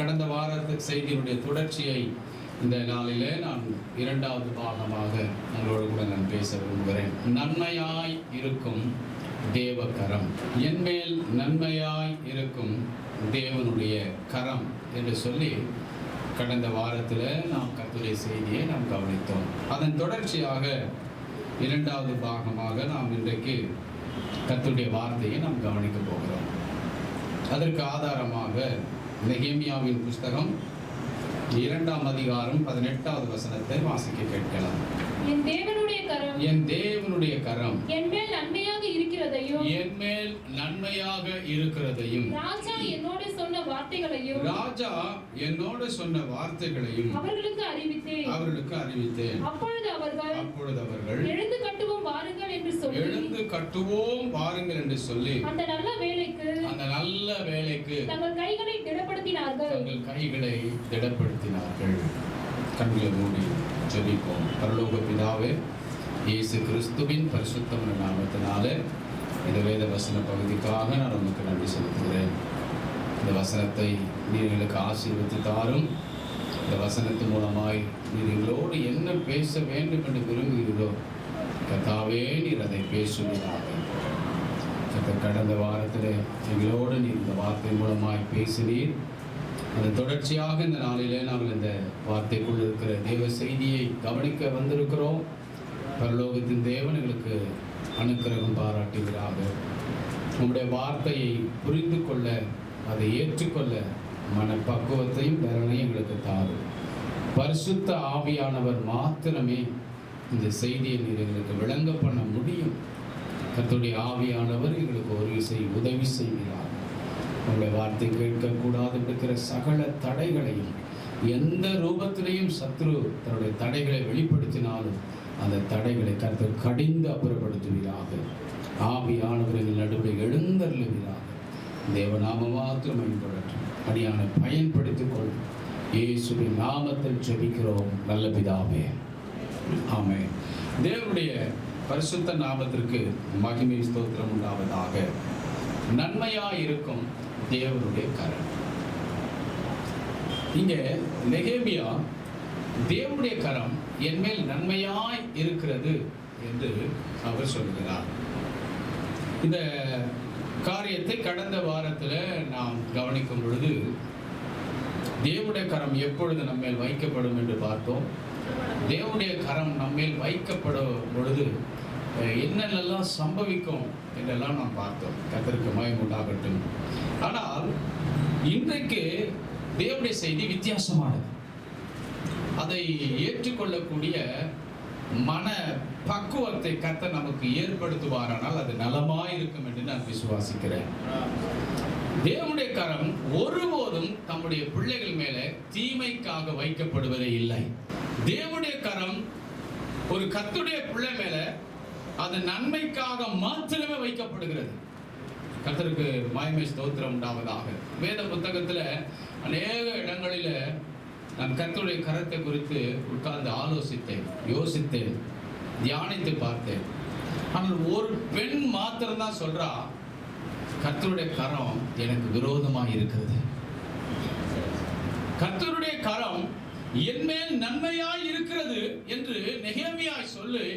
கடந்த வாரத்து செய்தியினுடைய தொடர்ச்சியை இந்த நாளிலே நான் இரண்டாவது பாகமாக உங்களோடு கூட நான் பேச விரும்புகிறேன். நன்மையாய் இருக்கும் தேவகரம், என்மேல் நன்மையாய் இருக்கும் தேவனுடைய கரம் என்று சொல்லி கடந்த வாரத்தில் நாம் கர்த்தருடைய செய்தியை நாம் கவனித்தோம். அதன் தொடர்ச்சியாக இரண்டாவது பாகமாக நாம் இன்றைக்கு கர்த்தருடைய வார்த்தையை நாம் கவனிக்க போகிறோம். அதற்கு ஆதாரமாக நெகேமியாவின் புஸ்தகம் 2ஆம் அதிகாரம் 18வது வசனத்தை வாசிக்க கேட்கலாம். என் தேவனுடைய கரம், என் தேவனுடைய கரம் என்மேல் நன்மையாக இருக்கிறதையும், என்மேல் நன்மையாக இருக்கிறதையும், ராஜா என்னோடு சொன்ன வார்த்தைகளையும், ராஜா என்னோடு சொன்ன வார்த்தைகளையும் அவர்களுக்கு அறிவித்தேன். அப்பொழுது அவர்கள் எழுந்து கட்டுவோம் வாருங்கள் என்று சொல்லி அந்த நல்ல வேலைக்கு தங்கள் கைகளை திடப்படுத்தினார்கள். கண்களை மூடி ஜெபிப்போம். பரலோக பிதாவே, இயேசு கிறிஸ்துவின் பரிசுத்தமான நாமத்தினாலே இந்த வேத வசன பகுதிக்காக நான் உமக்கு நன்றி செலுத்துகிறேன். இந்த வசனத்தை நீர் எங்களுக்கு ஆசீர்வதித்து தாரும். இந்த வசனத்தின் மூலமாய் நீர் எங்களோடு என்ன பேச வேண்டும் என்று விரும்புகிறதோ கர்த்தாவே நீர் அதை பேசுவீராக. கடந்த வாரத்தில் எங்களோடு நீர் இந்த வார்த்தை மூலமாய் பேசினீர். அந்த தொடர்ச்சியாக இந்த நாளிலே நாங்கள் இந்த வார்த்தைக்குள் இருக்கிற தேவ செய்தியை கவனிக்க வந்திருக்கிறோம். பரலோகத்தின் தேவன் எங்களுக்கு அனுக்கிரகம் பாராட்டுகிறாக. உங்களுடைய வார்த்தையை புரிந்து கொள்ள, அதை ஏற்றுக்கொள்ள மனப்பக்குவத்தையும் பலனையும் எங்களுக்கு தாரும். பரிசுத்த ஆவியானவர் மாத்திரமே இந்த செய்தியை நீர் எங்களுக்கு விளங்க பண்ண முடியும். கர்த்தருடைய ஆவியானவர் எங்களுக்கு ஒரு உதவி செய்கிறார். உங்களுடைய வார்த்தை கேட்கக்கூடாது இருக்கிற சகல தடைகளையும், எந்த ரூபத்திலையும் சத்ரு தன்னுடைய தடைகளை வெளிப்படுத்தினாலும் அந்த தடைகளை கர்த்தர் கடிந்து அப்புறப்படுத்துவீராக. ஆவியானவர்கள் நடுவில் எழுந்தருளுவீராக. தேவநாம மாத்திரம் பயன்படட்டும். அடியான பயன்படுத்திக் கொள். இயேசுவின் நாமத்தில் ஜெபிக்கிறோம் நல்ல பிதாவே, ஆமென். தேவனுடைய பரிசுத்த நாமத்திற்கு மகிமை ஸ்தோத்திரம் உண்டாவதாக. நன்மையாய் இருக்கும் தேவனுடைய கரம். இங்கே நெகேமியா தேவனுடைய கரம் என்மேல் நன்மையாய் இருக்கிறது என்று அவர் சொல்கிறார். இந்த காரியத்தை கடந்த வாரத்தில் நாம் கவனிக்கும் பொழுது தேவனுடைய கரம் எப்பொழுது நம்மேல் வைக்கப்படும் என்று பார்த்தோம். தேவனுடைய கரம் நம்மேல் வைக்கப்படும் பொழுது என்னென்னலாம் சம்பவிக்கும் என்றெல்லாம் நாம் பார்த்தோம். கர்த்தருக்கு மகிமை உண்டாகட்டும். ஆனால் இன்றைக்கு தேவனுடைய செய்தி வித்தியாசமானது. அதை ஏற்றுக்கொள்ளக்கூடிய மன பக்குவத்தை கர்த்தர் நமக்கு ஏற்படுத்துவாரானால் அது நலமாயிருக்கும் என்று நான் விசுவாசிக்கிறேன். தேவனுடைய கரம் ஒருபோதும் தம்முடைய பிள்ளைகள் மேலே தீமைக்காக வைக்கப்படுவதே இல்லை. தேவனுடைய கரம் ஒரு கர்த்தருடைய பிள்ளை மேலே அது நன்மைக்காக மாத்திரமே வைக்கப்படுகிறது. கர்த்தருக்கு மகிமை ஸ்தோத்திரம் உண்டாவதாக. வேத புத்தகத்தில் அநேக இடங்களில் நான் கர்த்தருடைய கரத்தை குறித்து உட்கார்ந்து ஆலோசித்தேன், யோசித்தேன், தியானித்து பார்த்தேன். ஆனால் ஒரு பெண் மாத்திரம்தான் சொல்றா, கர்த்தருடைய கரம் எனக்கு விரோதமாக இருக்கிறது. கர்த்தருடைய கரம் என்மேல் நன்மையாய் இருக்கிறது என்று நெகேமியாய் சொல்லி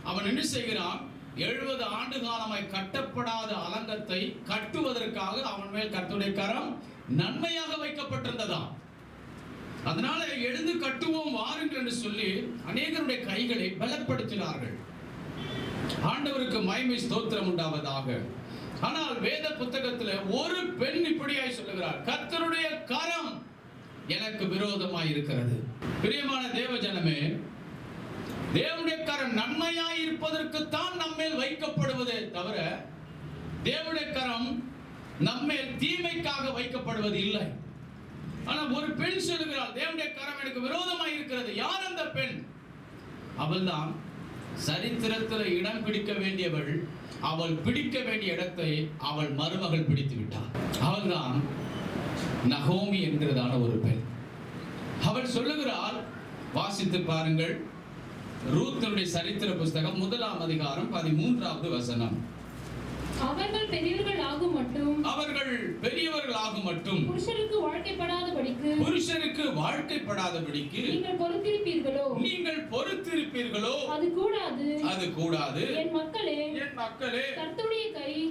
அவன் என்ன செய்கிறான்? 70 ஆண்டு காலமாய் கட்டப்படாத அலங்கத்தை கட்டுவதற்காக அவன் மேல் கர்த்தருடைய கரம் நன்மையாக வைக்கப்பட்டிருந்ததாம். அதனால எழுந்து கட்டுவோம் வாருங்கள் என்று சொல்லி அநேகருடைய கைகளை பலப்படுத்தினார்கள். ஆண்டவருக்கு மகிமை ஸ்தோத்திரம் உண்டாவதாக. ஆனால் வேத புத்தகத்தில் ஒரு பெண் இப்படியாய் சொல்லுகிறார், கர்த்தருடைய கரம் எனக்கு விரோதமாய் இருக்கிறது. பிரியமான தேவ ஜனமே, தேவனுடைய கரம் நன்மையாய் இருப்பதற்குத்தான் நம்மேல் வைக்கப்படுவதே தவிர தேவனுடைய கரம் நம்மேல் தீமைக்காக வைக்கப்படுவது இல்லை. ஆனால் ஒரு பெண் சொல்லுகிறாள், தேவனுடைய கரம் எனக்கு விரோதமாய் இருக்கிறது. யார் அந்த பெண்? அவள்தான் சரித்திரத்தில் இடம் பிடிக்க வேண்டியவள். அவள் பிடிக்க வேண்டிய இடத்தை அவள் மருமகள் பிடித்து விட்டாள். அவள்தான் நகோமி என்கிறதான ஒரு பெண். அவள் சொல்லுகிறாள், வாசித்து பாருங்கள், ரூத்தினுடைய சரித்திர புஸ்தகம் 1ஆம் அதிகாரம் 13வது வசனம். அவர்கள் பெரியவர்கள் ஆகும் மட்டும் அவர்கள் பெரியவர்களாகும் மட்டும் புருஷருக்கு வாழ்க்கைப்படாதபடிக்கு நீங்கள் பொறுத்திருப்பீர்களோ நீங்கள் பொறுத்திருப்பீர்களோ அது கூடாது. என் மக்களே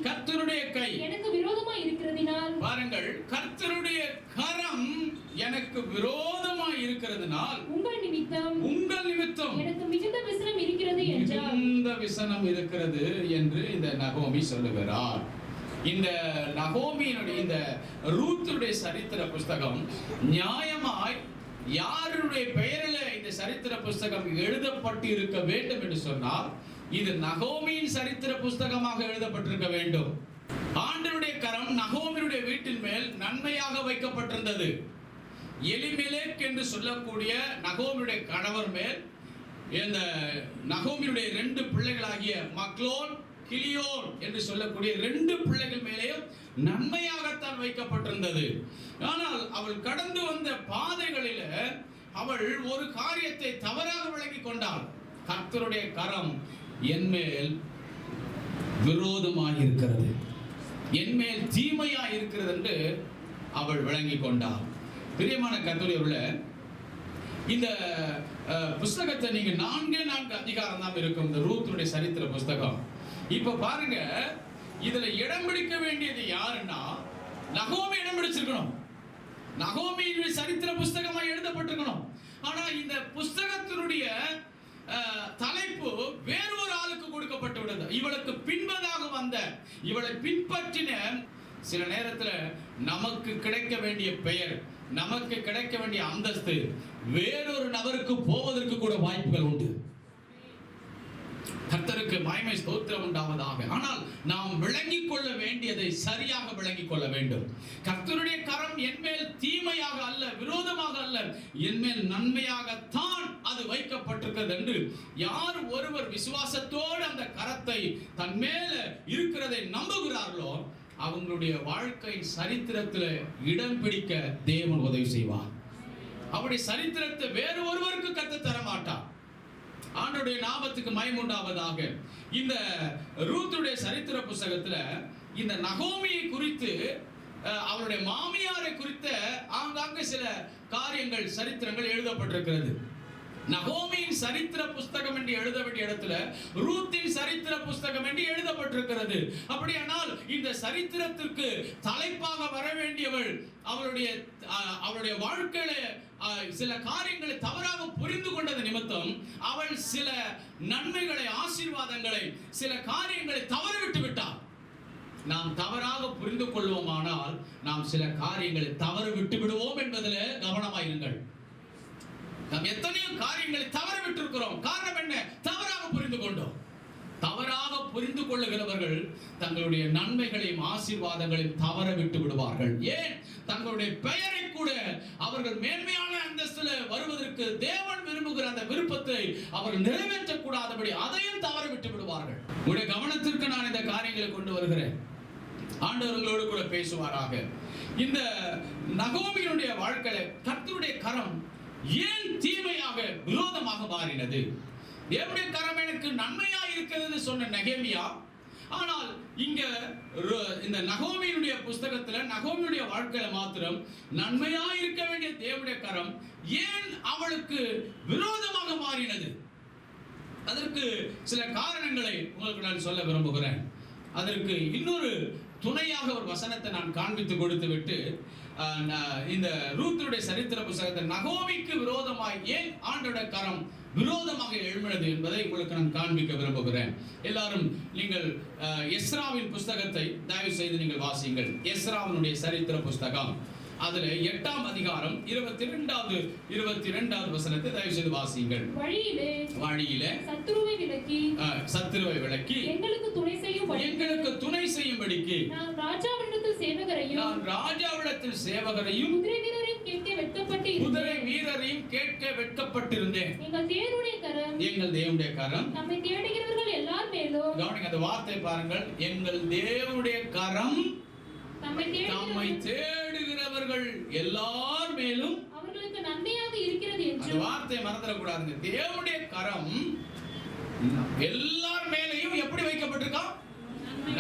கர்த்தருடைய கை எனக்கு விரோதமாய் இருக்கிறதினால் பாருங்கள், கர்த்தருடைய கரம் எனக்கு விரோதமாய் இருக்கிறதுனால் உங்கள் நிமித்தம் எனக்கு மிகுந்த விசனம் இருக்கிறது என்றார். மிகுந்த விசனம் இருக்கிறது என்று இந்த நகோமி சொல்லுகிறார். இந்த நகோமியினுடைய இந்த ரூத்துடைய சரித்திர புஸ்தகம் நியாயமாய் யாருடைய பெயரில் இந்த சரித்திர புஸ்தகம் எழுதப்பட்டு இருக்க வேண்டும் என்று சொன்னால் இது நகோமியின் சரித்திர புஸ்தகமாக எழுதப்பட்டிருக்க வேண்டும். ஆண்டவருடைய கரம் நகோமியுடைய வீட்டின் மேல் நன்மையாக வைக்கப்பட்டிருந்தது. எலிமெலேக் என்று சொல்லக்கூடிய நகோமியுடைய கணவர் மேல் இந்த நகோமியுடைய 2 பிள்ளைகளாகிய மக்லோன் கிலியோன் என்று சொல்லக்கூடிய 2 பிள்ளைகள் மேலேயும் நன்மையாகத்தான் வைக்கப்பட்டிருந்தது. ஆனால் அவள் கடந்து வந்த பாதைகளில் அவள் ஒரு காரியத்தை தவறாக விளங்கி கொண்டாள். கர்த்தருடைய கரம் என்மேல் விரோதமாக இருக்கிறது, என்மேல் தீமையா இருக்கிறது என்று அவள் விளங்கி கொண்டாள். பிரியமான கர்த்தருடைய இந்த புஸ்தகத்தை நீங்க 4 அதிகாரம் தான் இருக்கும் இந்த ரூத்துடைய சரித்திர புஸ்தகம். இப்ப பாருங்க, இதுல இடம் பிடிக்க வேண்டியது யாருன்னா நகோமி இடம் பிடிச்சிருக்கணும். நகோமியின் சரித்திர புஸ்தகமா எழுதப்பட்டிருக்கணும். ஆனா இந்த புஸ்தகத்தினுடைய தலைப்பு வேறொரு ஆளுக்கு கொடுக்கப்பட்டு விடுது. இவளுக்கு பின்பதாக வந்த, இவளை பின்பற்றின சில நேரத்துல நமக்கு கிடைக்க வேண்டிய பெயர், நமக்கு கிடைக்க வேண்டிய அந்தஸ்து வேறொரு நபருக்கு போவதற்கு கூட வாய்ப்புகள் உண்டு. கர்த்தருக்கு மகிமை ஸ்தோத்திரம் உண்டாவதாக. ஆனால் நாம் விளங்கிக் கொள்ள வேண்டியதை சரியாக விளங்கிக் கொள்ள வேண்டும். கர்த்தருடைய கரம் என்மேல் தீமையாக அல்ல, விரோதமாக அல்ல, என்மேல் நன்மையாகத்தான் அது வைக்கப்பட்டிருக்கிறது என்று யார் ஒருவர் விசுவாசத்தோடு அந்த கரத்தை தன் மேல இருக்கிறதை நம்புகிறார்களோ அவங்களுடைய வாழ்க்கை சரித்திரத்தில் இடம் பிடிக்க தேவன் உதவி செய்வார். அவருடைய சரித்திரத்தை வேறு ஒருவருக்கு கற்றுத் தர மாட்டார். ஆண்டவருடைய நாமத்துக்கு மகிமை உண்டாவதாக. இந்த ரூத்துடைய சரித்திர புஸ்தகத்துல இந்த நகோமியை குறித்து, அவருடைய மாமியாரை குறித்த ஆங்காங்கே சில காரியங்கள், சரித்திரங்கள் எழுதப்பட்டிருக்கிறது. நகோமியின் சரித்திர புஸ்தகம் என்று எழுத வேண்டிய இடத்துல ரூத்தின் சரித்திர புஸ்தகம் என்று எழுதப்பட்டிருக்கிறது. அப்படியானால் இந்த சரித்திரத்திற்கு தலைப்பாக வர வேண்டியவள் அவளுடைய வாழ்க்கையில சில காரியங்களை தவறாக புரிந்து கொண்டது நிமித்தம் அவள் சில நன்மைகளை, ஆசீர்வாதங்களை, சில காரியங்களை தவறவிட்டு விட்டாள். நாம் தவறாக புரிந்து கொள்வோமானால் நாம் சில காரியங்களை தவறு விட்டு விடுவோம் என்பதில் கவனமாயிருங்கள். நாம் எத்தனையோ காரியங்களை தவற விட்டு இருக்கிறோம். காரணம் என்ன? தவறாக புரிந்து கொண்டோம். தவறாக புரிந்து கொள்ளுகிறவர்கள் தங்களுடைய நன்மைகளையும் ஆசீர்வாதங்களையும் தவற விட்டு விடுவார்கள். ஏன்? தங்களுடைய பெயரை கூட அவர்கள் மேன்மையான அந்தஸ்தில் வருவதற்கு தேவன் விரும்புகிற அந்த விருப்பத்தை அவர்கள் நிறைவேற்றக்கூடாதபடி அதையும் தவற விட்டு விடுவார்கள். உடைய கவனத்திற்கு நான் இந்த காரியங்களை கொண்டு வருகிறேன். ஆண்டவர்களோடு கூட பேசுவாராக. இந்த நகோமியினுடைய வாழ்க்கையில கர்த்தருடைய கரம் ஏன் தீமையாக, விரோதமாக மாறினது? தேவனுடைய கரம் எனக்கு நன்மையா இருக்கிறது சொன்ன நெகேமியா, ஆனால் இங்க இந்த நகோமியினுடைய புஸ்தகத்துல நகோமியுடைய வாழ்க்கையில மாத்திரம் நன்மையா இருக்க வேண்டிய தேவனுடைய கரம் ஏன் அவளுக்கு விரோதமாக மாறினது? அதற்கு சில காரணங்களை உங்களுக்கு நான் சொல்ல விரும்புகிறேன். அதற்கு இன்னொரு துணையாக ஒரு வசனத்தை நான் காண்பித்து கொடுத்து விட்டு இந்த ரூத்துடைய சரித்திர புஸ்தகத்தை நகோமிக்கு விரோதமாய் ஏன் ஆண்டவருடைய கரம் விரோதமாக எழும்பினது என்பதை உங்களுக்கு நான் காண்பிக்க விரும்புகிறேன். எல்லாரும் நீங்கள் எஸ்ராவின் புஸ்தகத்தை தயவு செய்து நீங்கள் வாசியுங்கள். எஸ்ராவினுடைய சரித்திர புஸ்தகம், அதுல 8ஆம் அதிகாரம் 22வது வசனத்தை தயவு செய்து வாசியுங்கள். வழியிலே சத்துருவை விலக்கி எங்களுக்கு துணை செய்யும்படிக்கு நான் ராஜாவிடத்தில் சேவகரையும் குதிரை வீரரையும் கேட்க வெட்கப்பட்டிருந்தேன். எங்கள் தேவனுடைய கரம் நம்மை தேடுகிறவர்கள் எல்லார் மேலும், கவனிங்க அந்த வார்த்தை பாருங்கள், எங்கள் தேவனுடைய கரம் நம்மை தேடுகிறவர்கள் எல்லார் மேலும் அவர்களுக்கு நன்மையாக இருக்கிறது என்று. அந்த வார்த்தையை மறந்துடக்கூடாதுங்க. தேவனுடைய கரம் எல்லார் மேலேயும் எப்படி வைக்கப்பட்டிருக்கா?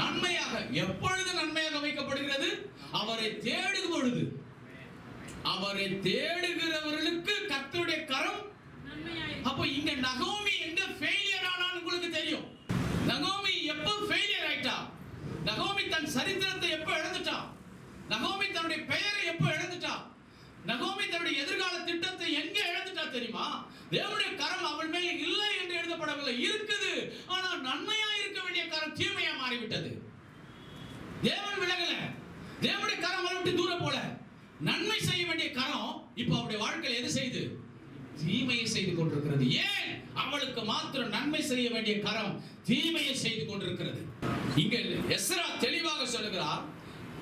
நன்மையாக. எப்பொழுது நன்மையாக வைக்கப்படுகிறது? அவரை தேடும் பொழுது. அவரை தேடுகிறவர்களுக்கு கர்த்தருடைய கரம். அப்ப இங்க நகோமி எங்க ஃபெயிலியர் ஆனான்னு உங்களுக்கு தெரியும். நகோமி எப்ப ஃபெயிலியர் ஆயிட்டா? நகோமி தன் சரித்திரத்தை எப்ப இழந்துட்டா? நகோமி தன்னுடைய பெயரை எப்ப இழந்துட்டா? நகோமி தன்னுடைய எதிர்கால திட்டத்தை எங்க இழந்துட்டா தெரியுமா? தேவனுடைய கரம் அவள் மேல் இல்லை என்று எழுதப்படவில்லை, இருக்குது. ஆனால் நன்மையா இருக்க வேண்டிய கரம் தீமையா மாறிவிட்டது. தேவன் விலகல, தேவனுடைய கரம் அவளை விட்டு தூர போல. நன்மை செய்ய வேண்டிய கரம் இப்ப அவருடைய வாழ்க்கையில் எது செய்து? தீமையை செய்து கொண்டிருக்கிறது. ஏன்? அவளுக்கு மாத்திரம் நன்மை செய்ய வேண்டிய கரம் தீமையை செய்து கொண்டிருக்கிறது. இங்க எஸ்ரா தெளிவாக சொல்லுகிறார்,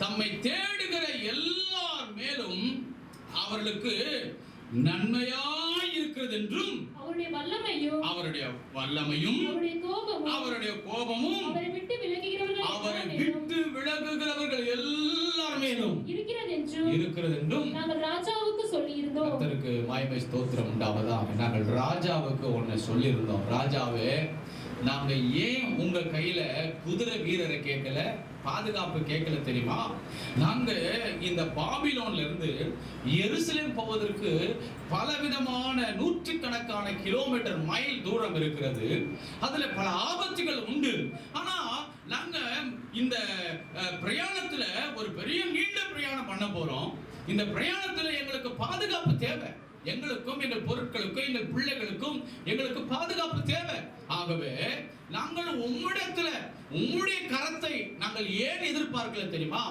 தம்மை தேடுகிற எல்லார் மேலும் அவர்களுக்கு நன்மையாய் இருக்கிறது என்றும் அவருடைய வல்லமையும் அவருடைய கோபமும் அவரை விட்டு விலகுகிறவர்கள் எல்லார் மேலும் இருக்கிறது என்றும் நாங்கள் ராஜாவுக்கு சொல்லியிருந்தோம். கர்த்தருக்கு மகிமை ஸ்தோத்திரம் உண்டாவதாக. நாங்கள் ராஜாவுக்கு ஒன்னு சொல்லியிருந்தோம். ராஜாவே, நாங்க ஏன் உங்க கையில குதிரை வீரரை கேட்கல, பாதுகாப்பு கேட்கல தெரியுமா? நாங்க இந்த பாபிலோன்ல இருந்து எருசலேம் போவதற்கு பலவிதமான நூற்றுக்கணக்கான கிலோமீட்டர் மைல் தூரம் இருக்கிறது. அதுல பல ஆபத்துகள் உண்டு. ஆனா நாங்க இந்த பிரயாணத்துல ஒரு பெரிய நீண்ட பிரயாணம் பண்ண போறோம். இந்த பிரயாணத்துல எங்களுக்கு பாதுகாப்பு தேவை. எங்களுக்கும் எங்கள் பொருட்களுக்கும் எங்கள் பிள்ளைகளுக்கும் எங்களுக்கு பாதுகாப்பு தேவை. ஆகவே நாங்கள் உம்மிடத்துல உம்முடைய கரத்தை நாங்கள் ஏன் எதிர்பார்க்கல தெரியுமா?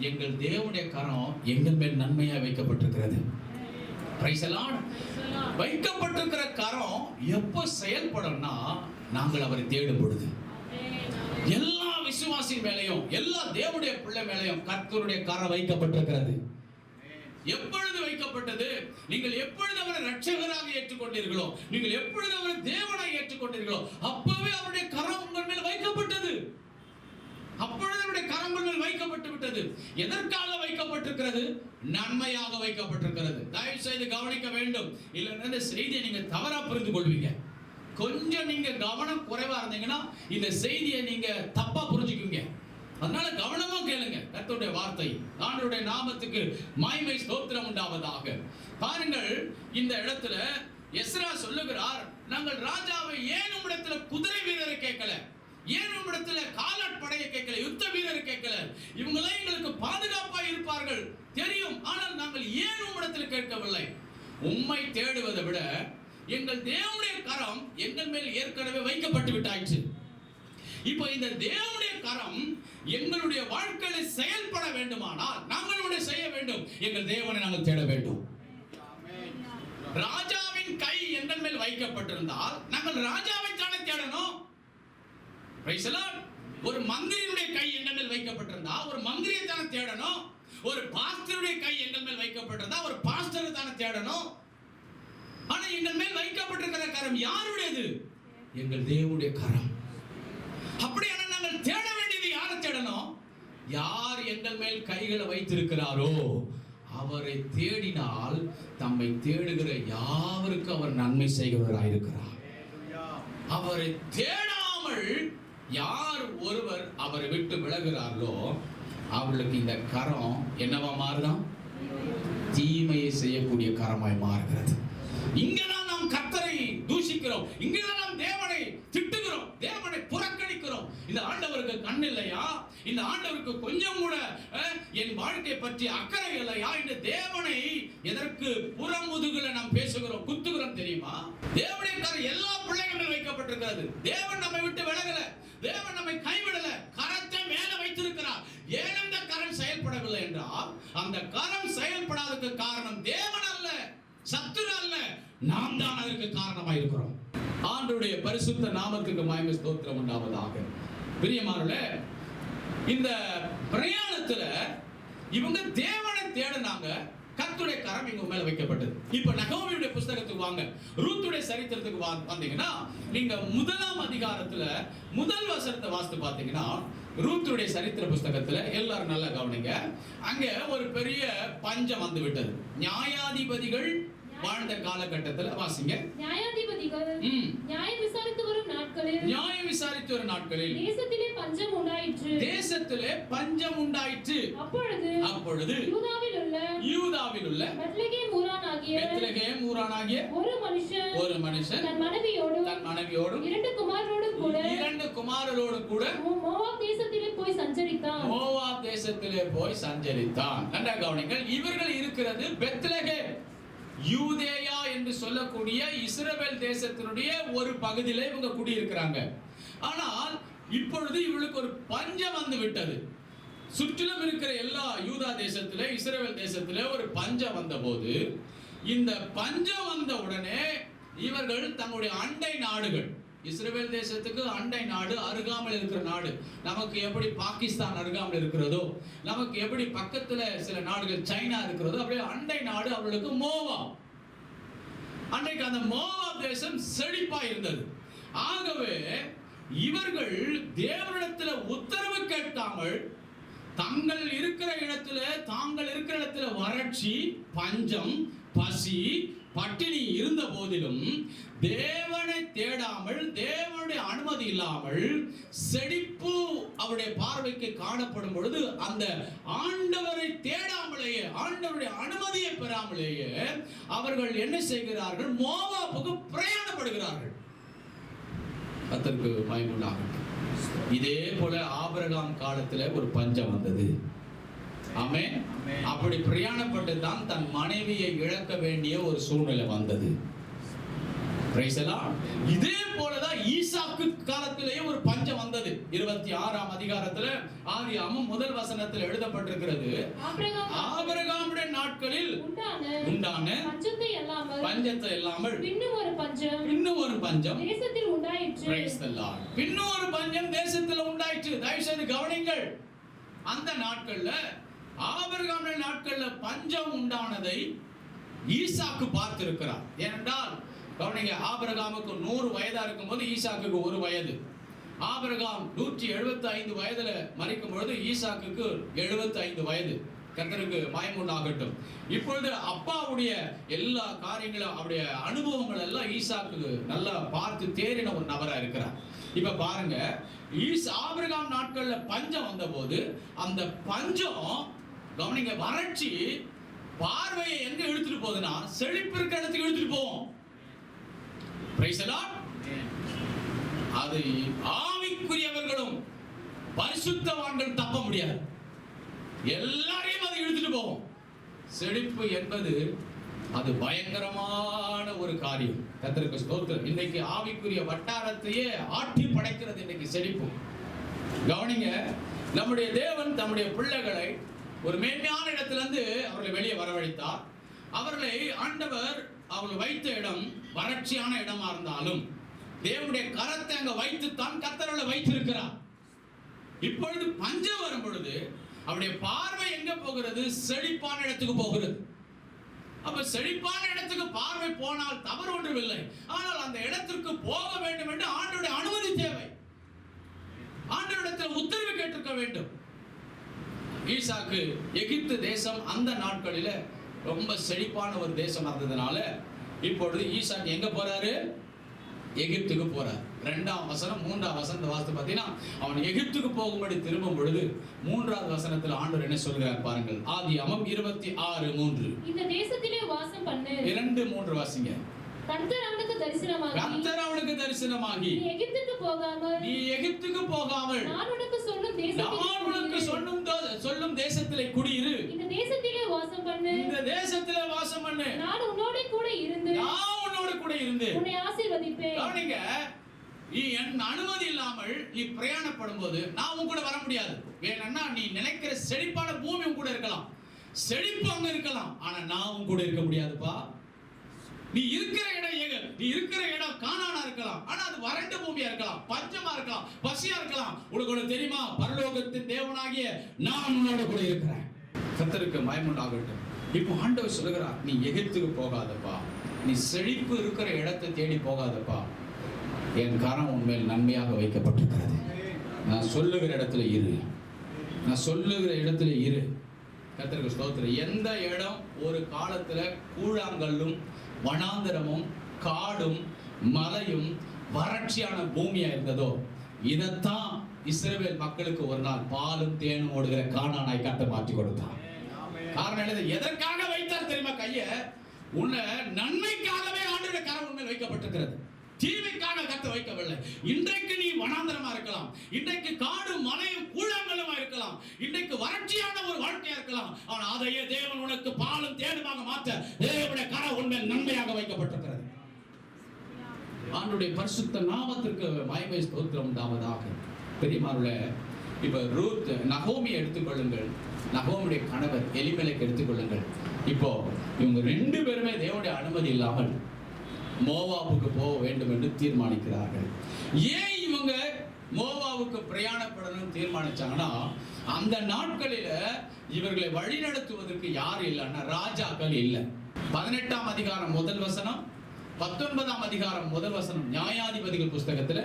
எங்கள் தேவனுடைய கரம் எங்கள் மேல் நன்மையா வைக்கப்பட்டிருக்கிறது. Praise the Lord. வைக்கப்பட்டிருக்கிற கரம் எப்ப செயல்படும்னா நாங்கள் அவரை தேடும் பொழுது. எல்லா விசுவாசி மேலையும் எல்லா தேவனுடைய பிள்ளை மேலையும் கர்த்தருடைய கரம் வைக்கப்பட்டிருக்கிறது. எப்பொழுது வைக்கப்பட்டது? நீங்கள் எப்பொழுது அவரை ரட்சகராக ஏற்றுக்கொண்டீர்களோ, நீங்கள் எப்பொழுது அவரை தேவனை ஏற்றுக்கொண்டீர்களோ, அப்பவே அவருடைய கரம் உங்கள் மேல் வைக்கப்பட்டது. அப்பொழுது அவருடைய கரங்கள் மேல் வைக்கப்பட்டு விட்டது. எதற்காக வைக்கப்பட்டிருக்கிறது? நன்மையாக வைக்கப்பட்டிருக்கிறது. தயவு செய்து கவனிக்க வேண்டும். இல்லைன்னா இந்த செய்தியை நீங்க தவறா புரிந்து கொள்வீங்க. கொஞ்சம் நீங்க கவனம் குறைவா இருந்தீங்கன்னா இந்த செய்தியை நீங்க தப்பா புரிஞ்சுக்குவீங்க. அதனால கவனமா கேளுங்க கர்த்தருடைய வார்த்தை. ஆண்டவருடைய நாமத்துக்கு மகிமை ஸ்தோத்திரம் உண்டாவதாக. பாருங்கள், இந்த இடத்துல எஸ்ரா சொல்லுகிறார், நாங்கள் ராஜாவை ஏன் உம்மிடத்துல குதிரை வீரரை கேட்கல, ஏன் உம்மிடத்துல காலாட்படையை கேட்கல, யுத்த வீரரை கேட்கல, இவங்களே எங்களுக்கு பாதுகாப்பா இருப்பார்கள் தெரியும். ஆனால் நாங்கள் ஏன் உம்மிடத்துல கேட்கவில்லை? உம்மை தேடுவதை விட எங்கள் தேவனுடைய கரம் எங்கள் மேல் ஏற்கனவே வைக்கப்பட்டு விட்டாயிற்று. இப்போ இந்த தேவனுடைய கரம் எங்களுடைய வாழ்க்கையில செயல்பட வேண்டுமானால் நாங்கள் செய்ய வேண்டும். எங்கள் தேவனை நாங்கள் தேட வேண்டும். ராஜாவின் கை எங்கள் மேல் வைக்கப்பட்டிருந்தால் நாங்கள் ராஜாவை தானே தேடணும். Praise the Lord. ஒரு மந்திரியுடைய கை எங்கள் மேல் வைக்கப்பட்டிருந்தா ஒரு மந்திரியை தானே தேடணும். ஒரு பாஸ்டருடைய கை எங்கள் மேல் வைக்கப்பட்டிருந்தா ஒரு பாஸ்டரை தானே தேடணும். ஆனா எங்கள் மேல் வைக்கப்பட்டிருக்கிற கரம் யாருடையது? எங்கள் தேவனுடைய கரம். அப்படியான நாங்கள் தேட வேண்டியது யாரை தேடணும்? யார் எங்கள் மேல் கைகளை வைத்திருக்கிறாரோ அவரை தேடினால் தம்மை தேடுகிற யாவருக்கு அவர் நன்மை செய்கிறவராயிருக்கிறார். அவரை தேடாமல் யார் ஒருவர் அவரை விட்டு விலகிறார்களோ அவர்களுக்கு இந்த கரம் என்னவா மாறுதான்? தீமையை செய்யக்கூடிய கரமாய் மாறுகிறது. இங்கதான் நாம் கர்த்தரை தூஷிக்கிறோம், இங்கதான் நாம் தேவனை திட்டுகிறோம், தேவனை புறக்கணிக்கிறோம். இந்த ஆண்டவருக்கு கண் இல்லையா? இந்த ஆண்டவருக்கு கொஞ்சம் கூட என் வாழ்க்கை பற்றி அக்கறை இல்லையா? இந்த தேவனை எதற்கு புறமுதுகுல நாம் பேசுகிறோம், குத்துகிறோம் தெரியுமா? தேவனுடைய கரம் எல்லா பிள்ளைகளும் வைக்கப்பட்டிருக்கிறது. தேவன் நம்மை விட்டு விலகல, தேவன் நம்மை கைவிடல, கரத்தை மேல வைத்திருக்கிறார். ஏன் அந்த கரம் செயல்படவில்லை என்றால் அந்த கரம் செயல்படாததுக்கு காரணம் தேவன் அல்ல, சத்துரு அல்ல, நாம் தான் அதற்கு காரணமாக இருக்கிறோம். ஆண்டவருடைய பரிசுத்த நாமத்துக்கு மகிமை ஸ்தோத்திரம் உண்டாவதாக. பிரியமானவர்களே, இந்த பிரயாணத்துல இவங்க தேவனை தேடினாங்க, கர்த்தருடைய கரம் இவங்க மேல வைக்கப்பட்டது. இப்ப நகோமியுடைய புத்தகத்துக்கு வாங்க, ரூத்துடைய சரித்திரத்துக்கு வந்தீங்கன்னா நீங்க 1ஆம் அதிகாரத்துல முதல் வசனத்தை வாசித்து பார்த்தீங்கன்னா ரூத்துடைய சரித்திர புத்தகத்துல எல்லாரும் நல்லா கவனிங்க. அங்க ஒரு பெரிய பஞ்சம் வந்து விட்டது. நியாயாதிபதிகள் வாழ்ந்த காலகட்டத்துல வாசிங்க. நியாயாதிபதிகள் நியாயம் விசாரித்து வரும் நாட்களில் நியாயம் விசாரித்து வரும் நாட்களில் தேசத்திலே பஞ்சம் உண்டாயிற்று. தேசத்திலே பஞ்சம் உண்டாயிற்று. அப்பொழுது யூதாவில் உள்ள பெத்லகேம் ஊரானாகிய ஒரு மனுஷன் தன் மனைவியோடும் இரண்டு குமாரரோடும் கூட மோவாப் தேசத்திலே போய் சஞ்சரித்தான். நன்றாக கவனிங்கள். இவர்கள் இருக்கிறது பெத்லகேம், யூதேயா என்று சொல்லக்கூடிய இஸ்ரவேல் தேசத்தினுடைய ஒரு பகுதியிலே இவங்க குடியிருக்கிறாங்க. ஆனால் இப்பொழுது இவளுக்கு ஒரு பஞ்சம் வந்து விட்டது. சுற்றிலும் இருக்கிற எல்லா யூதா தேசத்திலே, இஸ்ரவேல் தேசத்திலே ஒரு பஞ்சம் வந்த போது, இந்த பஞ்சம் வந்த உடனே இவர்கள் தங்களுடைய அண்டை நாடுகள், இஸ்ரவேல் தேசத்துக்கு அண்டை நாடு அருகாமல் இருக்கிற நாடு, நமக்கு எப்படி பாகிஸ்தான் அருகாமல் இருக்கிறதோ, நமக்கு எப்படி பக்கத்துல சில நாடுகள் சைனா இருக்கிறதோ, அப்படியே அண்டை நாடு அவர்களுக்கு மோவாப். அன்றைக்கு அந்த மோவாப் தேசம் செழிப்பா இருந்தது. ஆகவே இவர்கள் தேவனிடத்துல உத்தரவு கேட்காமல் தாங்கள் இருக்கிற இடத்துல வறட்சி, பஞ்சம், பசி, பட்டினி இருந்த போதிலும் தேவனை தேடாமல், தேவனுடைய அனுமதி இல்லாமல், செழிப்பு அவருடைய பார்வைக்கு காணப்படும் பொழுது அந்த ஆண்டவரை தேடாமலேயே, ஆண்டவருடைய அனுமதியை பெறாமலேயே அவர்கள் என்ன செய்கிறார்கள்? மோவாபுக்கு பிரயாணப்படுகிறார்கள். கர்த்தருக்கு மகிமை உண்டாகட்டும். இதே போல ஆபிரகாம் காலத்துல ஒரு பஞ்சம் வந்தது. ஆமென். அப்படி பிரயாணப்பட்டு தான் தன் மனைவியை இழக்க வேண்டிய ஒரு சூழ்நிலை வந்தது. Praise the Lord. இதே போலதான் ஈசாக்கு காலத்திலேயே ஒரு பஞ்சம் வந்தது. 26ஆம் அதிகாரத்துல ஆதியாகமம் முதல் வசனத்தில் எழுதப்பட்டிருக்கிறது, ஆபிரகாமுடைய நாட்களில் உண்டான பஞ்சத்தை இல்லாமல் இன்னும் ஒரு பஞ்சம் தேசத்தில் உண்டாயிற்று. Praise the Lord. இன்னும் ஒரு பஞ்சம் தேசத்தில் உண்டாயிற்று. தயவு செய்து கவனிங்கள். அந்த நாட்கள்ல, ஆபிரகாமுடைய நாட்கள்ல பஞ்சம் உண்டானதை ஈசாக்கு பார்த்திருக்கிறார். ஏனென்றால் கவனிங்க, ஆபிரகாமுக்கு 100 வயதா இருக்கும் போது ஈசாக்குக்கு 1 வயது. ஆபிரகாம் 175 வயதுல மரிக்கும் பொழுது ஈசாக்குக்கு 75 வயது. கர்த்தருக்கு மகிமை உண்டாகட்டும். இப்பொழுது அப்பாவுடைய எல்லா காரியங்களும், அவருடைய அனுபவங்கள் எல்லாம் ஈசாக்கு நல்லா பார்த்து தேறின ஒரு நபரா இருக்கிறார். இப்ப பாருங்க, ஆபிரகாம் நாட்கள்ல பஞ்சம் வந்த போது அந்த பஞ்சம், கவனிங்க, வறட்சி பார்வையை எங்க இழுத்துட்டு போகுதுன்னா செழிப்பு இருக்கிற இடத்துக்கு இழுத்துட்டு போவோம். Praise the Lord. அது ஆவிக்குரியவர்களும் பரிசுத்தவான்கள் தப்ப முடியாது. எல்லாரையும் அது இழுத்துட்டு போவோம். செழிப்பு என்பது அது பயங்கரமான ஒரு காரியம். கர்த்தருக்கு ஸ்தோத்திரம். இன்னைக்கு ஆவிக்குரிய வட்டாரத்தையே ஆட்டி படைக்கிறது இன்னைக்கு செழிப்பு. கவனிங்க, நம்முடைய தேவன் தம்முடைய பிள்ளைகளை ஒரு மேன்மையான இடத்திலிருந்து அவர்களை வெளியே வரவழைத்தார். அவர்களை ஆண்டவர் அவர்கள் வைத்த இடம் வறட்சியான இடமா இருந்தாலும் தேவனுடைய கரத்தை அங்க வைத்துத்தான் கர்த்தர்களை வைத்திருக்கிறார். இப்பொழுது பஞ்சம் வரும் பொழுது அவருடைய பார்வை எங்க போகிறது? செழிப்பான இடத்துக்கு போகிறது. அப்ப செழிப்பான இடத்துக்கு பார்வை போனால் தவறு ஒன்றுமில்லை. ஆனால் அந்த இடத்திற்கு போக வேண்டும் என்று ஆண்டவருடைய அனுமதி தேவை. ஆண்டவரிடத்தில் உத்தரவு கேட்டிருக்க வேண்டும். ஈசாக்கு எகிப்து தேசம் அந்த நாட்களில ரொம்ப செழிப்பான ஒரு தேசம் இருந்ததுனால இப்பொழுது ஈசாக்கு எங்க போறாரு? எகிப்துக்கு போறார். 2ஆம் வசனம் 3ஆம் வசனத்தை வாசித்து பார்த்தீங்கன்னா, அவன் எகிப்துக்கு போகும்படி திரும்பும் பொழுது 3ஆவது வசனத்தில் ஆண்டவர் என்ன சொல்கிறார் பாருங்கள். ஆதியாகமம் 26:3. இந்த தேசத்திலே வாசம் பண்ணு. 2-3 வாசிங்க. கர்த்தர் அவனுக்கு தரிசனமாகி நீ எகிப்துக்கு போகாமல் நான் உனக்கு சொல்லும் தேசத்திலே குடியிரு. இந்த தேசத்திலே வாசம் பண்ணு. நான் உன்னோடு கூட இருந்து உன்னை ஆசீர்வதிப்பேன். கவனிங்க, என் அனுமதி இல்லாமல் நீ பிரயாணப்படும் போது நான் உன் கூட வர முடியாது. ஏன்னா நீ நினைக்கிற செழிப்பான பூமி உன் கூட இருக்கலாம், செழிப்பு அங்க இருக்கலாம், ஆனா நான் உன் கூட இருக்க முடியாதுப்பா. நீ இருக்கிற இடம் கானானா இருக்கலாம், ஆனா அது வறண்ட பூமியா இருக்கலாம், பஞ்சமா இருக்கலாம், பசியா இருக்கலாம். உனக்கு தெரியுமா, பரலோகத்தின் தேவனாகிய நான் உன்னோட கூட இருக்கிறேன். கர்த்தருக்கு மகிமை உண்டாகட்டும். இப்போ ஆண்டவர் சொல்லுகிறார், நீ எகிப்துக்கு போகாதப்பா, நீ செழிப்பு இருக்கிற இடத்தை தேடி போகாதப்பா. என் கரம் உன்மேல் நன்மையாக வைக்கப்பட்டிருக்கிறது. நான் சொல்லுகிற இடத்துல இரு. கர்த்தருக்கு ஸ்தோத்திரம். எந்த இடம் ஒரு காலத்துல கூழாங்கல்லும் வனாந்தரமும் காடும் மலையும் வறட்சியான பூமியா இருந்ததோ, இதைத்தான் இஸ்ரவேல் மக்களுக்கு ஒரு நாள் பாலும் தேனும் ஓடுகிற கானானாய் கட்ட மாற்றி கொடுத்தான். காரணம் என்ன? எதற்காக வைத்தார் தெரியுமா? கைய உன்னை நன்மைக்காகவே ஆண்டவருடைய கரம் உண்மையில் வைக்கப்பட்டிருக்கிறது, தீமைக்காக கத்த வைக்கவில்லை. இன்றைக்கு நீ வனாந்தரமா இருக்கலாம், இன்றைக்கு காடு மலையும் கூழாங்கலுமா இருக்கலாம், இன்றைக்கு வறட்சியான ஒரு வாழ்க்கையா இருக்கலாம். ஆனால் அதையே தேவன் உனக்கு பாலும் தேனுமாக மாற்ற தேவனுடைய கரம் உண்மையில் நன்மையாக வைக்கப்பட்டிருக்கிறது. ஆண்டவருடைய பரிசுத்த நாமத்திற்கு மகிமை ஸ்தோத்திரம் உண்டாவதாக. பெரியமார்களே, இப்ப ரூத் நகோமியை எடுத்துக்கொள்ளுங்கள், நகோமியுடைய கணவர் எலிமெலெக் எடுத்துக்கொள்ளுங்கள். இப்போ இவங்க ரெண்டு பேருமே தேவனுடைய அனுமதி இல்லாமல் மோவாவுக்கு போக வேண்டும் என்று தீர்மானிக்கிறார்கள். ஏன் இவங்க மோவாவுக்கு பிரயாணப்படணும் தீர்மானிச்சாங்கன்னா, அந்த நாட்களில இவர்களை வழிநடத்துவதற்கு யார் இல்லைன்னா ராஜாக்கள் இல்லை. 18ஆம் அதிகாரம் முதல் வசனம், 19ஆம் அதிகாரம் முதல் வசனம், நியாயாதிபதிகள் புஸ்தகத்துல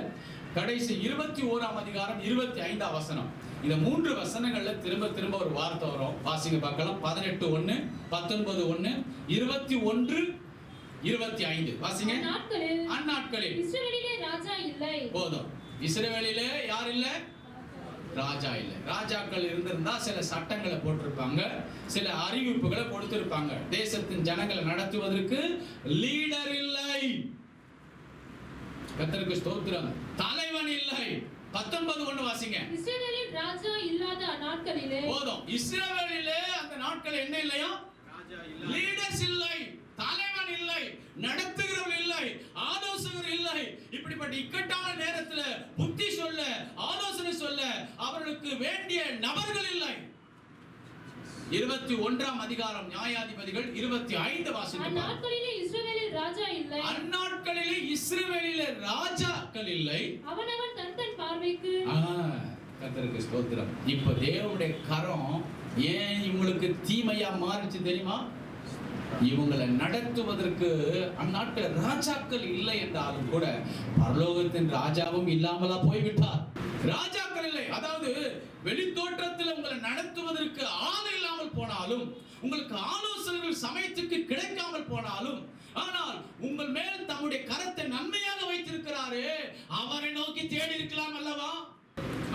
கடைசி 21ஆம் அதிகாரம் 25ஆம் வசனம். இந்த 3 வசனங்கள்ல திரும்ப திரும்ப ஒரு வார்த்தை வரும். வாசிங்க பார்க்கலாம். 18:1, 19:1, 21, 25. வாசிங்க. அந்நாட்களில் இஸ்ரவேலிலே ராஜா இல்லை. போதும். இஸ்ரவேலிலே யார் இல்லை? ராஜா இல்லை. ராஜாக்கள் இருந்திருந்தா சில சட்டங்களை போட்டிருப்பாங்க, சில அறிவிப்புகளை கொடுத்திருப்பாங்க. தேசத்தின் ஜனங்களை நடத்துவதற்கு லீடர் இல்லை. கர்த்தருக்கு ஸ்தோத்திரம். தலைவன் இல்லை. 19:1 வாசிங்க. இஸ்ரவேலில் ராஜா இல்லாத நாட்களிலே, போதும். இஸ்ரவேலிலே அந்த நாட்கள் என்ன இல்லையா? லீடர்ஸ் இல்லை, தலைவன் இல்லை, நடத்துகிறவர்கள் இல்லை, ஆலோசகர் இல்லை. இப்படிப்பட்ட இக்கட்டான நேரத்துல புத்தி சொல்ல, ஆலோசனை சொல்ல அவர்களுக்கு வேண்டிய நபர்கள் இல்லை. 21ஆம் அதிகாரம் நியாயாதிபதிகள் 25 வாசிங்க. அந்நாட்களிலே இஸ்ரவேலில் ராஜா இல்லை. அந்நாட்களிலே இஸ்ரவேலிலே ராஜாக்கள் இல்லை. அவனவன் தன் தன் பார்வைக்கு. கர்த்தருக்கு ஸ்தோத்திரம். இப்ப தேவனுடைய கரம் ஏன் இவங்களுக்கு தீமையா மாறிச்சு தெரியுமா? இவங்களை நடத்துவதற்கு அந்நாட்கள் ராஜாக்கள் இல்லை என்றாலும் கூட பரலோகத்தின் ராஜாவும் இல்லாமலா போய்விட்டார். ராஜாக்கள் இல்லை, அதாவது வெளித்தோற்றத்தில் உங்களை நடத்துவதற்கு ஆள் இல்லாமல் போனாலும், உங்களுக்கு ஆலோசனைகள் சமயத்துக்கு கிடைக்காமல் போனாலும், ஆனால் உங்கள் மேல் தம்முடைய கரத்தை நன்மையாக வைத்திருக்கிறாரே, அவரை நோக்கி தேடி இருக்கலாம் அல்லவா?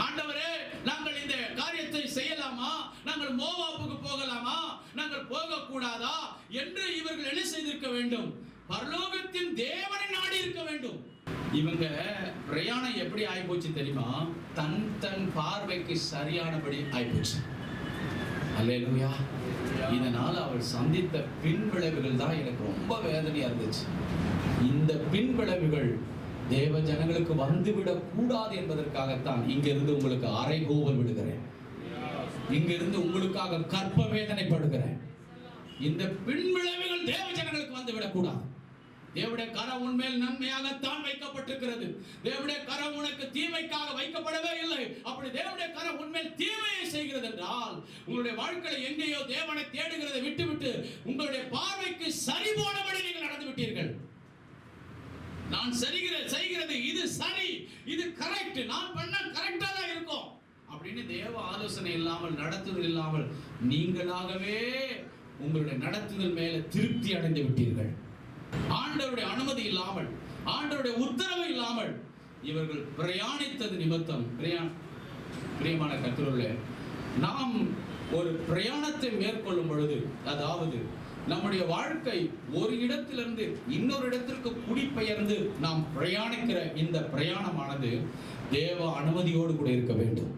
ஆண்டவரே, நாங்கள் இந்த காரியத்தை செய்யலாமா, நாங்கள் மோவாபுக்கு போகலாமா, நாங்கள் போக கூடாதா என்று இவர்கள் என்ன செய்திருக்க வேண்டும்? பரலோகத்தின் தேவனை நாடி இருக்க வேண்டும். இவங்க பிரயாணம் எப்படி ஆயிப்போச்சு தெரியுமா? தன் தன் பார்வைக்கு சரியானபடி ஆயிப்போச்சு. அல்லேலூயா. இதனால் அவள் சந்தித்த பின்விளைவுகள் தான் எனக்கு ரொம்ப வேதனையா இருந்துச்சு. இந்த பின்விளைவுகள் தேவ ஜனங்களுக்கு வந்துவிடக் கூடாது என்பதற்காகத்தான் இங்கிருந்து உங்களுக்கு அறைகூவல் விடுகிறேன், இங்கிருந்து உங்களுக்காக கற்ப வேதனைப்படுகிறேன். இந்த பின்விளைவுகள் தேவ ஜனங்களுக்கு வந்துவிடக் கூடாது. தேவனுடைய கரம் உன்மேல் நன்மையாகத்தான் வைக்கப்பட்டிருக்கிறது. தேவனுடைய கரம் உனக்கு தீமைக்காக வைக்கப்படவே இல்லை. அப்படி தேவனுடைய கரம் உன்மேல் தீமையை செய்கிறது என்றால், உங்களுடைய வாழ்க்கையில் எங்கேயோ தேவனை தேடுகிறதை விட்டுவிட்டு உங்களுடைய பார்வைக்கு சரி போனபடி நீங்கள் நடந்து விட்டீர்கள். நான் செய்கிறது இது சரி, இது கரெக்ட், நான் பண்ண கரெக்டா தான் இருக்கும் அப்படின்னு தேவ ஆலோசனை இல்லாமல், நடத்துதல் இல்லாமல், நீங்களாகவே உங்களுடைய நடத்துதல் மேல திருப்தி அடைந்து விட்டீர்கள். ஆண்டவருடைய அனுமதி இல்லாமல், ஆண்டவருடைய உத்தரவு இல்லாமல் இவர்கள் பிரயாணித்தது நிமித்தம், பிரியமான கர்த்தருள்ளே, நாம் ஒரு பிரயாணத்தை மேற்கொள்ளும் பொழுது, அதாவது நம்முடைய வாழ்க்கை ஒரு இடத்திலிருந்து இன்னொரு இடத்திற்கு குடிபெயர்ந்து நாம் பிரயாணிக்கிற இந்த பிரயாணமானது தேவ அனுமதியோடு கூட இருக்க வேண்டும்.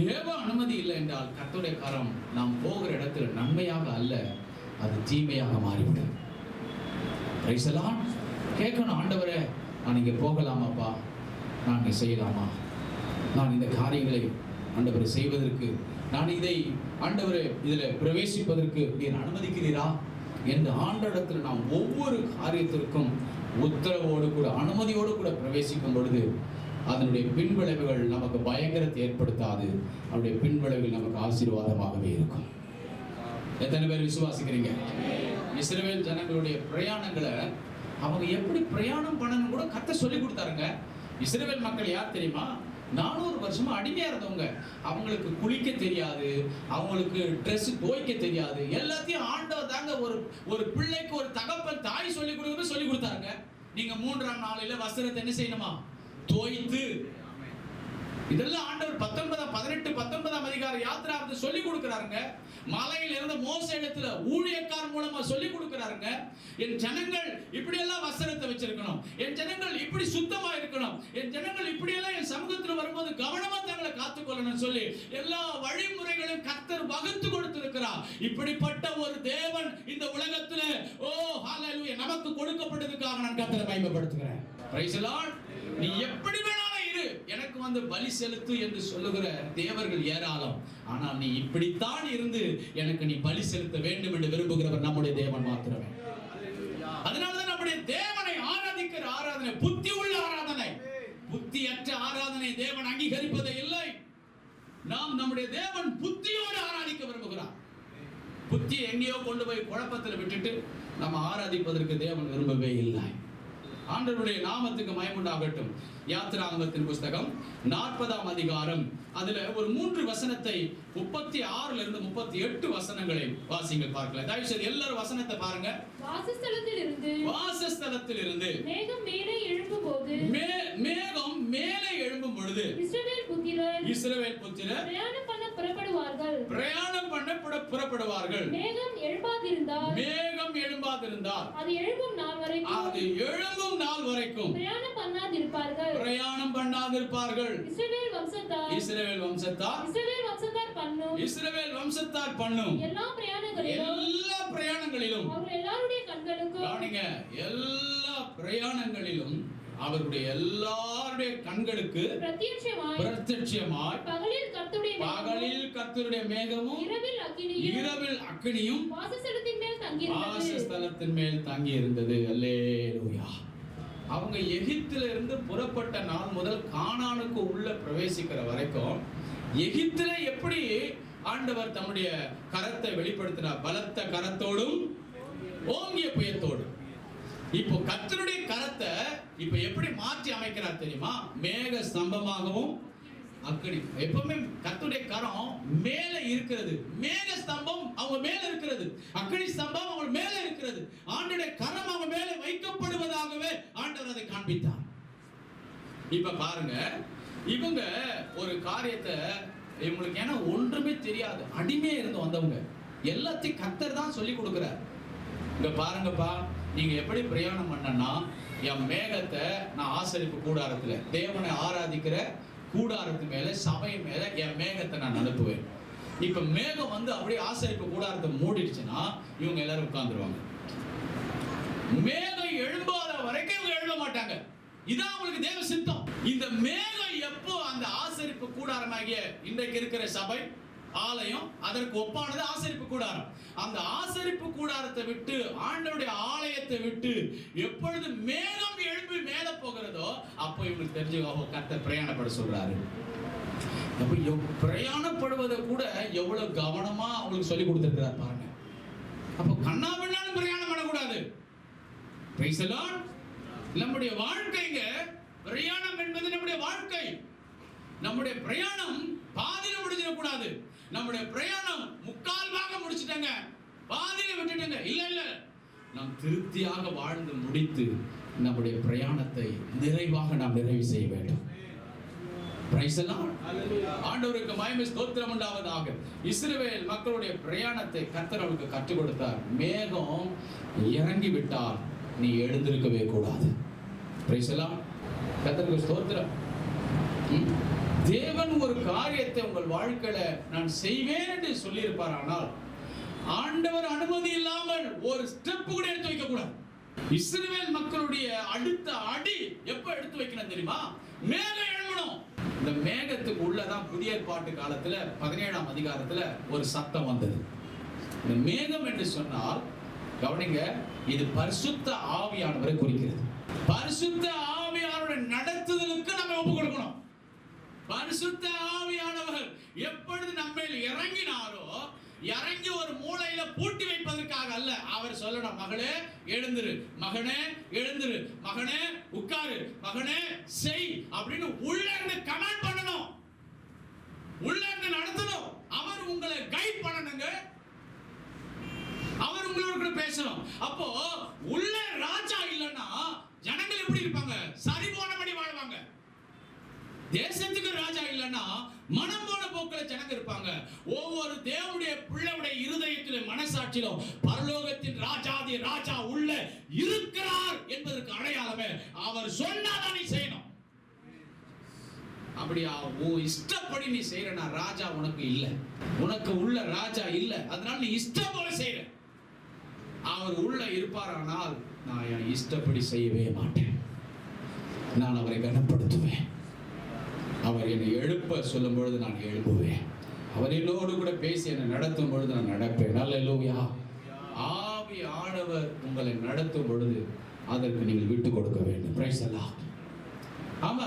தேவ அனுமதி இல்லை என்றால் கர்த்தருடைய கரம் நாம் போகிற இடத்தில் நன்மையாக அல்ல, அது தீமையாக மாறிவிடும். கேட்கணும், ஆண்டவரே நான் இங்கே போகலாமாப்பா, நான் இங்கே செய்யலாமா, நான் இந்த காரியங்களை ஆண்டவரை செய்வதற்கு, நான் இதை ஆண்டவரே இதில் பிரவேசிப்பதற்கு நீர் அனுமதிக்கிறீரா என்று ஆண்டவரிடத்தில் நாம் ஒவ்வொரு காரியத்திற்கும் உத்தரவோடு கூட அனுமதியோடு கூட பிரவேசிக்கும் பொழுது அதனுடைய பின்விளைவுகள் நமக்கு பயங்கரத்தை ஏற்படுத்தாது. அவருடைய பின்விளைவுகள் நமக்கு ஆசீர்வாதமாகவே இருக்கும். எத்தனை பேர் விசுவாசிக்கிறீங்க? இஸ்ரவேல் ஜனங்களுடைய பிரயாணங்களை அவங்க எப்படி பிரயாணம் பண்ணணும் கூட கர்த்தர் சொல்லி கொடுத்தாருங்க. இஸ்ரவேல் மக்கள் யார் தெரியுமா? 400 வருஷமா அடிமையா இருந்தவங்க. அவங்களுக்கு குளிக்க தெரியாது, அவங்களுக்கு ட்ரெஸ் துவைக்க தெரியாது. எல்லாத்தையும் ஆண்டவர் தாங்க ஒரு பிள்ளைக்கு ஒரு தகப்பன் தாய் சொல்லி கொடுத்தாங்க. நீங்க 3ஆம் நாளில வஸ்திரத்தை என்ன செய்யணுமா? துவைத்து. இதெல்லாம் ஆண்டவர் 18-19 அதிகார யாத்திராவது சொல்லி கொடுக்கிறாருங்க. மலையில இருந்த மோசே இடத்துல ஊழியக்காரர் மூலமா சொல்லி கொடுக்கிறாருங்க. என் ஜனங்கள் இப்படி எல்லாம் வஸ்திரத்தை வச்சிருக்கணும், என் ஜனங்கள் இப்படி சுத்தமா இருக்கணும், என் ஜனங்கள் இப்படி எல்லாம் என் சமூகத்தில் வரும்போது கவனமா தங்களை காத்துக்கொள்ளணும் சொல்லி எல்லா வழிமுறைகளையும் கர்த்தர் வகுத்து கொடுத்திருக்கிறார். இப்படிப்பட்ட ஒரு தேவன் இந்த உலகத்துல ஹalleluya நமக்கு கொடுக்கப்பட்டதுக்காக நான் கர்த்தரை மகிமைப்படுத்துகிறேன். Praise the Lord. நீ எப்படி வேணாலும் இரு, எனக்கு வந்து பலி செலுத்து என்று சொல்லுகிற தேவர்கள் ஏராளம். ஆனால் நீ இப்படித்தான் இருந்து எனக்கு நீ பலி செலுத்த வேண்டும் என்று விரும்புகிறவர் நம்முடைய தேவன் மாத்திரமே. அதனாலதான் நம்முடைய தேவனை ஆராதிக்கிற ஆராதனை புத்தி உள்ள ஆராதனை. புத்தியற்ற ஆராதனை தேவன் அங்கீகரிப்பதே இல்லை. நாம் நம்முடைய தேவன் புத்தியோடு ஆராதிக்க விரும்புகிறார். புத்தியை எங்கேயோ கொண்டு போய் குழப்பத்தில் விட்டுட்டு நம்ம ஆராதிப்பதற்கு தேவன் விரும்பவே இல்லை. ஆண்டவருடைய நாமத்துக்கு மகிமையுண்டாகட்டும். யாத்திராகமத்தின் புஸ்தகம் 40ஆம் அதிகாரம், அதுல ஒரு 3 வசனத்தை 36 இருந்து 38 வசனங்களை வாசிங்க பார்க்கலாம். தயவு செய்து எல்லாரும் வசனத்தை பாருங்க. வாசஸ்தலத்திலிருந்து மேகம் மேலே எழும்பும்போது, மேகம் மேலே எழும்பும் பொழுது இஸ்ரவேல் புத்திரர் பிரயாணம் பண்ண புறப்படுவார்கள். மேகம் எழும்பாதிருந்தால் அது எழும்பும் நாள் வரைக்கும் பிரயாணம் பண்ணாதிருப்பார்கள். இஸ்ரவேல் வம்சத்தார் பண்ணும் எல்லா பிரயாணங்களிலும் அவருடைய எல்லாருடைய கண்களுக்கு பிரத்யட்சமாய் பகலில் கர்த்தருடைய மேகமும் இரவில் அக்கினியும் வாசஸ்தலத்தின் மேல் தங்கி இருந்தது. அல்லேலூயா. அவங்க எகிப்தில இருந்து புறப்பட்ட நாள் முதல் கானானுக்கு உள்ள பிரவேசிக்கிற வரைக்கும் எகிப்தில எப்படி ஆண்டவர் தம்முடைய கரத்தை வெளிப்படுத்தினார்? பலத்த கரத்தோடும் ஓங்கிய புயத்தோடும். இப்போ கர்த்தருடைய கரத்தை இப்ப எப்படி மாற்றி அமைக்கிறார் தெரியுமா? மேக ஸ்தம்பமாகவும் அக்கினி. எப்பவுமே கர்த்தருடைய கரம் மேல இருக்கிறது, மேக ஸ்தம்பம் அவங்க மேல இருக்கிறது, அக்கினி ஸ்தம்பம் அவங்க மேல இருக்கிறது. ஆண்டவருடைய கரம் அவங்க மேல வைக்கப்படுவதாகவே ஆண்டவர் அதை காண்பித்தார். இப்ப பாருங்க, இவங்க ஒரு காரியத்தை இவங்களுக்கு ஏன்னா ஒன்றுமே தெரியாது, அடிமையா இருந்து வந்தவங்க, எல்லாத்தையும் கர்த்தர் தான் சொல்லி கொடுக்கிறார். இங்க பாருங்கப்பா, நீங்க எப்படி பிரயாணம் பண்ணனா, என் மேகத்தை நான் ஆசரிப்பு கூடாரத்துல தேவனை ஆராதிக்கிற கூடாரத்து மேல சபை மேல என் மேகத்தை நான் அனுப்புவேன். இப்ப மேகம் வந்து அப்படியே ஆசரிப்பு கூடாரத்தை மூடிடுச்சுன்னா இவங்க எல்லாரும் உட்கார்ந்துருவாங்க. மேகம் எழும்பாத வரைக்கும் இவங்க எழுத மாட்டாங்க. இதான் அவங்களுக்கு தேவ சித்தம். இந்த மேகம் எப்போ அந்த ஆசரிப்பு கூடாரமாகிய இன்றைக்கு இருக்கிற சபை ஆலயம் அதற்கு ஒப்பானது ஆசரிப்பு கூடாரம். அந்த ஆசரிப்பு கூடாரத்தை விட்டு ஆண்டவருடைய ஆலயத்தை விட்டு எப்பொழுது மேகம் எழும்பி மேல போகிறதோ அப்போ இவங்களுக்கு தெரிஞ்சு கர்த்தர் பிரயாணப்பட சொல்றாரு. அப்ப பிரயாணப்படுவதை கூட எவ்வளவு கவனமா அவங்களுக்கு சொல்லி கொடுத்திருக்கிறார் பாருங்க. அப்ப கண்ணாபின்னாலும் பிரயாணம் பண்ணக்கூடாது. Praise the Lord. நம்முடைய வாழ்க்கைங்க பிரயாணம் என்பது நம்முடைய வாழ்க்கை. நம்முடைய பிரயாணம் பாதியில முடிஞ்சிடக்கூடாது. நம்முடைய பிரயாணம் முக்கால் பாகம் முடிச்சிட்டங்க, பாதியில விட்டுட்டங்க. இல்ல, நாம் திருப்தியாக வாழ்ந்து முடித்து நம்முடைய பிரயாணத்தை நிறைவாக நாம் நிறைவு செய்ய வேண்டும். Praise the Lord. ஆண்டவருக்கு மகிமை ஸ்தோத்திரம் உண்டாவதாக. இஸ்ரவேல் மக்களுடைய பிரயாணத்தை கர்த்தர் அவர்களுக்கு கற்றுக் கொடுத்தார். மேகம் இறங்கி விட்டால் நீ எழுந்திருக்கவே கூடாது. Praise the Lord. கர்த்தருக்கு ஸ்தோத்திரம். தேவன் ஒரு காரியத்தை உங்கள் வாழ்க்கையில நான் செய்வேன் என்று சொல்லி இருப்பார். ஆனால் ஆண்டவர் அனுமதி இல்லாமல் ஒரு ஸ்டெப் கூட எடுத்து வைக்க கூடாது. இஸ்ரவேல் மக்களுடைய அடுத்த அடி எப்ப எடுத்து வைக்கணும் தெரியுமா? மேகம் எழும்பணும். இந்த மேகத்துக்கு உள்ளதான் புதிய ஏற்பாட்டு காலத்துல 17ஆம் அதிகாரத்துல ஒரு சத்தம் வந்தது. இந்த மேகம் என்று சொன்னால் கவனிங்க, இது பரிசுத்த ஆவியானவரை குறிக்கிறது. பரிசுத்த ஆவியானவருடைய நடத்துதலுக்கு நம்ம ஒப்பு கொடுக்கணும். பரிசுத்த ஆவியானவர் எப்பொழுது நம்மேல் இறங்கினாரோ, இறங்கி ஒரு மூலையில பூட்டி வைப்பதற்காக அல்ல. அவர் சொல்லணும், மகளே எழுந்திரு, மகனே எழுந்திரு, மகனே உட்காரு, மகனே செய் அப்படின்னு உள்ள இருந்து கமாண்ட் பண்ணணும், உள்ள இருந்து நடத்தணும். அவர் உங்களை கைட் பண்ணணுங்க, அவர் உங்களோட பேசணும். அப்போ உள்ள ராஜா இல்லைன்னா ஜனங்கள் எப்படி இருப்பாங்க? சரி போனபடி வாழ்வாங்க. தேசத்துக்கு ராஜா இல்லைன்னா மனம் போன போக்கில் ஜனங்க இருப்பாங்க. ஒவ்வொரு தேவனுடைய பிள்ளையுடைய இருதயத்திலும் மனசாட்சியிலும் பரலோகத்தின் ராஜாதி ராஜா உள்ள இருக்கிறார் என்பதற்கு அடையாளமே அவர் சொன்னாதான் நீ செய்யணும். அப்படியா உன் இஷ்டப்படி நீ செய்யறனா ராஜா உனக்கு இல்ல, உனக்கு உள்ள ராஜா இல்ல, அதனால நீ இஷ்டம் போல செய்யற. அவர் உள்ள இருப்பாரானால் நான் என் இஷ்டப்படி செய்யவே மாட்டேன், நான் அவரை கனப்படுத்துவேன். அவர் என்னை எழுப்ப சொல்லும் பொழுது நான் எழுப்புவேன், அவர் என்னோடு கூட பேசி என்னை நடத்தும் பொழுது நான் நடப்பேன். அல்லேலூயா. ஆவி ஆண்டவர் உங்களை நடத்தும் பொழுது அதற்கு நீங்கள் விட்டு கொடுக்க வேண்டும். Praise the Lord. ஆமா,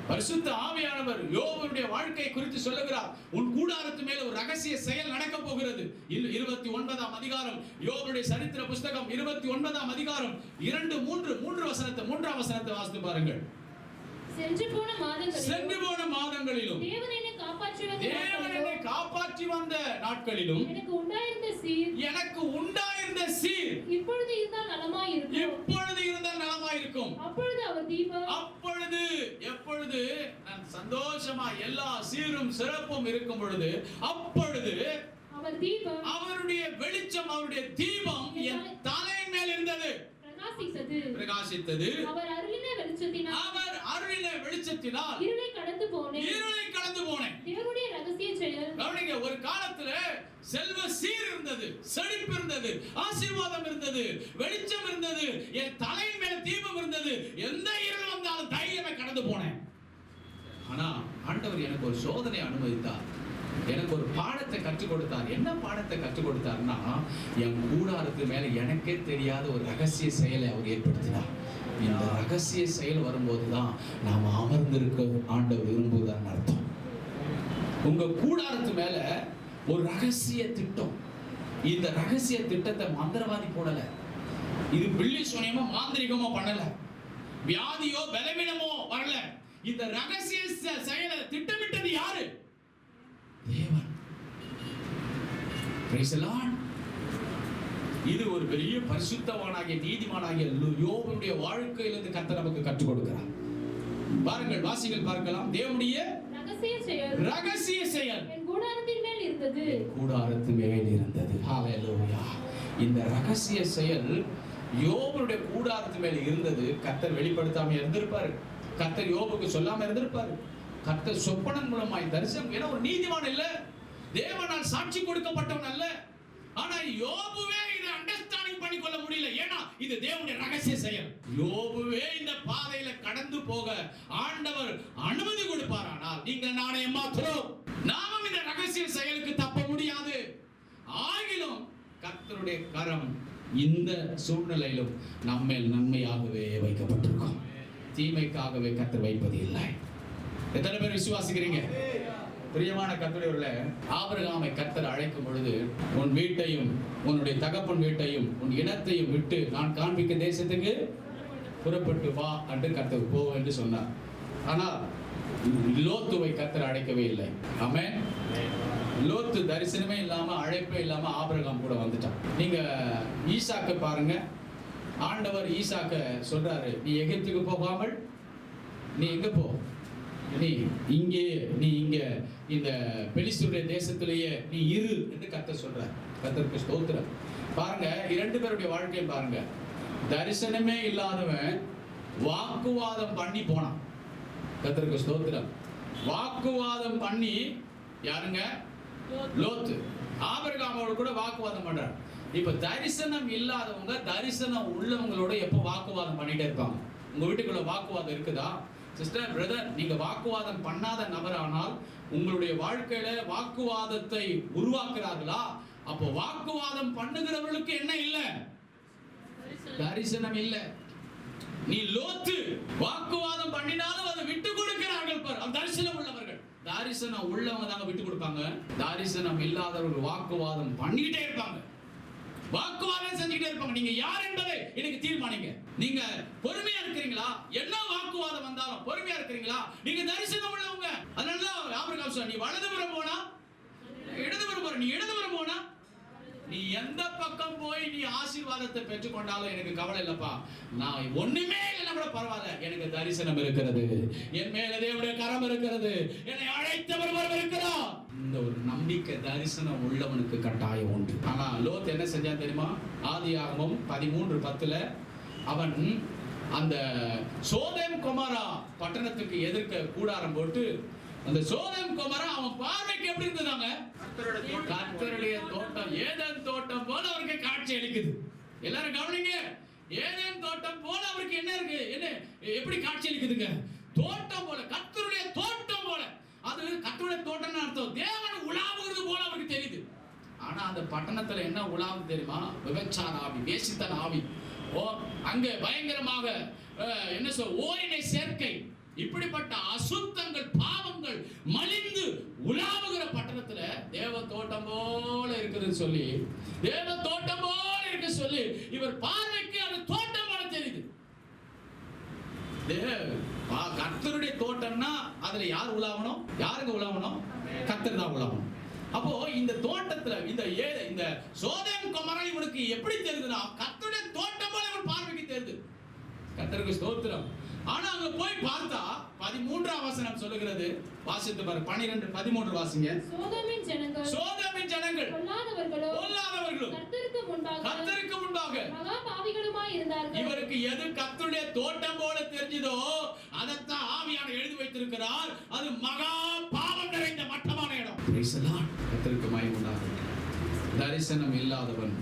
பரிசுத்த ஆவியானவர் யோபுடைய வாழ்க்கை குறித்து சொல்லுகிறார். உன் கூடாரத்து மேல ஒரு ரகசிய செயல் நடக்க போகிறது. 29ஆம் அதிகாரம் யோபுடைய சரித்திர புத்தகம் 29ஆம் அதிகாரம் 2-3 மூன்றாம் வசனத்தை வாசித்து பாருங்கள். சென்று போன மாதங்களிலும் தேவன் என்னை காப்பாற்றி வந்த நாட்களிலும் எனக்கு உண்டாயிருந்த சீர் இப்பொழுது இருந்தால் நலமாயிருக்கும். அப்பொழுது அவர் தீபம், அப்பொழுது எப்பொழுது நான் சந்தோஷமா எல்லா சீரும் சிறப்பும் இருக்கும் பொழுது அப்பொழுது அவர் தீபம், அவருடைய வெளிச்சம், அவருடைய தீபம் என் தலையின் மேல் இருந்தது, பிரகாசித்தது. அவர் அருளின வெளிச்சத்தினால் இருளை கடந்து போனேன். தேவனுடைய ரகசிய செயல். கவனிங்க, ஒரு காலத்துல செல்வ சீர் இருந்தது, செழிப்பு இருந்தது, ஆசீர்வாதம் இருந்தது, வெளிச்சம் இருந்தது, என் தலையின் மேல தீபம் இருந்தது. எந்த இருள் வந்தாலும் தைரியமே கடந்து போனேன். ஆனா ஆண்டவர் எனக்கு ஒரு சோதனை அனுமதித்தார், எனக்கு ஒரு பாடத்தை கற்றுக் கொடுத்தார். என்ன பாடத்தை கற்றுக் கொடுத்தார்னா, என் கூடாரத்து மேல எனக்கே தெரியாத ஒரு ரகசிய செயலை அவர் ஏற்படுத்தினார். இந்த ரகசிய செயல் வரும்போதுதான் நாம் அமர்ந்திருக்க ஆண்டவர் விரும்புவதான்னு அர்த்தம். உங்க கூடாரத்து மேல ஒரு ரகசிய திட்டம். இந்த ரகசிய திட்டத்தை மந்திரவாதி போடல, இது பில்லி சூனியமோ மாந்திரிகமோ பண்ணல, வியாதியோ பலவீனமோ வரல. இந்த ரகசிய செயலை திட்டமிட்டது யாரு? தேவன். Praise the Lord. இது ஒரு பெரிய பரிசுத்தவானாகிய நீதிமானாகிய யோபுடைய வாழ்க்கையிலிருந்து கர்த்தர் நமக்கு கற்றுக் கொடுக்கிறார். பாருங்கள், வாசிகள் பார்க்கலாம். தேவனுடைய ரகசிய செயல் என் கூடாரத்தின் மேல் இருந்தது. ஹalleluya. இந்த ரகசிய செயல் யோபுடைய கூடாரத்தின் மேல் இருந்தது. கர்த்தர் வெளிப்படுத்தாம இருந்திருப்பாரு, கர்த்தர் யோபுக்கு சொல்லாம இருந்திருப்பாரு. கர்த்தர் சொப்பனன் மூலமாய் தரிசனம். ஏன்னா ஒரு நீதிமான் இல்ல, தேவனால் சாட்சி கொடுக்கப்பட்டவன் அல்ல. ஆனா யோபுவே இதை அண்டர்ஸ்டாண்டிங் பண்ணி கொள்ள முடியல. ஏன்னா இது தேவனுடைய ரகசிய செயல். யோபுவே இந்த பாதையில கடந்து போக ஆண்டவர் அனுமதி கொடுப்பாரானால் நீங்க நானே மாத்திரம் நாமும் இந்த ரகசிய செயலுக்கு தப்ப முடியாது. ஆகிலும் கர்த்தருடைய கரம் இந்த சூழ்நிலையிலும் நம்மேல் நன்மையாகவே வைக்கப்பட்டிருக்கும், தீமைக்காகவே கர்த்தர் வைப்பது இல்லை. எத்தனை பேர் விசுவாசிக்கிறீங்க? பிரியமான கர்த்தருடைய ஆபிரகாமை கர்த்தர் அழைக்கும் பொழுது, உன் வீட்டையும் உன்னுடைய தகப்பன் வீட்டையும் உன் இனத்தையும் விட்டு நான் காண்பிக்க தேசத்துக்கு புறப்பட்டு வா என்று கர்த்தர் போ என்று சொன்னார். ஆனால் லோத்துவை கர்த்தர் அழைக்கவே இல்லை. ஆமென். லோத்து தரிசனமே இல்லாம அழைப்பே இல்லாம ஆபிரகாம் கூட வந்துட்டான். நீங்க ஈசாக்க பாருங்க, ஆண்டவர் ஈசாக்க சொல்றாரு, நீ எகிப்துக்கு போகாமல் நீ எங்க போ, நீ இங்க இந்த பெலிஸ்தருடைய தேசத்திலேயே நீ இரு என்று கர்த்தர் சொல்றார். கர்த்தருக்கு ஸ்தோத்திரம். பாருங்க, இரண்டு பேருடைய வாழ்க்கையை பாருங்க. தரிசனமே இல்லாதவன் வாக்குவாதம் பண்ணி போனான். கர்த்தருக்கு ஸ்தோத்திரம். வாக்குவாதம் பண்ணி யாருங்க? லோத்து. ஆபிரகாமோடு கூட வாக்குவாதம் பண்றார். இப்ப தரிசனம் இல்லாதவங்க தரிசனம் உள்ளவங்களோட எப்போ வாக்குவாதம் பண்ணிட்டே இருப்பாங்க. உங்க வீட்டுக்குள்ள வாக்குவாதம் இருக்குதா? சிஸ்டர், பிரதர், நீங்க வாக்குவாதம் பண்ணாத நபரானால் உங்களுடைய வாழ்க்கையில வாக்குவாதத்தை உருவாக்குறார்களா? அப்போ வாக்குவாதம் பண்ணுகிறவர்களுக்கு என்ன இல்ல? தரிசனம் இல்ல. நீ லோத்து வாக்குவாதம் பண்ணினாலும் அதை விட்டு கொடுக்கிறார்கள் பார், அந்த தரிசனம் உள்ளவர்கள். தரிசனம் உள்ளவங்க தாங்க விட்டு கொடுப்பாங்க. தரிசனம் இல்லாதவர்கள் வாக்குவாதம் பண்ணிக்கிட்டே இருப்பாங்க. வாக்குவாதம் செஞ்சுக்கிட்டே இருப்பாங்க. நீங்க யார் என்பதை எனக்கு தீர்மானிங்க. நீங்க பொறுமையா இருக்கிறீங்களா? என்ன வாக்குவாதம் வந்தாலும் பொறுமையா இருக்கிறீங்களா? நீங்க தரிசனம் உள்ளவங்க. அதனால ஆபிரகாம் சொன்னார், நீ வலதுபுறம் போனா இடதுபுறம் போற, நீ இடதுபுறம் போனா நீ எந்த பக்கம் போய் நீ ஆசீர்வாதத்தை பெற்றுக்கொண்டாலும் எனக்கு கவலை இல்லப்பா. நான் ஒண்ணுமே இல்லைன்னா கூட பரவாயில்ல, எனக்கு தரிசனம் இருக்கிறது, என் மேல தேவனுடைய கரம் இருக்கிறது, என்னை அழைத்தவர் ஒருவர் இருக்கிறார். இந்த ஒரு நம்பிக்கை தரிசனம் உள்ளவனுக்கு கட்டாயம் உண்டு. ஆனா லோத் என்ன செஞ்சான் தெரியுமா? ஆதியாகமம் 13:10 அவன் அந்த சோதோம் கொமோரா பட்டணத்துக்கு எதிர்க்க கூடாரம் போட்டு, அந்த சோதோம் கொமோரா அவன் பார்வைக்கு எப்படி இருந்ததாங்க? கர்த்தருடைய தோட்டம், ஏதேன் தோட்டம் போல அவருக்கு காட்சி அளிக்குது. எல்லாரும் கவனிங்க, ஏதேன் தோட்டம் போல அவருக்கு என்ன இருக்கு? என்ன எப்படி காட்சி அளிக்குதுங்க? தோட்டம் போல, கர்த்தருடைய தோட்டம் போல. அது கர்த்தருடைய தோட்டம்னு அர்த்தம், தேவன் உலாவுகிறது போல அவருக்கு தெரியுது. ஆனா அந்த பட்டணத்துல என்ன உலாவுது தெரியுமா? விபச்சார ஆவி, வேசித்தன ஆவி. அங்கே பயங்கரமாக என்ன சொல், ஓரினை சேர்க்கை, இப்படிப்பட்ட அசுத்தங்கள், பாவங்கள் மலிந்து உலாவுகிற பட்டணத்துல தேவ தோட்டம் போல இருக்குதுன்னு சொல்லி, தேவ தோட்டம் போல இருக்கு சொல்லி இவர் பார்வைக்கு அது தோட்டம் போல தெரியுது. கர்த்தருடைய தோட்டம்னா அதுல யார் உலாவணும்? யாருங்க உலாவணும்? கர்த்தர் தான் உலாவணும். அப்போ இந்த தோட்டத்துல இந்த சோதோம் கொமோரா இவனுக்கு எப்படி தெரியுதுன்னா, கர்த்தருடைய தோட்டம் போல இவன் பார்வைக்கு தெரியுது. கர்த்தருக்கு ஸ்தோத்திரம். ஆனா அங்க போய் பார்த்தா 13ஆம் வசனம் சொல்லுகிறது, வாசித்து பாரு. 12:13 வாசிங்க. சோதோமின் ஜனங்கள் பொல்லாதவர்களும் கர்த்தருக்கு முன்பாக மகா பாவிகளுமாய் இருந்தார்கள். இவருக்கு எது கர்த்தருடைய தோட்டம் போல தெரிஞ்சதோ அதைத்தான் ஆவியானவர் எழுதி வைத்திருக்கிறார். அது மகா பாவம் நிறைந்த மட்டமான இடம். கர்த்தருக்கு மகிமை உண்டாகட்டும். தரிசனம் இல்லாதவன்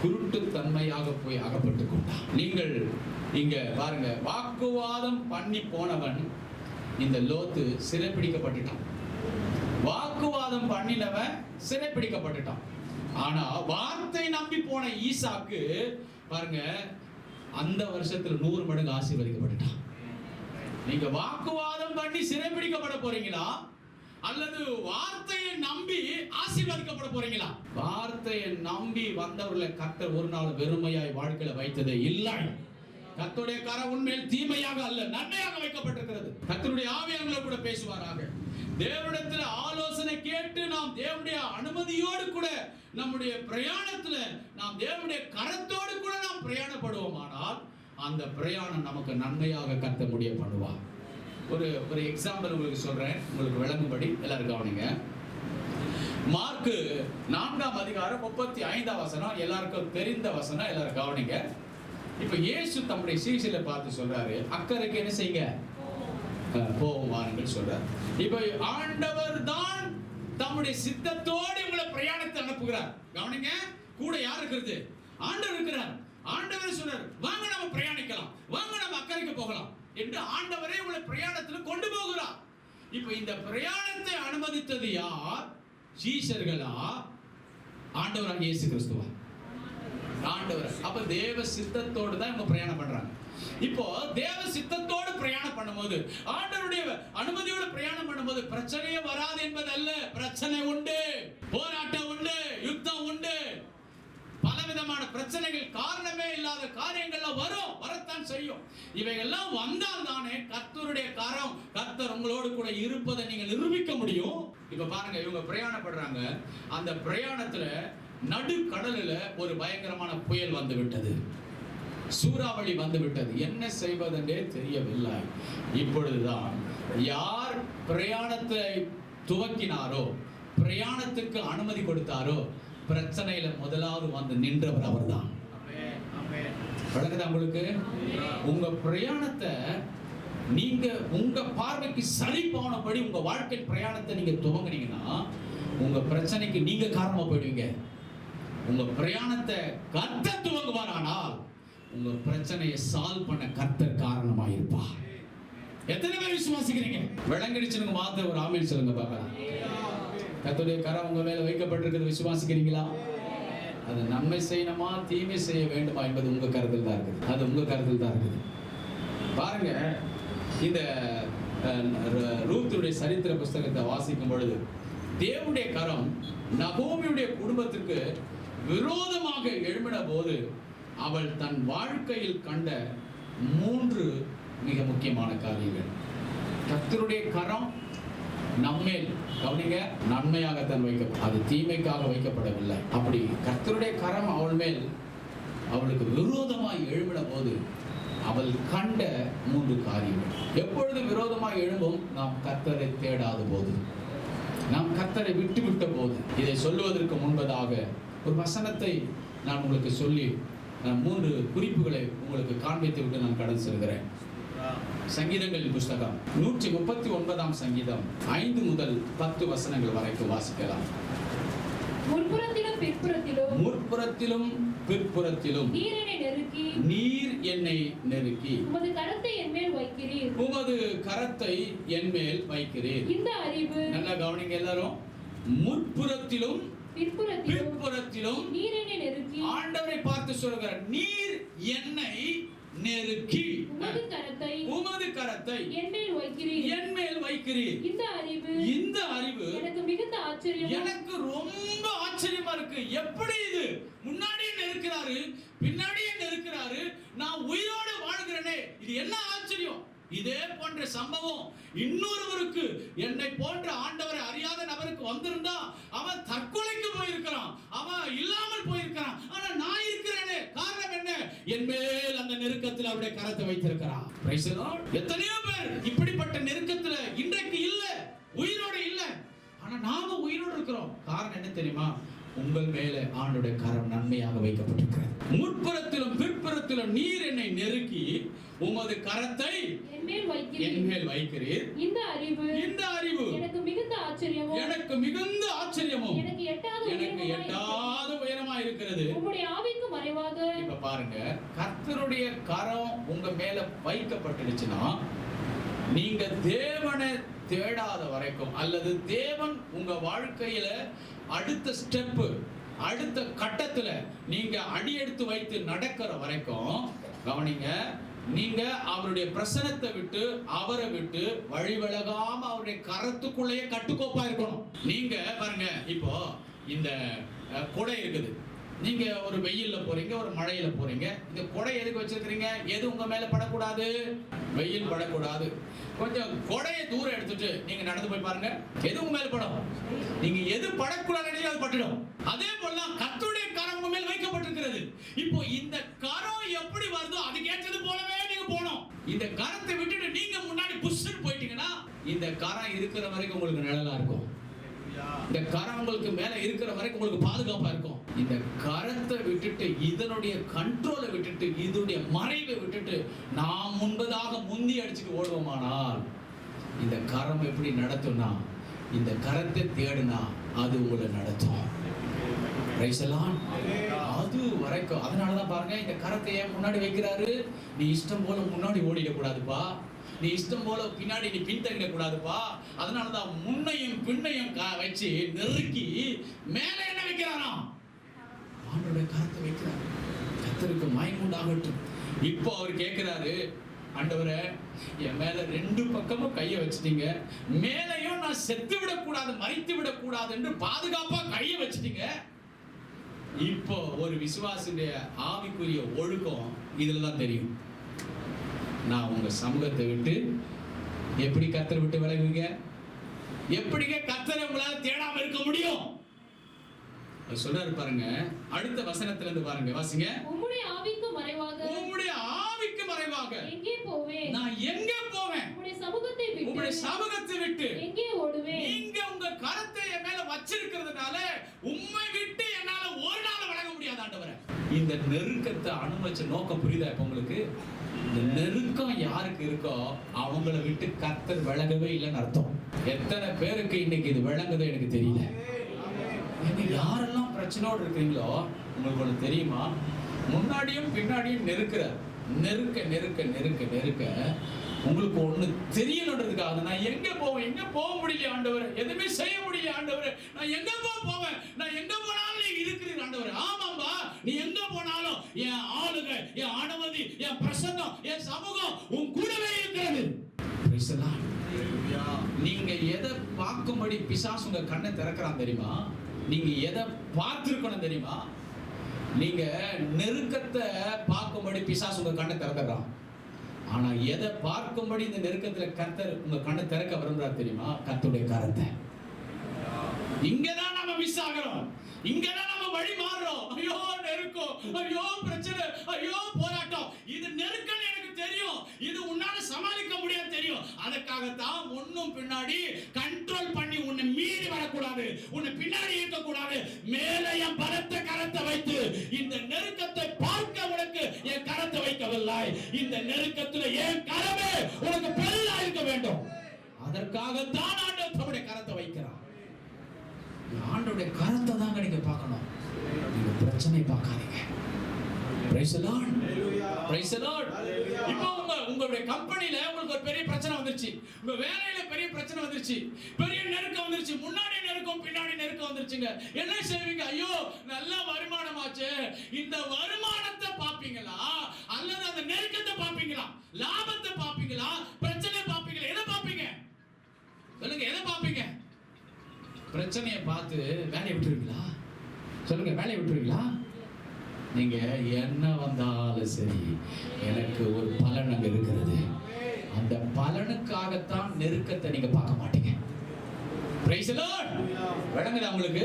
குருட்டு தன்மையாக போய் அகப்பட்டுக் கொண்டான். நீங்கள் இங்க பாருங்க, வாக்குவாதம் பண்ணி போனவன் இந்த லோத்து சிறைப்பிடிக்கப்பட்டுட்டான். வாக்குவாதம் பண்ணினவன் சிறைப்பிடிக்கப்பட்டுட்டான். ஆனா வார்த்தை நம்பி போன ஈசாக்கு பாருங்க, அந்த வருஷத்துல 100 மடங்கு ஆசீர்வதிக்கப்பட்டுட்டான். நீங்க வாக்குவாதம் பண்ணி சிறைப்பிடிக்கப்பட போறீங்களா, அல்லது வார்த்தையை நம்பி ஆசீர்வதிக்கப்பட போறீங்களா? வார்த்தையை நம்பி வந்தவர்களை கர்த்தர் ஒரு நாள் வெறுமையாய் வாழ்க்கையில வைத்ததே இல்லை. கர்த்தருடைய கரம் உண்மையில் தீமையாக அல்ல, நன்மையாக வைக்கப்பட்டிருக்கிறது. கர்த்தருடைய ஆவியானவர் கூட பேசுவாராக. தேவனிடத்தில் ஆலோசனை கேட்டு நாம் தேவனுடைய அனுமதியோடு கூட நம்முடைய பிரயாணத்துல நாம் தேவனுடைய கரத்தோடு கூட நாம் பிரயாணப்படுவோமானால் அந்த பிரயாணம் நமக்கு நன்மையாக கர்த்தர் முடிய பண்ணுவார். ஒரு எக்ஸாம்பிள் உங்களுக்கு சொல்றேன், உங்களுக்கு விளங்கும்படி எல்லாரும் கவனிங்க. மார்க்கு 4ஆம் அதிகாரம் 35ஆம் வசனம் எல்லாருக்கும் தெரிந்த வசனம், எல்லாரும் கவனிங்க. இப்ப இயேசு தம்முடைய சீஷர்களை பார்த்து சொல்றாரு, அக்கறைக்கு என்ன செய்யுங்க, போவோம் வாருங்கள் சொல்றாரு. இப்ப ஆண்டவர் தான் தம்முடைய சித்தத்தோடு உங்களை பிரயாணத்தை அனுப்புகிறார். கவனிங்க, கூட யார் இருக்கிறது? ஆண்டவர் இருக்கிறார். ஆண்டவர் சொல்றார், வாங்க நம்ம பிரயாணிக்கலாம், வாங்க நம்ம அக்கறைக்கு போகலாம் என்று ஆண்டவரே உங்களை பிரயாணத்தில் கொண்டு போகிறார். இப்ப இந்த பிரயாணத்தை அனுமதித்தது யார்? சீஷர்களா, ஆண்டவராக இயேசு கிறிஸ்துவா? ஆண்டவர். அப்ப தேவ சித்தத்தோடு தான் இவங்க பிரயாணம் பண்றாங்க. இப்போ தேவ சித்தத்தோடு பிரயாணம் பண்ணும்போது, ஆண்டவருடைய அனுமதியோடு பிரயாணம் பண்ணும்போது பிரச்சனையே வராது என்பது அல்ல. பிரச்சனை உண்டு, போராட்டம் உண்டு, யுத்தம் உண்டு, பலவிதமான பிரச்சனைகள், காரணமே இல்லாத காரியங்கள்லாம் வரும், வரத்தான் செய்யும். இவைகள்லாம் வந்தால் தானே கர்த்தருடைய கரம், கர்த்தர் உங்களோடு கூட இருப்பதை நீங்கள் நிரூபிக்க முடியும். இப்ப பாருங்க, இவங்க பிரயாணப்படுறாங்க. அந்த பிரயாணத்துல நடுக்கடலில் ஒரு பயங்கரமான புயல் வந்து விட்டது, சூறாவளி வந்து விட்டது. என்ன செய்வதென்றே தெரியவில்லை. இப்பொழுதுதான் யார் பிரயாணத்தை துவக்கினாரோ, பிரயாணத்துக்கு அனுமதி கொடுத்தாரோ, பிரச்சனையில முதலாவது வந்து நின்றவர் அவர்தான். வழங்குதா உங்களுக்கு? உங்க பிரயாணத்தை நீங்க உங்க பார்வைக்கு சலிப்பானபடி உங்க வாழ்க்கை பிரயாணத்தை நீங்க துவங்கினீங்கன்னா உங்க பிரச்சனைக்கு நீங்க காரணமா போயிடுவீங்க. உங்க பிரயாணத்தை கர்த்தர் துவங்குவார், ஆனால் உங்க பிரச்சனையை சால்வ் பண்ண கர்த்தர் காரணமா இருப்பார். எத்தனை பேர் விசுவாசிக்கிறீங்க? விளங்கிடுச்சுன்னு மாத்திர ஒரு ஆமென் சொல்லுங்க பார்க்கலாம். கர்த்தருடைய கரம் உங்க மேல வைக்கப்பட்டிருக்கிறது விசுவாசிக்கிறீங்களா? அது நன்மை செய்யணுமா தீமை செய்ய வேண்டுமா என்பது உங்க கருத்தில் தான் இருக்குது. அது உங்க கருத்தில் தான் இருக்குது. பாருங்க, இந்த ரூத்துடைய சரித்திர புஸ்தகத்தை வாசிக்கும் பொழுது தேவனுடைய கரம் நகோமியுடைய குடும்பத்துக்கு விரோதமாக எழும்பின போது அவள் தன் வாழ்க்கையில் கண்ட 3 மிக முக்கியமான காரியங்கள். கர்த்தருடைய கரம் நம்மேல், கவனிங்க, நன்மையாகத்தான் வைக்கப்படும், அது தீமைக்காக வைக்கப்படவில்லை. அப்படி கர்த்தருடைய கரம் அவள் மேல் அவளுக்கு விரோதமாய் எழும்பின போது அவள் கண்ட 3 காரியங்கள். எப்பொழுது விரோதமாய் எழும்பும்? நாம் கர்த்தரை தேடாத போது, நாம் கர்த்தரை விட்டுவிட்ட போது. இதை சொல்லுவதற்கு முன்பதாக ஒரு வசனத்தை நான் உங்களுக்கு சொல்லி 3 குறிப்புகளை உங்களுக்கு காண்பித்து விட்டு நான் கடந்து செல்கிறேன். சங்கீதங்களின் புஸ்தகம் 139ஆம் சங்கீதம் 5 முதல் 10 வசனங்கள் வரைக்கும் வாசிக்கலாம். முற்புறத்திலும் பிற்புறத்திலும் நீர் என்னை நெருக்கி உமது கரத்தை என்மேல் வைக்கிறீர். இந்த அறிவு, நல்லா கவனிங்க எல்லாரும். முற்புறத்திலும் பிற்புறத்திலும் நீர் என்னை நெருக்கி. ஆண்டவரை பார்த்து சொல்கிறார், நீர் என்னை நெருக்கி உமது கரத்தை என்மேல் வைக்கிறீர். இந்த அறிவு எனக்கு ரொம்ப ஆச்சரியமா இருக்கு. எப்படி இது? முன்னாடியே நெருக்கிறாரு, பின்னாடியே நெருக்கிறாரு, நான் உயிரோடு வாழ்கிறேனே, இது என்ன ஆச்சரியம்! இதே போன்ற சம்பவம் இன்னொருவருக்கு, என்னை போன்ற ஆண்டவரை அறியாத நபருக்கு வந்திருந்தா அவன் தற்கொலைக்கு போயிருக்கிறான், அவன் இல்லாமல் போயிருக்கிறான். ஆனா நான் இருக்கிறேனே, காரணம் என்ன? என் மேல் அந்த நெருக்கத்தில் அவருடைய கரத்தை வைத்திருக்கிறான். Praise the Lord. எத்தனையோ பேர் இப்படிப்பட்ட நெருக்கத்துல இன்றைக்கு இல்ல, உயிரோடு இல்ல. ஆனா நாம உயிரோடு இருக்கிறோம். காரணம் என்ன தெரியுமா? உங்கள் மேலே ஆண்டவருடைய கரம் நன்மையாக வைக்கப்பட்டிருக்கிறது. முற்புறத்திலும் பிற்புறத்திலும் நீர் என்னை நெருக்கி உமது கரத்தை என்மேல் வைக்கிறீர். இந்த அறிவு எனக்கு மிகுந்த ஆச்சரியமும் எனக்கு எட்டாத உயரமா இருக்கிறது. உம்முடைய ஆவிக்கு மறைவாக. இப்ப பாருங்க, கர்த்தருடைய கரம் உங்க மேல வைக்கப்பட்டுச்சுன்னா, நீங்க தேவனை தேடாத வரைக்கும், அல்லது தேவன் உங்க வாழ்க்கையில அடுத்த ஸ்டெப், அடுத்த கட்டத்துல நீங்க அடி எடுத்து வைத்து நடக்கிற வரைக்கும், கவனிங்க, நீங்க அவருடைய பிரசனத்தை விட்டு, அவரை விட்டு வழி விலகாம அவருடைய கரத்துக்குள்ளேயே கட்டுக்கோப்பா இருக்கணும். நீங்க பாருங்க, இப்போ இந்த கொடை இருக்குது, நீங்க ஒரு வெயில்ல போறீங்க, ஒரு மழையில போறீங்க. இந்த கொடை எதுக்கு வச்சிருக்கீங்க? எது உங்க மேல படக்கூடாது? வெயில் படக்கூடாது. கொஞ்சம் கொடையை தூரம் எடுத்துட்டு நீங்க நடந்து போய் பாருங்க, எது உங்க மேல படும்? நீங்க எது படக்கூடாது அது பட்டுடும். அதே போல கர்த்தருடைய கரம் உங்க மேல் வைக்கப்பட்டிருக்கிறது. இப்போ இந்த கரம் எப்படி வருதோ அதுக்கு ஏற்றது போலவே நீங்க போகணும். இந்த கரத்தை விட்டுட்டு நீங்க முன்னாடி புஷ்ன்னு போயிட்டீங்கன்னா, இந்த கரம் இருக்கிற வரைக்கும் உங்களுக்கு நிழலா இருக்கும். இந்த கரம் உங்களுக்கு மேல இருக்கிற வரைக்கும் உங்களுக்கு பாதுகாப்பா இருக்கும். இந்த கரத்தை விட்டுட்டு, இதனுடைய கண்ட்ரோலை விட்டுட்டு, இதனுடைய மறைவை விட்டுட்டு நாம் முன்பதாக முந்தி அடிச்சுட்டு ஓடுவோமானால், இந்த கரம் எப்படி நடத்தும்னா, இந்த கரத்தை தேடுனா அது உங்களை நடத்தும். அது வரைக்கும். அதனாலதான் பாருங்க, இந்த கரத்தை ஏன் முன்னாடி வைக்கிறாரு? நீ இஷ்டம் போல முன்னாடி ஓடிட கூடாதுப்பா, நீ இஷ்டம் போல பின்னாடி நீ பின்தங்கிட கூடாதுப்பா. அதனாலதான் முன்னையும் பின்னையும் வச்சு நெருக்கி மேலே என்ன வைக்கிறாராம்? ஆண்டவருடைய கரத்தை வைக்கிறார். கர்த்தருக்கு மகிமையுண்டாகட்டும். இப்போ அவர் கேட்கிறாரு, ஆண்டவரே, என் மேல 2 பக்கமும் கையை வச்சிட்டீங்க, மேலையும் நான் செத்து விடக்கூடாது, மறித்து விடக்கூடாது என்று பாதுகாப்பா கையை வச்சிட்டீங்க. இப்போ ஒரு விசுவாசியுடைய ஆவிக்குரிய ஒழுக்கம் இதுலதான் தெரியும். நான் உங்க சமூகத்தை விட்டு எப்படி கர்த்தரை விட்டு விலகுவீங்க? எப்படிங்க கர்த்தரை உங்களால தேடாம இருக்க முடியும்? சொல்றாரு பாருங்க, அடுத்த வசனத்துல இருந்து பாருங்க, வாசிங்க. உம்முடைய ஆவிக்கு மறைவாக எங்கே போவேன்? நான் எங்கே போவேன்? உம்முடைய சமூகத்தை விட்டு எங்கே ஓடுவேன்? நீங்க உங்க கரத்தை என் மேல வச்சிருக்கிறதுனால உம்மை விட்டு என்னால ஒரு நாள் விலக முடியாது ஆண்டவரே. இந்த நெருக்கத்தை அனுமதிச்ச நோக்கம் புரியுதா இப்ப உங்களுக்கு? இந்த நெருக்கம் யாருக்கு இருக்கோ அவங்கள விட்டு கர்த்தர் விலகவே இல்லைன்னு அர்த்தம். எத்தனை பேருக்கு இன்னைக்கு இது விளங்குதோ எனக்கு தெரியல. நீங்க யாரெல்லாம் பிரச்சனையோடு இருக்கீங்களோ உங்களுக்கு ஒண்ணு தெரியுமா? முன்னாடியும் பின்னாடியும் நெருக்க உங்களுக்கு ஒண்ணு தெரியணுன்றதுக்காக, நான் எங்க போக முடியல ஆண்டவரே, எதுவுமே செய்ய முடியல ஆண்டவரே, நான் எங்க போவேன்? நான் எங்க போனாலும் நீங்க இருக்கிறீங்க ஆண்டவரே. ஆமாம்பா, நீ எங்க போனாலும் என் ஆளுங்க, என் அனுமதி, என் பிரசன்னம், என் சமூகம் உன் கூடவே இருக்கிறது. நீங்க எதை பார்க்கும்படி பிசாசு உங்க கண்ணை திறக்கிறான் தெரியுமா? நீங்க எதை பார்த்திருக்கணும் தெரியுமா? நீங்க நெருக்கத்தை பார்க்கும்படி பிசாசு உங்க கண்ணை திறந்துடுறான். ஆனா எதை பார்க்கும்படி இந்த நெருக்கத்துல கர்த்தர் உங்க கண்ணை திறக்க விரும்புறாரு தெரியுமா? கர்த்தருடைய கரத்தை. இங்கதான் நாம மிஸ் ஆகிறோம், இங்கதான் நம்ம வழி மாறுறோம். ஐயோ நெருக்கம், ஐயோ பிரச்சனை, ஐயோ போராட்டம். இது நெருக்கம் எனக்கு தெரியும், இது உன்னால சமாளிக்க முடியாது தெரியும். அதுக்காகத்தான் முன்னும் பின்னாடி கண்ட்ரோல் பண்ணி உன்னை மீறி வரக்கூடாது, உன்னை பின்னாடி இருக்கக்கூடாது. மேல என் பலத்த கரத்தை வைத்து இந்த நெருக்கத்தை பார்க்க உனக்கு என் கரத்தை வைக்கவில்லை. இந்த நெருக்கத்துல என் கரமே உனக்கு பெரிதா இருக்க வேண்டும். அதற்காகத்தான் ஆண்டவர் தம்முடைய கரத்தை வைக்கிறார். ஆண்டவருடைய கரத்தை தாங்க நீங்க பார்க்கணும், நீங்க பிரச்சனை பார்க்காதீங்க. Praise the Lord. Praise the Lord. இப்போ உங்களுடைய கம்பெனில உங்களுக்கு ஒரு பெரிய பிரச்சனை வந்துருச்சு, உங்க வேலையில பெரிய பிரச்சனை வந்துருச்சு, பெரிய நெருக்கம் வந்துருச்சு, முன்னாடி நெருக்கம் பின்னாடி நெருக்கம் வந்துருச்சுங்க. என்ன செய்வீங்க? ஐயோ நல்ல வருமானமாச்சு, இந்த வருமானத்தை பாப்பீங்களா அல்லது அந்த நெருக்கத்தை பாப்பீங்களா? லாபத்தை பாப்பீங்களா? பிரச்சனை பாப்பீங்களா? எதை பாப்பீங்க? சொல்லுங்க, எதை பாப்பீங்க? பிரச்சனையை பார்த்து வேலையை விட்டுருவீங்களா? சொல்லுங்க, வேலையை விட்டுருவீங்களா? நீங்க என்ன வந்தாலும் சரி, எனக்கு ஒரு பலன் அங்க இருக்கிறது, அந்த பலனுக்காகத்தான் நெருக்கத்தை நீங்க பார்க்க மாட்டீங்க. Praise the Lord. விளங்குதா உங்களுக்கு?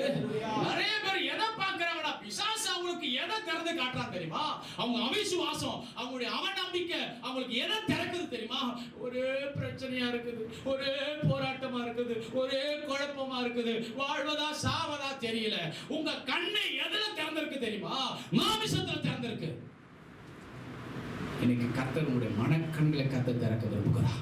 நிறைய பேர் எதை பார்க்கறாங்கடா? பிசாசு அவங்களுக்கு எதை திறந்து காட்டுறான் தெரியுமா? அவங்க அவிசுவாசம், அவங்களுடைய அவநம்பிக்கை அவங்களுக்கு எதை திறக்குது தெரியுமா? ஒரே பிரச்சனையா இருக்குது, ஒரே போராட்டமா இருக்குது, ஒரே குழப்பமா இருக்குது, வாழ்வதா சாவதா தெரியல. உங்க கண்ணை எதுல திறந்திருக்கு தெரியுமா? மாமிசத்துல திறந்திருக்கு. இன்னைக்கு கர்த்தர் உங்களுடைய மனக்கண்களை கர்த்தர் திறக்க விரும்புகிறார்.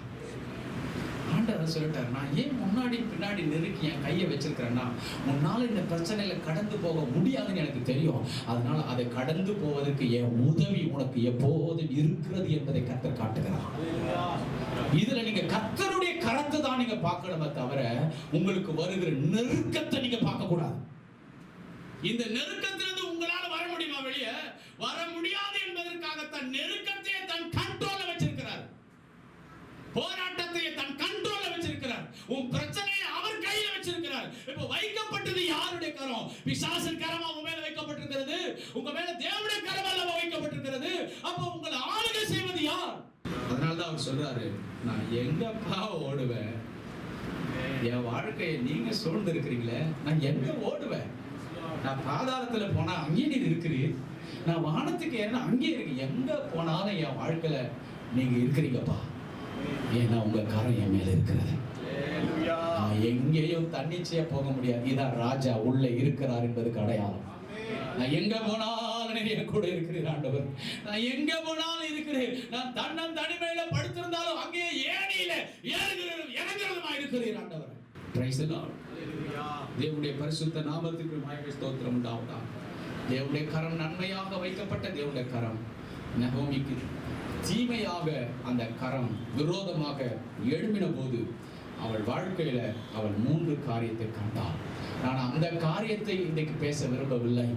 ஆண்டவர் சொல்லிட்டார், நான் ஏன் முன்னாடி பின்னாடி நெருக்கி என் கையை வச்சிருக்கிறேன்னா, உன்னால இந்த பிரச்சனையில கடந்து போக முடியாதுன்னு எனக்கு தெரியும். அதனால அதை கடந்து போவதற்கு என் உதவி உனக்கு எப்போதும் இருக்கிறது என்பதை கர்த்தர் காட்டுகிறார். இதுல நீங்க கர்த்தருடைய கரத்தை தான் நீங்க பார்க்கணுமே தவிர உங்களுக்கு வருகிற நெருக்கத்தை நீங்க பார்க்க கூடாது. இந்த நெருக்கத்திலிருந்து உங்களால வர முடியுமா? வெளியே வர முடியாது என்பதற்காகத்தான் நெருக்கத்தையே தன் கண்ட்ரோல்ல வச்சிருக்கிறார், போராட்டத்தை தன் கண்ட்ரோல்ல வச்சிருக்கிறார், உன் பிரச்சனையை அவர் கையில வச்சிருக்கிறார். இப்போ வைக்கப்பட்டது யாருடைய கரம்? பிசாசின் கரமா உங்க மேல வைக்கப்பட்டிருக்கிறது? உங்க மேல தேவனுடைய கரம் அல்லவா வைக்கப்பட்டிருக்கிறது? அப்போ உங்களை ஆளுகை செய்வது யார்? அதனால தான் அவர் சொல்றாரு, நான் எங்கப்பா ஓடுவேன்? என் வாழ்க்கையை நீங்க சூழ்ந்து இருக்கிறீங்களே, நான் எங்க ஓடுவேன்? நான் பாதாளத்துல போனா அங்கே நீர் இருக்கிறீர், நான் வானத்துக்கு ஏறினா அங்கே இருக்கு. எங்க போனாலும் என் வாழ்க்கையில நீங்க இருக்கிறீங்கப்பா. ஏன்னா உங்க கரம் என் மேல இருக்கிறது. நான் எங்கேயும் தன்னிச்சையா போக முடியாது. இதான் ராஜா உள்ள இருக்கிறார் என்பதுக்கு அடையாளம். நான் எங்க போனாலும் நீங்க கூட இருக்கிறீர் ஆண்டவர். நான் எங்க போனாலும் இருக்கிறேன். நான் தன்னன் தனிமையில படுத்திருந்தாலும் அங்கே ஏணியில ஏறுகிறதும் இறங்குறதுமா இருக்கிறீர் ஆண்டவர். Praise the Lord. தேவனுடைய பரிசுத்த நாமத்துக்கு மகிமை ஸ்தோத்திரம் உண்டாவதாக. தேவனுடைய கரம் நன்மையாக வைக்கப்பட்ட தேவனுடைய கரம் நகோமிக்கு தீமையாக அந்த கரம் விரோதமாக எழும்பின போது அவள் வாழ்க்கையில அவள் 3 காரியத்தை கண்டாள். நான் அந்த காரியத்தை இன்றைக்கு பேச விரும்பவில்லை.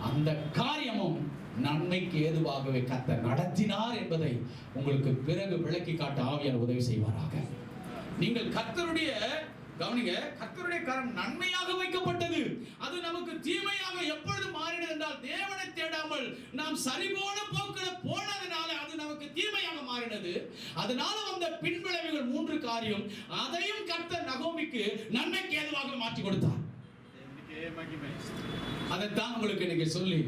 அந்த காரியமும் நன்மைக்கு ஏதுவாகவே கர்த்தர் நடத்தினார் என்பதை உங்களுக்கு பிறகு விளக்கி காட்ட ஆவியானவர் உதவி செய்வாராக. நீங்கள் கர்த்தருடைய கவனிங்க, கர்த்தருடைய கரம் நன்மையாக வைக்கப்பட்டது. அது நமக்கு தீமையாக எப்பொழுது மாறினது என்றால், தேவனை தேடாமல் நாம் சரிபோன போக்கில் போனதுனால அது நமக்கு தீமையாக மாறினது. அதனால வந்த பின்விளைவுகள் 3 காரியம், அதையும் கர்த்தர் நகோமிக்கு நன்மைக்கு ஏதுவாக மாற்றி கொடுத்தார். அதைத்தான் உங்களுக்கு இன்னைக்கு சொல்லி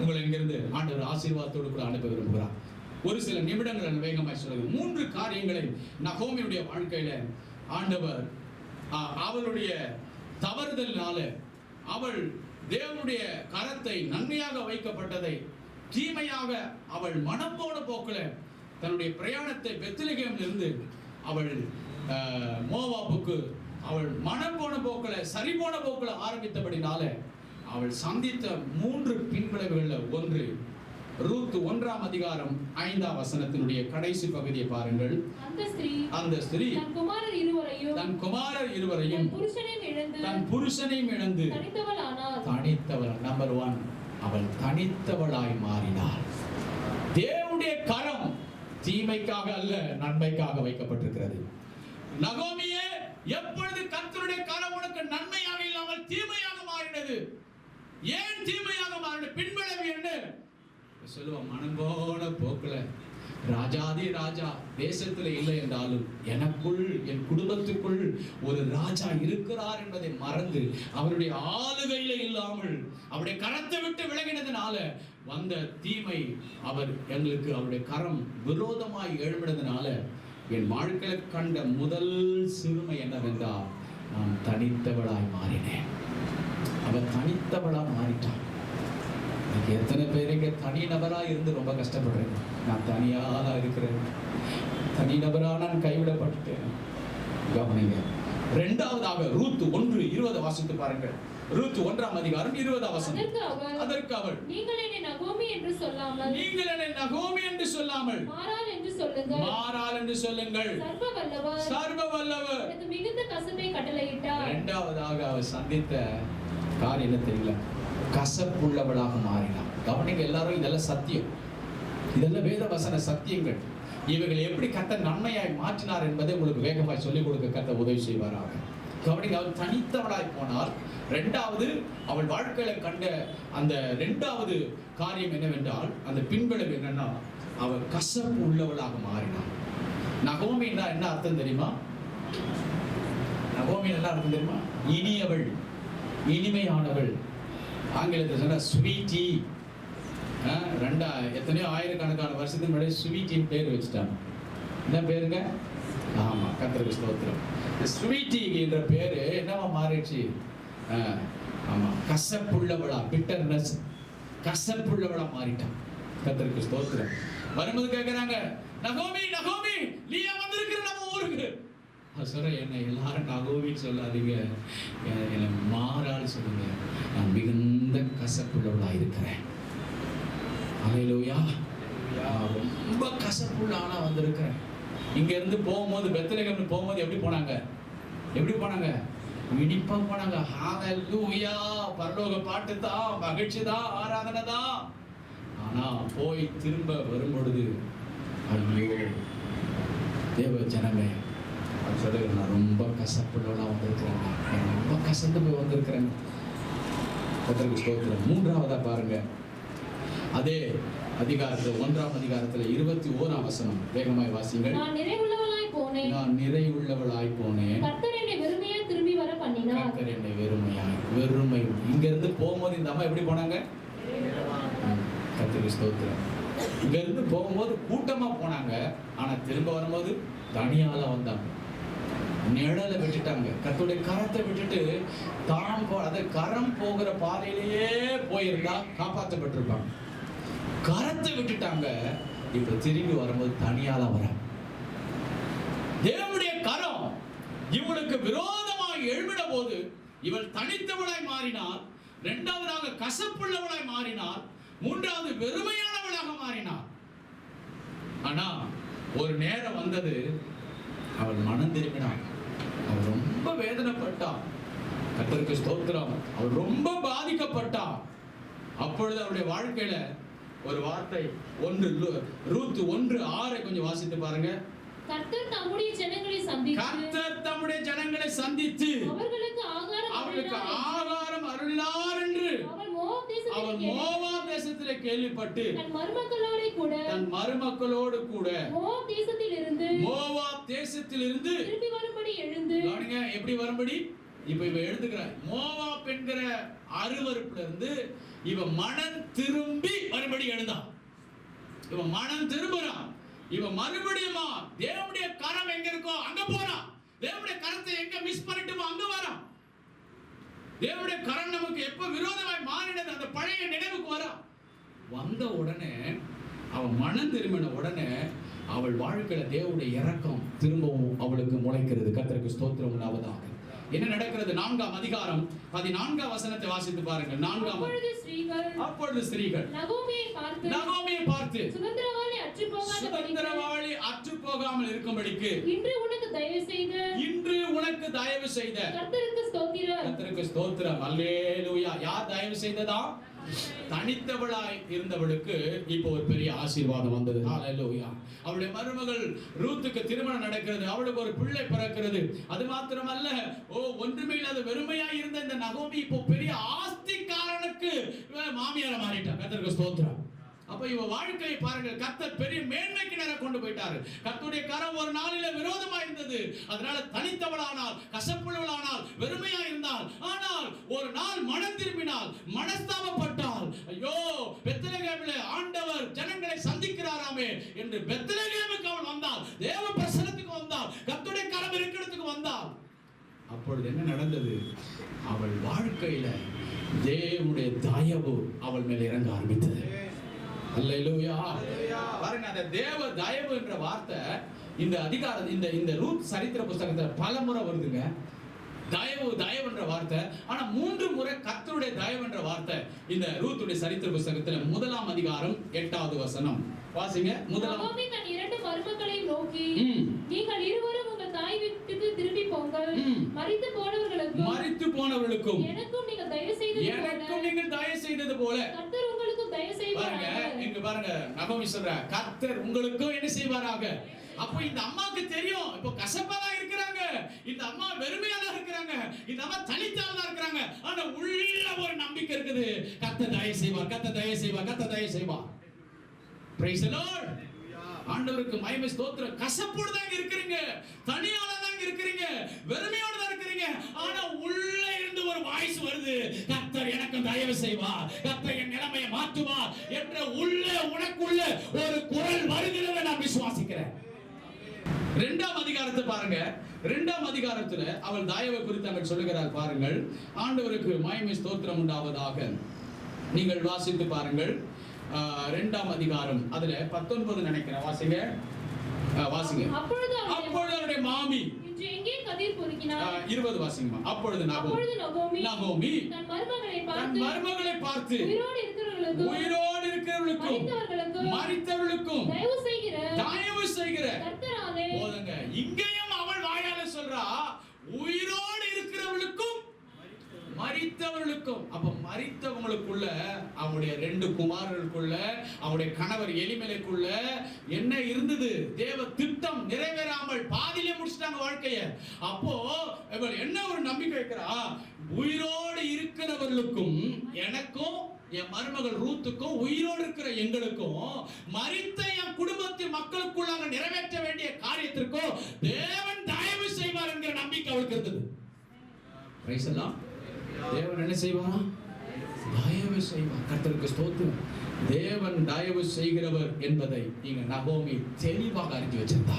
உங்களை இங்கிருந்து ஆண்டவர் ஆசீர்வாதத்தோடு கூட அனுப்ப விரும்புகிறார். ஒரு சில நிமிடங்கள் வேகமாய் சொல்லுங்க. 3 காரியங்களை நகோமியுடைய வாழ்க்கையில ஆண்டவர் அவளுடைய தவறுதலினால அவள் தேவனுடைய கரத்தை நன்மையாக வைக்கப்பட்டதை தீமையாக அவள் மனம் போன போக்கில் தன்னுடைய பிரயாணத்தை பெத்லகேமில் இருந்து அவள் மோவாபுக்கு அவள் மனம் போன போக்கில் சரி போன போக்கில் ஆரம்பித்தபடினால அவள் சந்தித்த 3 பின்விளைவுகளில் ஒன்று, ரூத் 1ஆம் அதிகாரம் 5ஆம் வசனத்தினுடைய கடைசி பகுதியை பாருங்கள். அந்த ஸ்திரீ தன் குமாரர் இருவரையும் தன் புருஷனையும் இழந்து தனித்தவள். நம்பர் 1, அவள் தனித்தவளாய் மாறினாள். தேவனுடைய கரம் தீமைக்காக அல்ல நன்மைக்காக வைக்கப்பட்டிருக்கிறது. நகோமியே, எப்பொழுது கர்த்தருடைய கரம் உனக்கு நன்மையாக இல்லாமல் தீமையாக மாறினது? ஏன் தீமையாக மாறினது? பின்பு சொல்லுவான், மனம் போன போக்குல ராஜாதி ராஜா தேசத்துல இல்லை என்றாலும் எனக்குள் என் குடும்பத்துக்குள் ஒரு ராஜா இருக்கிறார் என்பதை மறந்து அவருடைய ஆளுகையில இல்லாமல் அவருடைய கரத்தை விட்டு விலகினதுனால வந்த தீமை அவர் எங்களுக்கு அவருடைய கரம் விரோதமாய் எழும்பினதுனால என் வாழ்க்கையில கண்ட முதல் சிறுமை என்னவென்றால் நான் தனித்தவளாய் மாறினேன். அவர் தனித்தவளா மாறிட்டான். எத்தனை பேருக்கு தனி நபரா இருந்து ரொம்ப கஷ்டப்படுறேன். நான் தனியாக இருக்கிறேன், தனி நபரா நான் கைவிடப்பட்டுட்டேன். கவனிங்க. இரண்டாவதாக ரூத் 1:20 வாசித்து பாருங்கள். ரூத் 1ஆம் அதிகாரம் 20ஆம் வசனம். அதற்கு அவள், நீங்கள் என்னை நகோமி என்று சொல்லாமல், நீங்கள் என்னை நகோமி என்று சொல்லாமல் மாறாள் என்று சொல்லுங்கள், மாறாள் என்று சொல்லுங்கள், சர்வ வல்லவர், சர்வ வல்லவர் எனக்கு மிகுந்த கசப்பை கட்டளையிட்டார். இரண்டாவதாக அவர் சந்தித்த காரியம் என்ன தெரியல, கசப்புள்ளவளாக மாறினார். கவனிங்க எல்லாரும், இதெல்லாம் சத்தியம், இதெல்லாம் வேத வசன சத்தியங்கள். இவர்கள் எப்படி கர்த்தர் நன்மையாய் மாற்றினார் என்பதை உங்களுக்கு வேகமாய் சொல்லிக் கொடுக்க கர்த்தர் உதவி செய்வாராக. கவனிங்க, அவள் தனித்தவளாய் போனால். இரண்டாவது, அவள் வாழ்க்கையில கண்ட அந்த இரண்டாவது காரியம் என்னவென்றால், அந்த பின்விளைவு என்னன்னா, அவள் கசப்பு உள்ளவளாக மாறினாள். நகோமின்னா என்ன அர்த்தம் தெரியுமா? நகோமி என்ன அர்த்தம் தெரியுமா? இனியவள், இனிமையானவள். ஆங்கிலத்தில் சொன்ன ஸ்வீட்டி. எத்தனையோ ஆயிரக்கணக்கான வருஷத்துக்கு முன்னாடி ஸ்வீட்டின்னு பேர் வச்சுட்டாங்க. என்ன பேருங்க? ஆமா, கர்த்தருக்கு ஸ்தோத்திரம். ஸ்வீட்டி என்ற பேரு என்னவா மாறிடுச்சு? ஆமா, கசப்புள்ளவளா, பிட்டர்னஸ், கசப்புள்ளவளா மாறிட்டான். கர்த்தருக்கு ஸ்தோத்திரம். வரும்போது கேட்கிறாங்க, நகோமி நகோமி நீ வந்திருக்கிற நம்ம ஊருக்கு. சொல்ற, என்ன எல்லாரும் நகோமின்னு சொல்லாதீங்க, என்னை மாறாள் சொல்லுங்க. நான் மிகுந்த கசப்புள்ளவளா இருக்கிறேன். அல்லேலூயா. ரொம்ப கசப்புள்ள ஆளா வந்திருக்கிறேன். இங்க இருந்து போகும்போது, பெத்லகேம் போகும்போது எப்படி போனாங்க? எப்படி போனாங்க? இனிப்பா போனாங்க. ஹalleluya, பரலோக பாட்டு தான், மகிழ்ச்சி தான், ஆராதனை தான். ஆனா போய் திரும்ப வரும்பொழுது, ஐயோ தேவ ஜனமே, சொல்லுங்க, நான் ரொம்ப கசப்புள்ளவளா வந்திருக்கிறேன், ரொம்ப கசந்து போய் வந்திருக்கிறேன். கர்த்தருக்கு ஸ்தோத்திரம். மூன்றாவதா பாருங்க, அதே அதிகாரத்தில் 1ஆம் அதிகாரத்தில் 21ஆம் வசனம். வேகமாய் வாசிங்கள். நான் நிறைவுள்ளவளாய் போனேன், நான் நிறைவுள்ளவளாய் போனேன், கர்த்தர் என்னை வெறுமையாய் திரும்பி வர பண்ணினார். கர்த்தர் என்னை வெறுமையாய், வெறுமை. இங்க இருந்து போகும்போது இந்த அம்மா எப்படி போனாங்க? கர்த்தருக்கு ஸ்தோத்திரம். இங்க இருந்து போகும்போது கூட்டமா போனாங்க, ஆனா திரும்ப வரும்போது தனியால வந்தாங்க. நிழலை விட்டுட்டாங்க, கர்த்தருடைய கரத்தை விட்டுட்டு தான் அதை கரம் போகிற பாதையிலேயே போயிருந்தா காப்பாற்றப்பட்டிருப்பாங்க. கரத்தை விட்டுட்டாங்க, இப்ப திரும்பி வரும்போது தனியால வர. தேவனுடைய கரம் இவளுக்கு விரோதமாக எழும்பின போது இவள் தனித்தவளாய் மாறினாள். இரண்டாவதாக கசப்புள்ளவளாய் மாறினாள். மூன்றாவது வெறுமையானவளாக மாறினாள். ஆனா ஒரு நேரம் வந்தது, அவள் மனம் திரும்பினாள். அவள் ரொம்ப வேதனைப்பட்டாள். கர்த்தருக்கு ஸ்தோத்திரம். அவள் ரொம்ப பாதிக்கப்பட்டாள். அப்பொழுது அவருடைய வாழ்க்கையில ஒரு வார்த்தை, ரூத் 1:6 கொஞ்சம் வாசித்து பாருங்க. கர்த்தர் தம்முடைய ஜனங்களை சந்தித்து, கர்த்தர் தம்முடைய ஜனங்களை சந்தித்து அவர்களுக்கு ஆகாரம் அருளினார் என்று அவள் மோவாப் தேசத்திலே கேள்விப்பட்டு தன் மருமக்களோடு கூட மோவாப் தேசத்திலிருந்து திரும்பி வரும்படி எழுந்து. கவனிங்க, எப்படி வரும்படி? இப்ப இவ எழுதுகிறார், மோவாப் என்கிற அருவருப்புல இருந்து இவ மனம் திரும்பி வரும்படி எழுந்தான். இவ மனம் திரும்புறான். இவ மறுபடியுமா தேவனுடைய கரம் எங்க இருக்கோ அங்க போறான். தேவனுடைய கரத்தை எங்க மிஸ் பண்ணிட்டுமோ அங்க வரான். தேவனுடைய கரம் நமக்கு எப்ப விரோதமாய் மாறினது அந்த பழைய நினைவுக்கு வரா. வந்த உடனே அவன் மனம் திரும்பின உடனே அவள் வாழ்க்கையில தேவனுடைய இரக்கம் திரும்பவும் அவளுக்கு முளைக்கிறது. கர்த்தருக்கு ஸ்தோத்திரம் உண்டாவதாக. என்ன நடக்கிறது? 4ஆம் அதிகாரம் 14ஆம் வசனத்தை வாசித்து பாருங்கள். 4ஆம். அப்பொழுது ஸ்திரீகள் நகோமியை பார்த்து சுதந்திரவாளி அற்று போகாமல் இருக்கும்படிக்கு இன்று உனக்கு தயவு செய்த கர்த்தருக்கு ஸ்தோத்திரம். அல்லேலூயா. யார் தயவு செய்ததா? தனித்தவளாய் இருந்தவளுக்கு இப்போ ஒரு பெரிய ஆசீர்வாதம் வந்தது. ஹalleluya. அவளுடைய மருமகள் ரூத்துக்கு திருமணம் நடக்கிறது. அவளுக்கு ஒரு பிள்ளை பிறக்கிறது. அது மாத்திரமல்ல, ஒன்றுமே இல்லாத வெறுமையாய் இருந்த இந்த நகோமி இப்போ பெரிய ஆஸ்திக்காரனுக்கு மாமியார மாறிட்டா. கர்த்தருக்கு ஸ்தோத்திரம். அப்ப இவ வாழ்க்கையை பாருங்கள், கர்த்தர் பெரிய மேன்மைக்கு நேர கொண்டு போயிட்டாரு. கர்த்தருடைய கரம் ஒரு நாளில விரோதமா இருந்தது. அதனால தனித்தவளானால், கசப்புள்ளவளானால், வெறுமையா இருந்தால். ஆனால் ஒரு நாள் மனம் திரும்பினால், மனஸ்தாபப்பட்டால், ஐயோ பெத்லகேமிலே ஆண்டவர் ஜனங்களை சந்திக்கிறாராமே என்று பெத்லகேமுக்கு அவள் வந்தாள். தேவ பிரசன்னத்துக்கு வந்தாள். கர்த்தருடைய கரம் இருக்கிறதுக்கு வந்தாள். அப்பொழுது என்ன நடந்தது? அவள் வாழ்க்கையில தேவனுடைய தயவு அவள் மேல் இறங்க ஆரம்பித்தது. அல்லேலூயா. பாருங்க, அந்த தேவ தயவு என்ற வார்த்தை இந்த அதிகாரம் இந்த ரூத் சரித்திர புத்தகத்துல பல முறை வருதுங்க. தயவு தயவு என்ற வார்த்தை. ஆனா 3 முறை கர்த்தருடைய தயவு என்ற வார்த்தை இந்த ரூத்துடைய சரித்திர புத்தகத்துல 1ஆம் அதிகாரம் 8வது வசனம் வாசிங்க. நகோமி தன் 2 மருமக்களை நோக்கி, நீங்கள் இருவரும் உங்கள் தாய் வீட்டுக்கு திரும்பி போங்கள். மரித்து போனவர்களுக்கும் எனக்கும் நீங்கள் தயவு செய்தது போல கர்த்தர் உங்களுக்கும் தயவு செய்வாராக. இங்க பாருங்க, நகோமி சொல்றா, கர்த்தர் உங்களுக்கும் என்ன செய்வாராக. அப்ப இந்த அம்மாக்கு தெரியும், இப்போ கசப்பாதான் இருக்கிறாங்க, இந்த அம்மா வெறுமையாதான் இருக்கிறாங்க, இந்த அம்மா தனித்தாதான் இருக்கிறாங்க. ஆனா உள்ள ஒரு நம்பிக்கை இருக்குது, கர்த்தர் தயவு செய்வார், கர்த்தர் தயவு செய்வார், கர்த்தர் தயவு செய்வார். Praise the Lord. ஆண்டவருக்கு மகிமை ஸ்தோத்திரம். கசப்போடு தான் இருக்கிறீங்க, தனியால தான் இருக்கிறீங்க, வெறுமையோட தான் இருக்கிறீங்க. ஆனா உள்ள இருந்து ஒரு வாய்ஸ் வருது, கர்த்தர் எனக்கு தயவு செய்வார், கர்த்தர் என் நிலைமையை மாற்றுவார் என்ற உள்ள உனக்குள்ள ஒரு குரல் வருகிறதை நான் விசுவாசிக்கிறேன். 2ஆம் அதிகாரத்தை பாருங்க. 2ஆம் அதிகாரத்துல அவள் தயவை குறித்து அங்க சொல்லுகிறார் பாருங்கள். ஆண்டவருக்கு மகிமை ஸ்தோத்திரம் உண்டாவதாக. நீங்கள் வாசித்து பாருங்கள். 2ஆம் அதிகாரம் அதுல 19 நினைக்கிறேன். வாசிங்க. அப்பொழுது அவருடைய மாமி எங்கே கதிர் பொறுக்கினார். 20 வாசிங்கம்மா. அப்பொழுது நகோமி தன் மருமகளை பார்த்து உயிரோடு இருக்கிறவர்களுக்கும் மரித்தவர்களுக்கும் தயவு செய்கிற போதுங்க. இங்கேயும் அவள் வாயால சொல்றா, உயிரோடு இருக்கிறவர்களுக்கும் மரித்தவர்களுக்கும். அப்ப மரித்தவங்களுக்குள்ள, அவருடைய 2 குமாரர்களுக்குள்ள, அவருடைய கணவர் எலிமெலேக்குள்ள என்ன இருந்தது? தேவ திட்டம் நிறைவேறாமல் பாதியிலே முடிச்சிட்டாங்க வாழ்க்கைய. அப்போ இவள் என்ன ஒரு நம்பிக்கை வைக்கிறா, உயிரோடு இருக்கிறவர்களுக்கும் எனக்கும் என் மருமகள் ரூத்துக்கும், உயிரோடு இருக்கிற எங்களுக்கும், மரித்த என் குடும்பத்தின் மக்களுக்குள்ளாக நிறைவேற்ற வேண்டிய காரியத்திற்கும் தேவன் தயவு செய்வார் என்கிற நம்பிக்கை அவளுக்கு இருந்தது. பிரைஸ் எல்லாம். தேவன் என்ன செய்வாரா? தயவு செய்வார். கர்த்தருக்கு ஸ்தோத்திரம். தேவன் தயவு செய்கிறவர் என்பதை இங்க நகோமி தெளிவாக அறிந்து வச்சிருந்தா.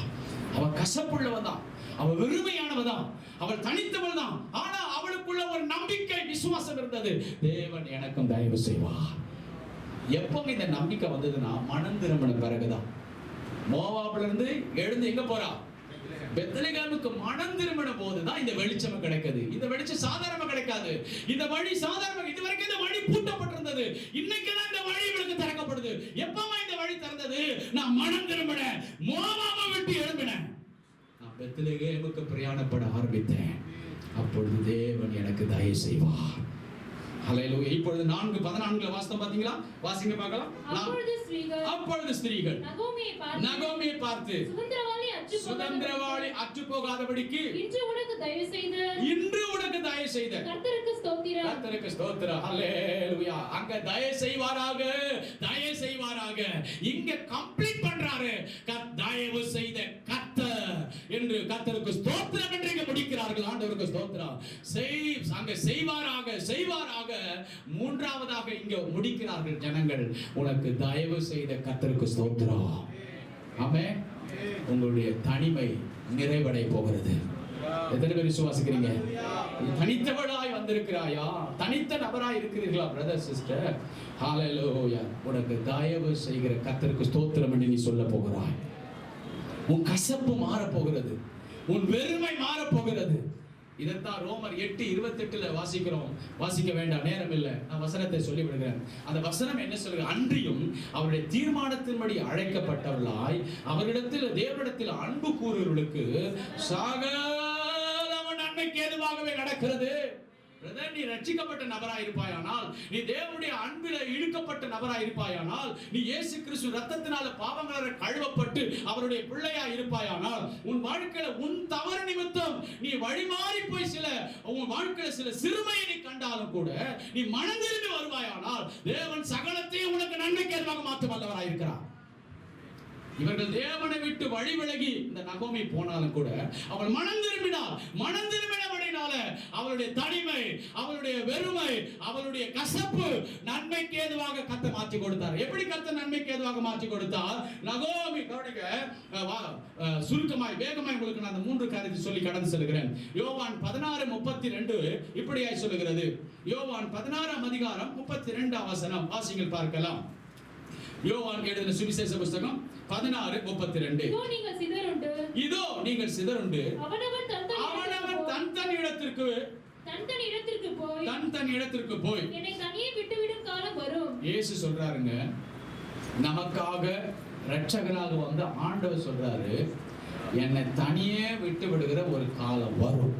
அவள் கசப்புள்ளவள் தான், அவள் வெறுமையானவள் தான், அவள் தனித்தவள் தான். ஆனா அவளுக்குள்ள ஒரு நம்பிக்கை, விசுவாசம் இருந்தது, தேவன் எனக்கும் தயவு செய்வார். எப்போ இந்த நம்பிக்கை வந்ததுன்னா மனம் திரும்பின பிறகுதான். மோவாபில இருந்து எழுந்து எங்க போறா? பெத்லகேமுக்கு மனம் திரும்பின போதுதான் இந்த வெளிச்சம் கிடைக்குது. இந்த வெளிச்சம் சாதாரணமா கிடைக்காது. இந்த வழி சாதாரணமா, இதுவரைக்கும் இந்த வழி பூட்டப்பட்டிருந்தது. இன்னைக்கு தான் இந்த வழி இவளுக்கு திறக்கப்படுது. எப்பமா இந்த வழி திறந்தது? நான் மனம் திரும்பினேன், மோவாபை விட்டு எழும்பினேன், நான் பெத்லகேமுக்கு பிரயாணப்பட ஆரம்பித்தேன். அப்பொழுது தேவன் எனக்கு தயவு செய்வார். ஹல்லேலூயா. இப்பொழுது 4:14 வாசனம் பாத்தீங்களா? வாசிங்க பார்க்கலாம். அப்பொழுது ஸ்திரீகள் நகோமியை பார்த்து, சுதந்திரவாளி அற்று போகாதபடிக்கு இன்று உனக்கு தயவு செய்த கர்த்தருக்கு ஸ்தோத்திரம். ஹல்லேலூயா. அங்க தயவு செய்வாராக. இங்க கம்ப்ளீட் பண்றாரு, தயவு செய்த கர்த்தர் என்று கர்த்தருக்கு ஸ்தோத்திரம் என்று இங்க முடிக்கிறார்கள். ஆண்டவருக்கு ஸ்தோத்திரம். அங்க செய்வாராக. மூன்றாவதாக இங்க முடிக்கிறார்கள் ஜனங்கள், உனக்கு தயவு செய்த கர்த்தருக்கு ஸ்தோத்திரம். ஆமென். உங்களுடைய தனிமை நிறைவடைய போகிறது. எத்தனை பேர் விசுவாசிக்கிறீங்க? தனித்தவளாய் வந்திருக்கிறாயா? தனித்த நபராய் இருக்கிறீர்களா பிரதர் சிஸ்டர்? ஹல்லேலூயா. உனக்கு தயவு செய்கிற கர்த்தருக்கு ஸ்தோத்திரம் என்று நீ சொல்ல போகிறாய். உன் கசப்பு மாற போகிறது, உன் வெறுமை மாற போகிறது. இதைத்தான் ரோமர் 8:28 வாசிக்கிறோம். வாசிக்க வேண்டாம், நேரம் இல்லை, நான் வசனத்தை சொல்லி விடுகிறேன். அந்த வசனம் என்ன சொல்லுங்க? அன்றியும் அவருடைய தீர்மானத்தின்படி அழைக்கப்பட்டவர்களாய் அவரிடத்தில் தேவனிடத்தில் அன்பு கூறுவர்களுக்கு சகல நன்மைக்கு ஏதுவாகவே நடக்கிறது. பிரதர், நீ ரட்சிக்கப்பட்ட நபராய் இருப்பாயானால், நீ தேவனுடைய அன்பில இழுக்கப்பட்ட நபராய் இருப்பாயானால், நீ இயேசு கிறிஸ்து ரத்தத்தினால பாவங்களால கழுவப்பட்டு அவருடைய பிள்ளையாய் இருப்பாயானால், உன் வாழ்க்கையில உன் தவறு நிமித்தம் நீ வழிமாறி போய் உன் வாழ்க்கையில சில சிறுமையை நீ கண்டாலும் கூட நீ மனம் திரும்பி வருவாயானால், தேவன் சகலத்தையும் உனக்கு நன்மைக்கு ஏதுவாக மாற்ற வல்லவராய் இருக்கிறார். இவர்கள் தேவனை விட்டு வழி விலகி இந்த நகோமி போனாலும் கூட அவள் மனம் திரும்பினபடினால அவளுடைய தனிமை, அவளுடைய வெறுமை, அவளுடைய கசப்பு நன்மைக்கு ஏதுவாக கர்த்தர் மாற்றி கொடுத்தார். எப்படி கர்த்தர் நன்மைக்கு ஏதுவாக மாற்றி கொடுத்தார்? நகோமி கவனிக்க, சுருக்கமாய் வேகமாய் உங்களுக்கு நான் அந்த 3 காரியத்தை சொல்லி கடந்து செல்கிறேன். யோவான் 16:32 இப்படியாய் சொல்லுகிறது. யோவான் 16ஆம் அதிகாரம் 32ஆம் வசனம் வாசிங்கள் பார்க்கலாம். யோவான் எழுதின சுவிசேஷ புத்தகம் 16:32. இதோ நீங்கள் சிதறுண்டு அவனவன் தன் இடத்திற்கு போய் என்னை தனியே விட்டுவிடும் காலம் வரும். இயேசு சொல்றாருங்க, நமக்காக இரட்சகராக வந்த ஆண்டவர் சொல்றாரு, என்னை தனியே விட்டு விடுகிற ஒரு காலம் வரும்.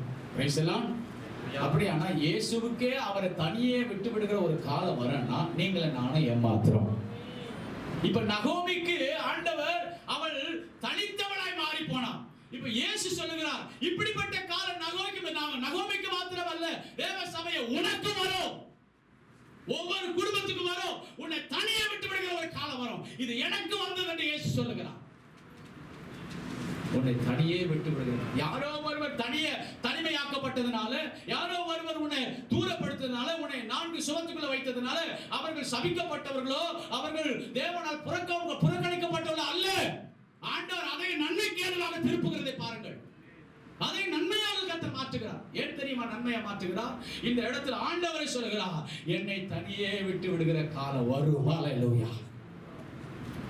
அப்படியானா இயேசுவுக்கே அவரை தனியே விட்டு விடுகிற ஒரு காலம் வரன்னா நீங்கள நானும் ஏமாத்துறோம். இப்ப நகோமிக்கு ஆண்டவர் அவள் தனித்தவளாய் மாறி போனான். இப்ப இயேசு சொல்லுகிறார், இப்படிப்பட்ட காலம் நகோமிக்கு மாத்திரம் அல்ல, தேவ சபையை உனக்கு வரும், ஒவ்வொரு குடும்பத்துக்கும் வரும். உன்னை தனியே விட்டு விடுகிற ஒரு காலம் வரும். இது எனக்கு வந்தது என்று இயேசு சொல்லுகிறார். உன்னை தனியே விட்டு விடுகிறார். யாரோ ஒருவர் தனிமையாக்கப்பட்டதுனால, யாரோ ஒருவர் உன்னை தூரப்படுத்ததுனால, உன்னை 4 சுவத்துக்குள்ள வைத்ததுனால அவர்கள் சபிக்கப்பட்டவர்களோ, அவர்கள் தேவனால் புறக்கணிக்கப்பட்டவர்களோ அல்ல. ஆண்டவர் அதை நன்மைக்கு ஏதுவாக திருப்புகிறதை பாருங்கள். அதை நன்மையாக கர்த்தர் மாற்றுகிறார். ஏன் தெரியுமா நன்மையா மாற்றுகிறார்? இந்த இடத்துல ஆண்டவரை சொல்லுகிறார், என்னை தனியே விட்டு விடுகிற காலம் வரும். ஹல்லேலூயா.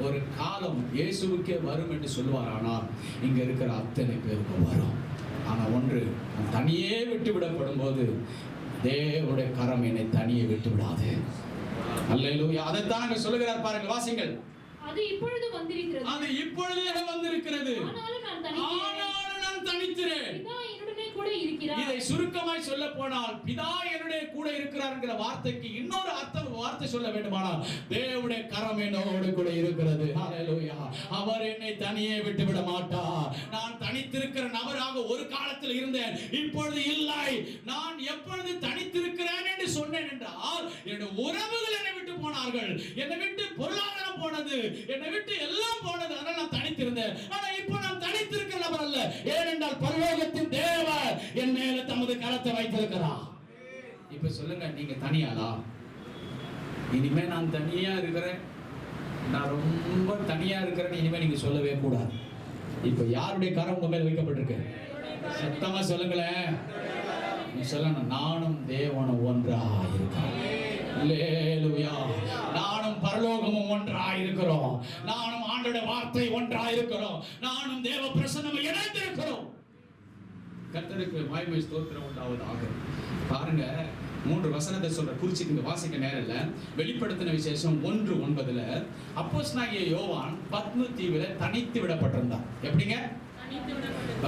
ஒரு காலம் இயேசுவுக்கே வரும் என்று சொல்வாரானால் இங்க இருக்கிற அத்தனை பேருக்கு வரும். ஆனா ஒன்று, தனியே விட்டு விடப்படும் போது தேவனுடைய கரம் என்னை தனியே விட்டு விடாது. அல்லேலூயா. அதைத்தான் அங்க சொல்லுகிறார் பாருங்க, வாசிங்கள். அது இப்பொழுது வந்திருக்கிறது. அது இப்பொழுதே வந்திருக்கிறது. ஆனாலும் நான் தனித்திரேன். பிதா என்னுடனே கூட இருக்கிறார். இதை சுருக்கமாய் சொல்ல போனால், பிதா என்னுடைய கூட இருக்கிறார் என்கிற வார்த்தைக்கு இன்னொரு வார்த்தை சொல்ல வேண்டுமானால், தேவனுடைய கரம் என்னோடு கூட இருக்கிறது. ஹல்லேலூயா. அவர் என்னை தனியே விட்டு விட மாட்டார். நான் தனித்திருக்கிற நபராக ஒரு காலத்தில் இருந்தேன், இப்பொழுது இல்லை. நான் எப்பொழுது தனித்திருக்கிறேன் என்று சொன்னேன் என்றால், என்னுடைய உறவுகள் என்னை விட்டு போனார்கள், என்னை விட்டு பொருளாதாரம் போனது, என்னை விட்டு எல்லாம் போனது. அதனால் நான் தனித்திருந்தேன். ஆனா இப்போ நான் தனித்திருக்கிற நபர் அல்ல. ஏனென்றால் பரலோகத்தின் தேவன் என் மேல தமது கரத்தை வைத்திருக்கிறார். இப்ப சொல்லுங்க, நீங்க தனியாளா? இனிமே நான் தனியா இருக்கிறேன், நான் ரொம்ப தனியா இருக்கிறேன்னு இனிமே நீங்க சொல்லவே கூடாது. இப்ப யாருடைய கரம் உங்க மேல வைக்கப்பட்டிருக்கு? சத்தமா சொல்லுங்களேன். நீ சொல்லணும், நானும் தேவனும் ஒன்றா இருக்கோம். அல்லேலூயா. நானும் பரலோகமும் ஒன்றா இருக்கிறோம். நானும் ஆண்டவருடைய வார்த்தை ஒன்றா இருக்கிறோம். நானும் தேவ பிரசன்னமும் இணைந்திருக்கிறோம். கர்த்தருக்கு மகிமை ஸ்தோத்திரம் உண்டாவதாக. பாருங்க, 3 வசனத்தை சொல்ற குறிச்சிட்டு வாசிக்க நேரம் இல்ல. வெளிப்படுத்தின விசேஷம் 1:9 அப்போஸ்தலனாகிய யோவான் பத்மு தீவில தனித்து விடப்பட்டிருந்தார். எப்படிங்க?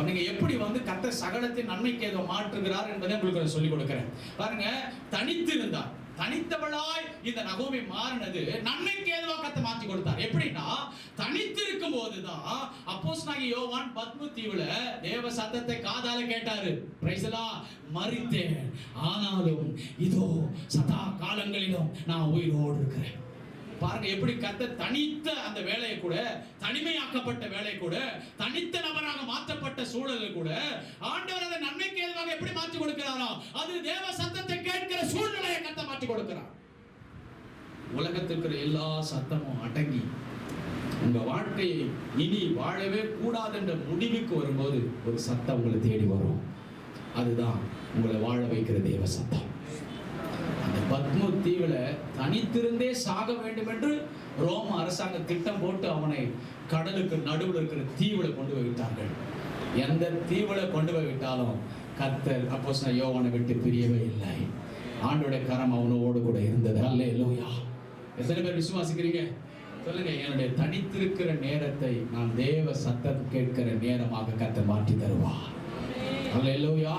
நீங்க எப்படி கர்த்தர் சகலத்தின் நன்மைக்கு ஏதோ மாற்றுகிறார் என்பதை உங்களுக்கு சொல்லிக் கொடுக்கிறேன். பாருங்க, தனித்து இருந்தார். தனித்தவளாய் இந்த நகோமி மாறினது நன்மைக்கு ஏதுவா கர்த்தர் மாற்றி கொடுத்தார். எப்படின்னா, தனித்திருக்கும் போதுதான் அப்போஸ்தலனாகிய யோவான் பத்மு தீவுல தேவ சத்தத்தை காதால கேட்டாரு. Praise the Lord. மரித்தேன், ஆனாலும் இதோ சதா காலங்களிலும் நான் உயிரோடு இருக்கிறேன். பாருங்க, எப்படி கர்த்தர் தனித்த அந்த வேலையை கூட, தனிமையாக்கப்பட்ட வேலையை கூட, தனித்த நபராக மாற்றப்பட்ட சூழலில் கூட ஆண்டவர் அதை நன்மைக்கு ஏதுவாக எப்படி மாற்றி கொடுக்கிறாரோ, அது தேவ சத்தத்தை கேட்கிற சூழ்நிலையை கர்த்தர் மாற்றி கொடுக்கிறார். உலகத்திற்கு எல்லா சத்தமும் அடங்கி உங்க வாழ்க்கையை இனி வாழவே கூடாது என்ற முடிவுக்கு வரும்போது ஒரு சத்தம் உங்களை தேடி வரும். அதுதான் உங்களை வாழ வைக்கிற தேவ சத்தம். பத்மு தீவுல தனித்திருந்தே சாக வேண்டும் என்று ரோம அரசாங்கம் திட்டம் போட்டு அவனை கடலுக்கு நடுவில் இருக்கிற தீவுல கொண்டு போய் விட்டார்கள். எந்த தீவுல கொண்டு போய் விட்டாலும் கர்த்தர் அப்போஸ்தலன் யோவானை விட்டு பிரியவே இல்லை. ஆண்டவருடைய கரம் அவனோடு கூட இருந்தது. அல்லேலூயா. எத்தனை பேர் விசுவாசிக்கிறீங்க? சொல்லுங்க, என்னுடைய தனித்திருக்கிற நேரத்தை நான் தேவ சத்தம் கேட்கிற நேரமாக கர்த்தர் மாற்றி தருவார். அல்லேலூயா.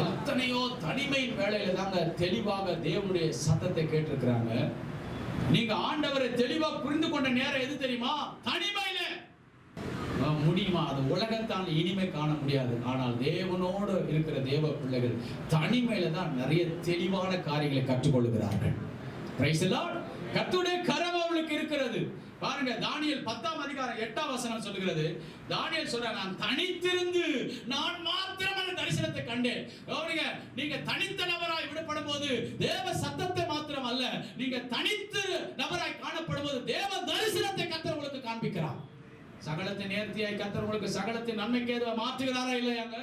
எத்தனையோ தனிமையின் வேளையில தாங்க தெளிவாக தேவனுடைய சத்தத்தை கேட்டிருக்கிறாங்க. நீங்க ஆண்டவரை தெளிவா புரிந்து கொண்ட நேரம் எது தெரியுமா? தனிமையில. முடியுமா? அது உலகத்தான் இனிமை காண முடியாது. ஆனால் தேவனோடு இருக்கிற தேவ பிள்ளைகள் தனிமையில தான் நிறைய தெளிவான காரியங்களை கற்றுக்கொள்கிறார்கள். Praise the Lord. கர்த்தருடைய கரம் அவளுக்கு இருக்கிறது. பாருங்க, தானியேல் 10ஆம் அதிகாரம் 8ஆம் வசனம் சொல்லுகிறது. தானியேல் சொல்றாங்க, நான் தனித்திருந்து நான் மாத்திரம் அந்த தரிசனத்தை கண்டேன். கவனிங்க, நீங்க தனித்த நபராய் விடப்படும் போது தேவ சத்தத்தை மாத்திரம் அல்ல, நீங்க தனித்து நபராய் காணப்படும் போது தேவ தரிசனத்தை கர்த்தர் உங்களுக்கு காண்பிக்கிறார். சகலத்தை நேர்த்தியாய் கர்த்தர் உங்களுக்கு சகலத்தை நன்மைக்கு ஏதுவா மாற்றுகிறாரா இல்லையாங்க?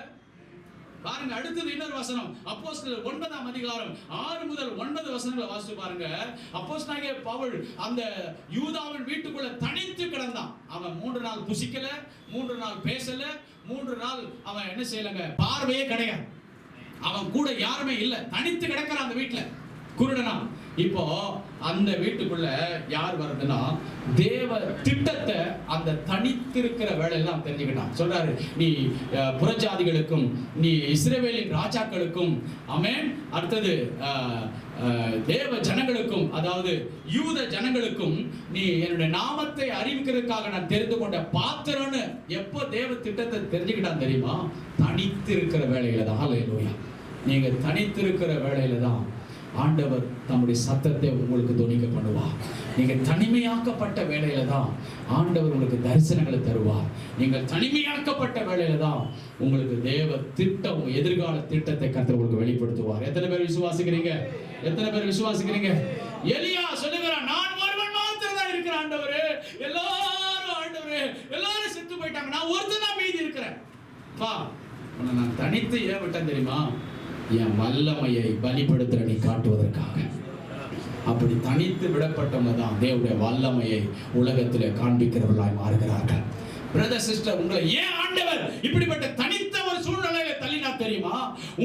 பாருங்க, அடுத்தது இன்னொரு வசனம். அப்போஸ்தலர் 9ஆம் அதிகாரம் 6 முதல் 9 வசனங்களை வாசித்து பாருங்க. அப்போஸ்தலனாகிய பவுல் அந்த யூதாவின் வீட்டுக்குள்ள தனித்து கிடந்தான். அவன் 3 நாள் புசிக்கல, 3 நாள் பேசல, 3 நாள் அவன் என்ன செய்யலங்க, பார்வையே கிடையாது. அவன் கூட யாருமே இல்ல, தனித்து கிடக்கிறான் அந்த வீட்டுல, குருடனா. இப்போ அந்த வீட்டுக்குள்ள யார் வருதுன்னா, தேவ திட்டத்தை அந்த தனித்திருக்கிற வேலையெல்லாம் தெரிஞ்சுக்கிட்டான். சொல்றாரு, நீ புறஜாதிகளுக்கும் நீ இஸ்ரவேலின் ராஜாக்களுக்கும், ஆமென், அடுத்தது தேவ ஜனங்களுக்கும், அதாவது யூத ஜனங்களுக்கும் நீ என்னுடைய நாமத்தை அறிவிக்கிறதுக்காக நான் தெரிந்து கொண்ட பாத்திரம்னு எப்போ தேவ திட்டத்தை தெரிஞ்சுக்கிட்டான் தெரியுமா? தனித்திருக்கிற வேலையில தான். ஹல்லேலூயா. நீங்க தனித்திருக்கிற வேலையில தான் ஆண்டவர் தம்முடைய சத்தத்தை உங்களுக்கு தொனிக்க பண்ணுவார். நீங்க தனிமையாக்கப்பட்ட வேளையில தான் ஆண்டவர் உங்களுக்கு தரிசனங்களை தருவார். நீங்கள் தனிமையாக்கப்பட்ட வேளையில தான் உங்களுக்கு தேவ திட்டம், எதிர்கால திட்டத்தை கர்த்தர் உங்களுக்கு வெளிப்படுத்துவார். எத்தனை பேர் விசுவாசிக்கிறீங்க? எத்தனை பேர் விசுவாசிக்கிறீங்க? எலியா சொல்லுகிறான், நான் ஒருவன் மாத்திரம் தான் இருக்கிறேன் ஆண்டவரே, எல்லாரும் ஆண்டவரே எல்லாரும் செத்து போயிட்டாங்க, நான் ஒருத்தன் தான் மீதி இருக்கிறேன். பா, உன்னை நான் தனித்து ஏன் விட்டேன் தெரியுமா? என் வல்லமையை பலிப்படுத்துற நீ காட்டுவதற்காக. அப்படி தனித்து விடப்பட்டவங்க தான் தேவனுடைய வல்லமையை உலகத்திலே காண்பிக்கிறவர்களாய் மாறுகிறார்கள். பிரதர் சிஸ்டர், உங்களை ஏன் ஆண்டவர் இப்படிப்பட்ட தனித்த ஒரு சூழ்நிலையை தள்ளினா தெரியுமா?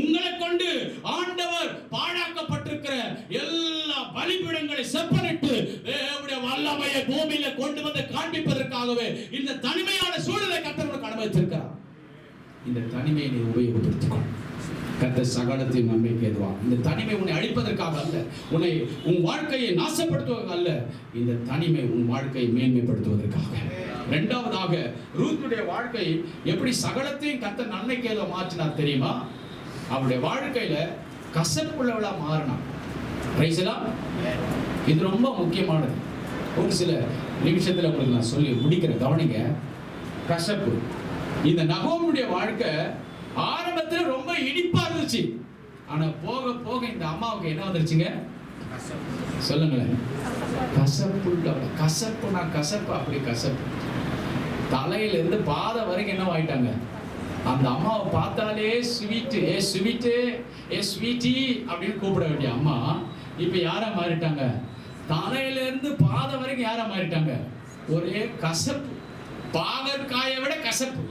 உங்களை கொண்டு ஆண்டவர் பாழாக்கப்பட்டிருக்கிற எல்லா பலிபீடங்களை செப்பனிட்டு தேவனுடைய வல்லமையை பூமியில கொண்டு வந்து காண்பிப்பதற்காகவே இந்த தனிமையான சூழ்நிலை கர்த்தர் அனுமதித்திருக்கிறார். இந்த தனிமையை நீ உபயோகப்படுத்திக்கொள். கர்த்தர் சகலத்தையும் நன்மைக்கு ஏதுவார். இந்த தனிமை உன்னை அழிப்பதற்காக அல்ல, உன்னை உன் வாழ்க்கையை நாசப்படுத்துவதற்காக அல்ல, இந்த தனிமை உன் வாழ்க்கையை மேன்மைப்படுத்துவதற்காக. இரண்டாவதாக, ரூத்துடைய வாழ்க்கை எப்படி சகலத்தையும் கர்த்தர் நன்மைக்கு ஏதுவா மாற்றினார் தெரியுமா? அவருடைய வாழ்க்கையில கசப்புள்ளவளா மாறினார். இது ரொம்ப முக்கியமானது. ஒரு சில நிமிஷத்துல உங்களுக்கு நான் சொல்லி முடிக்கிறேன், கவனிங்க. கசப்பு. இந்த நகோமியுடைய வாழ்க்கை ஆரம்பத்துல ரொம்ப இனிப்பா இருந்துச்சு. ஆனா போக போக இந்த அம்மாவுக்கு என்ன வந்துருச்சுங்க? சொல்லுங்களேன். கசப்புள்ள கசப்புனா கசப்பு, அப்படி கசப்பு. தலையில இருந்து பாதம் வரைக்கும் என்ன ஆயிட்டாங்க? அந்த அம்மாவை பார்த்தாலே ஸ்வீட்டு, ஏ ஸ்வீட்டு, ஏ ஸ்வீட்டி அப்படின்னு கூப்பிட வேண்டிய அம்மா இப்ப யாரா மாறிட்டாங்க? தலையில இருந்து பாதம் வரைக்கும் யாரா மாறிட்டாங்க? ஒரே கசப்பு. பாகற்காயை விட கசப்பு.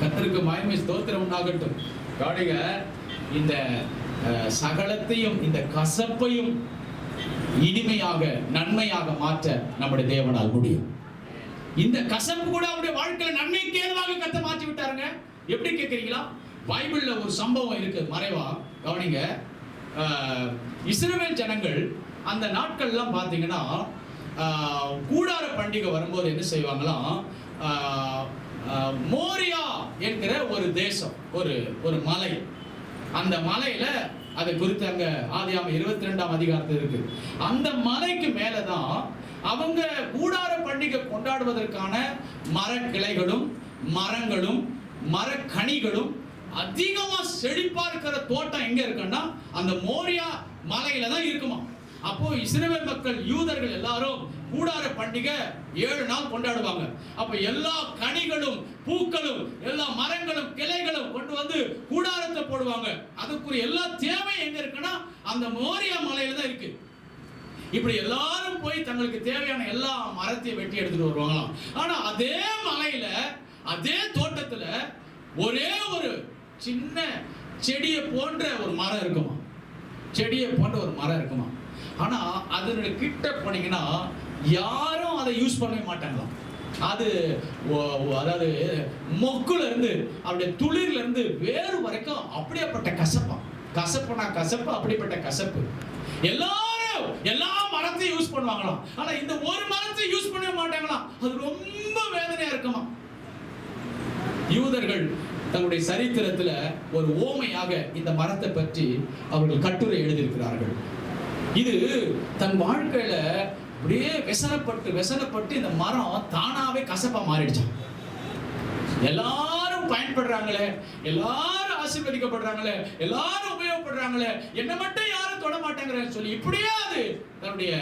கர்த்தருக்கு மகிமை ஸ்தோத்திரம் உண்டாகட்டும். கவனிங்க, இந்த சகலத்தையும், இந்த கசப்பையும் இனிமையாக நன்மையாக மாற்ற நம்முடைய தேவனால் முடியும். இந்த கசப்பு கூட அவருடைய வாழ்க்கையில நன்மைக்கு ஏதுவாக கர்த்தர் மாற்றி விட்டாருங்க. எப்படி கேட்கிறீங்களா? பைபிள்ல ஒரு சம்பவம் இருக்கு மறைவா, கவனிங்க. இஸ்ரவேல் ஜனங்கள் அந்த நாட்கள்லாம் பார்த்தீங்கன்னா கூடார பண்டிகை வரும்போது என்ன செய்வாங்களாம், மோரியா என்கிற ஒரு தேசம், ஒரு மலை, அந்த மலையில அதை குறித்து அங்க ஆதியாகமம் 22ஆம் அதிகாரத்தில் இருக்கு. அந்த மலைக்கு மேலதான் அவங்க கூடார பண்டிகை கொண்டாடுவதற்கான மரக்கிளைகளும் மரங்களும் மரக்கனிகளும் அதிகமா செழிப்பா இருக்கிற தோட்டம் எங்க இருக்குன்னா அந்த மோரியா மலையில தான் இருக்குமா. அப்போ இஸ்ரவேல் மக்கள், யூதர்கள் எல்லாரும் கூடார பண்டிகை 7 நாள் கொண்டாடுவாங்க. அப்ப எல்லா கனிகளும் பூக்களும் எல்லா மரங்களும் கிளைகளும் கொண்டு வந்து கூடாரத்தை போடுவாங்க. அதுக்குரிய எல்லா தேவையும் எங்க இருக்குன்னா அந்த மோரியா மலையில தான் இருக்கு. இப்படி எல்லாரும் போய் தங்களுக்கு தேவையான எல்லா மரத்தையும் வெட்டி எடுத்துட்டு வருவாங்களாம். ஆனா அதே மலையில, அதே தோட்டத்துல ஒரே ஒரு சின்ன செடியை போன்ற ஒரு மரம் இருக்குமா. செடியை போன்ற ஒரு மரம் இருக்குமா. ஆனா அதனுடைய கிட்ட போனீங்கன்னா யாரும் அதை யூஸ் பண்ணவே மாட்டாங்களாம். அது அதாவது மொக்குல இருந்து அப்படியே துளிர்ல இருந்து வேறு வரைக்கும் அப்படியேப்பட்ட கசப்பாம். கசப்புனா கசப்பு, அப்படிப்பட்ட கசப்பு. எல்லாரும் எல்லா மரத்தையும் யூஸ் பண்ணுவாங்களாம், ஆனா இந்த ஒரு மரத்தை யூஸ் பண்ணவே மாட்டாங்களாம். அது ரொம்ப வேதனையா இருக்குமா. யூதர்கள் தங்களுடைய சரித்திரத்துல ஒரு ஓமையாக இந்த மரத்தை பற்றி அவர்கள் கட்டுரை எழுதியிருக்கிறார்கள். இது தன் வாழ்க்கையில அப்படியே வெசனப்பட்டு இந்த மரம் தானாவே கசப்பா மாறிடுச்சான். எல்லாரும் பயன்படுறாங்களே, எல்லாரும் ஆசீர்வதிக்கப்படுறாங்களே, எல்லாரும் உபயோகப்படுறாங்களே, என்ன மட்டும் யாரும் தொட மாட்டாங்கன்னு சொல்லி இப்படியே அது தன்னுடைய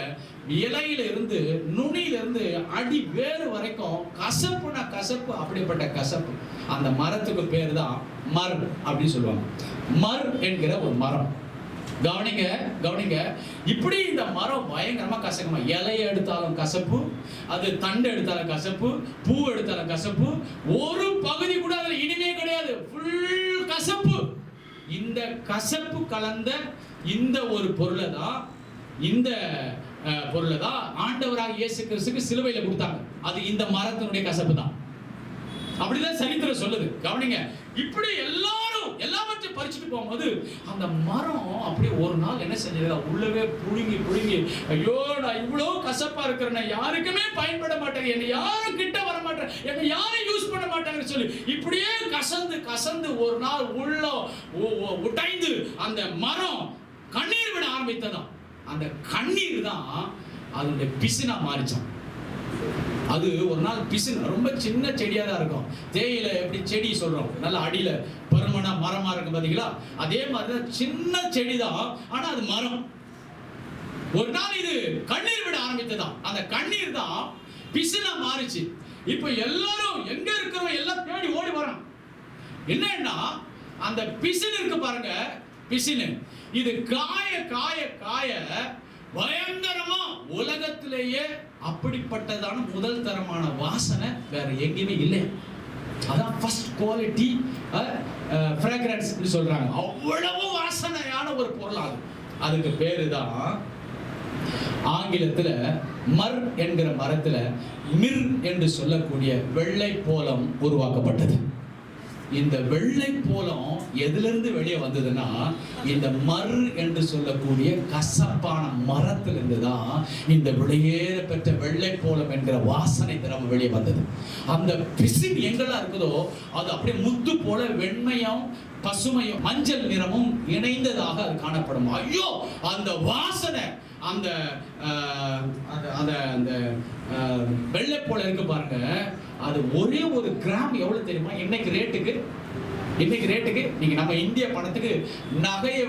இலையில இருந்து நுனியில இருந்து அடி வேறு வரைக்கும் கசப்புனா கசப்பு, அப்படிப்பட்ட கசப்பு. அந்த மரத்துக்கு பேர் தான் மர் அப்படின்னு சொல்லுவாங்க. மர் என்கிற ஒரு மரம். கவனிங்க, இப்படி இந்த மரம் பயங்கரமா கசக்குமா. இலையை எடுத்தாலும் கசப்பு, அது தண்டு எடுத்தாலும் கசப்பு, பூ எடுத்தாலும் கசப்பு, ஒரு பகுதி கூட அதுல இனிமே கிடையாது, ஃபுல் கசப்பு. இந்த கசப்பு கலந்த இந்த ஒரு பொருளை தான் ஆண்டவராக இயேசு கிறிஸ்துக்கு சிலுவையில கொடுத்தாங்க. அது இந்த மரத்தினுடைய கசப்பு தான். அப்படிதான் சரித்திரம் சொல்லுது. கவனிங்க, இப்படி எல்லாவற்றையும் பறிச்சுட்டு போகும்போது அந்த மரம் அப்படியே ஒரு நாள் என்ன செஞ்சது, உள்ளவே புழுங்கி ஐயோ நான் இவ்வளவு கசப்பா இருக்கிறேன், யாருக்குமே பயன்பட மாட்டேங்க, என்னை யாரும் கிட்ட வர மாட்டேன், என்னை யாரும் யூஸ் பண்ண மாட்டாங்கன்னு சொல்லி இப்படியே கசந்து ஒரு நாள் உள்ள உடைந்து அந்த மரம் கண்ணீர் விட ஆரம்பித்ததாம். அந்த கண்ணீர் தான் அதனுடைய பிசினா மாறிச்சான். அது ஒரு நாள் பிசின் ரொம்ப சின்ன செடியா தான் இருக்கும். தேயிலை எப்படி செடி சொல்றோம், நல்ல அடியில பருமனா மரமா இருக்கும் பாத்தீங்களா, அதே மாதிரிதான் சின்ன செடி தான், ஆனா அது மரம். ஒரு நாள் இது கண்ணீர் விட ஆரம்பித்ததான். அந்த கண்ணீர் தான் பிசினா மாறிச்சு. இப்ப எல்லாரும் எங்க இருக்கிறோம் எல்லாம் தேடி ஓடி வரோம். என்னன்னா அந்த பிசின் இருக்கு பாருங்க, பிசின் இது காய பயங்கரமா உலகத்திலேயே அப்படிப்பட்டதான முதல் தரமான வாசனை வேற எங்கேயுமே இல்லை. அதான் ஃபர்ஸ்ட் குவாலிட்டி ஃப்ராக்ரன்ஸ் சொல்றாங்க. அவ்வளவு வாசனையான ஒரு பொருள். அதுக்கு பேரு தான் ஆங்கிலத்துல மர் என்கிற மரத்துல மிர் என்று சொல்லக்கூடிய வெள்ளை போலம் உருவாக்கப்பட்டது. இந்த வெள்ளை போலம் எதிலிருந்து வெளியே வந்ததுன்னா இந்த மர் என்று சொல்லக்கூடிய கசப்பான மரத்திலிருந்து தான் இந்த வெளியேற பெற்ற வெள்ளை போலம் என்கிற வாசனை திரவம் வெளியே வந்தது. அந்த பிசின் எங்கெல்லாம் இருக்குதோ அது அப்படியே முத்து போல வெண்மையும் பசுமையும் மஞ்சள் நிறமும் இணைந்ததாக அது காணப்படும். ஐயோ அந்த வாசனை, அந்த வெள்ளை போல இருக்கு பாருங்க. அது ஒரே ஒரு கிராம் எவ்வளவு தெரியுமா? இன்னைக்கு ரேட்டுக்கு நீங்க நம்ம இந்திய பணத்துக்கு நகையை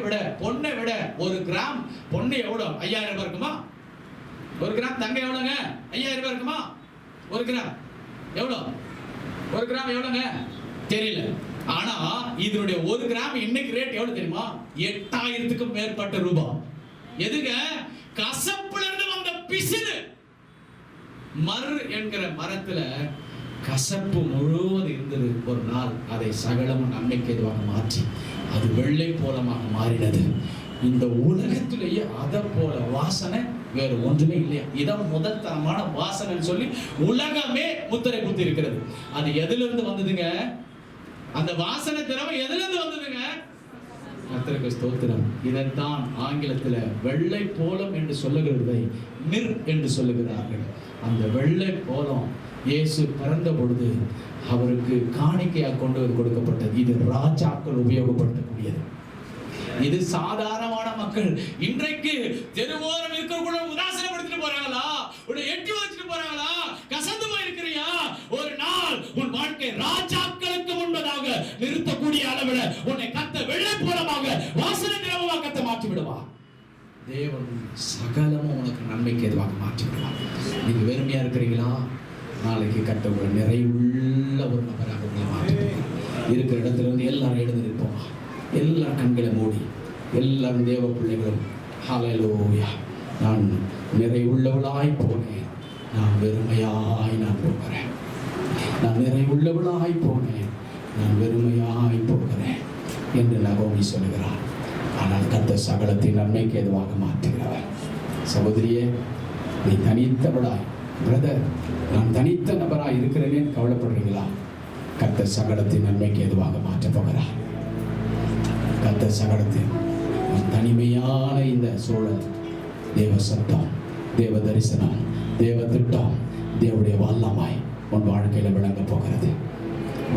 விட பொண்ணை விட ஒரு கிராம் பொண்ணு எவ்வளவு? 5000 ரூபாய் இருக்குமா? ஒரு கிராம் தங்கம் எவ்வளவுங்க? 5000 ரூபாய் இருக்குமா? ஒரு கிராம் எவ்வளவுங்க தெரியல. ஆனா இதனுடைய ஒரு கிராம் இன்னைக்கு ரேட் எவ்வளவு தெரியுமா? 8000க்கும் மேற்பட்ட ரூபாய். எதுங்க? கசப்புல இருந்து வந்த பிசினு. மர் என்கிற மரத்துல கசப்பு முழுவதும் இருந்தது. ஒரு நாள் அதை சகலமும் நன்மைக்கு எதுவாக மாற்றி அது வெள்ளை போலமாக மாறினது. இந்த உலகத்திலேயே அதை போல வாசனை வேற ஒன்றுமே இல்லையா. இதான் முதல் தரமான வாசனைன்னு சொல்லி உலகமே முத்திரை குத்தி இருக்கிறது. அது எதிலிருந்து வந்ததுங்க? அந்த வாசனை திரவம் எதிலிருந்து வந்ததுங்க? கர்த்தருக்கு ஸ்தோத்திரம். இதைத்தான் ஆங்கிலத்தில் வெள்ளை போலம் என்று சொல்லுகிறதை மிர் என்று சொல்லுகிறார்கள். அந்த வெள்ளை போலம் இயேசு பிறந்த பொழுது அவருக்கு காணிக்கையாக கொண்டு வந்து கொடுக்கப்பட்டது. இது ராஜாக்கள் உபயோகப்படுத்தக்கூடியது. இது சாதாரணமான மக்கள் இன்றைக்கு தெருவோரம் இருக்கிறவங்கள உதாசனப்படுத்திட்டு போறாங்களா, எட்டி வச்சுட்டு போறாங்களா, கசந்து போயிருக்கிறியா? ஒரு நாள் உன் வாழ்க்கை ராஜாக்களுக்கு முன்பதாக நிறுத்தக்கூடிய அளவில் உன்னை கத்த வெள்ளை போலமாக வாசனை திரவமாக கத்த மாற்றி விடுவா. தேவன் சகலமும் உனக்கு நன்மைக்கு எதுவாக மாற்றி விடுவார். நீங்க வெறுமையா இருக்கிறீங்களா? நாளைக்கு கத்த உங்களை நிறைவுள்ள ஒரு நபராக உங்களை மாற்றி இருக்கிற இடத்துல இருந்து எல்லாரும் எழுந்து நிற்போம். எல்லா கண்களை மூடி எல்லாரும் தேவ பிள்ளைகளும் ஹல்லேலூயா. நான் நிறைவுள்ளவளாய் போனேன், நான் வெறுமையாய் நான் போகிறேன். நான் நிறைவுள்ளவளாய் போனேன், நான் வெறுமையாய் போகிறேன் என்று நகோமி சொல்கிறார். ஆனால் கர்த்தர் சகலத்தை நன்மைக்கு எதுவாக மாற்றுகிறவர். சகோதரியே, நீ தனித்தவளாய் பிரதர், நான் தனித்த நபரா இருக்கிறேன்னு கவலைப்படுறீங்களா? கர்த்தர் சகலத்தின் நன்மைக்கு எதுவாக மாற்ற போகிறார். கர்த்தர் சகலத்தின் தனிமையான இந்த சூழல், தேவ சத்தம், தேவ தரிசனம், தேவ திட்டம், தேவனுடைய வல்லமாய் உன் வாழ்க்கையில விளங்க போகிறது.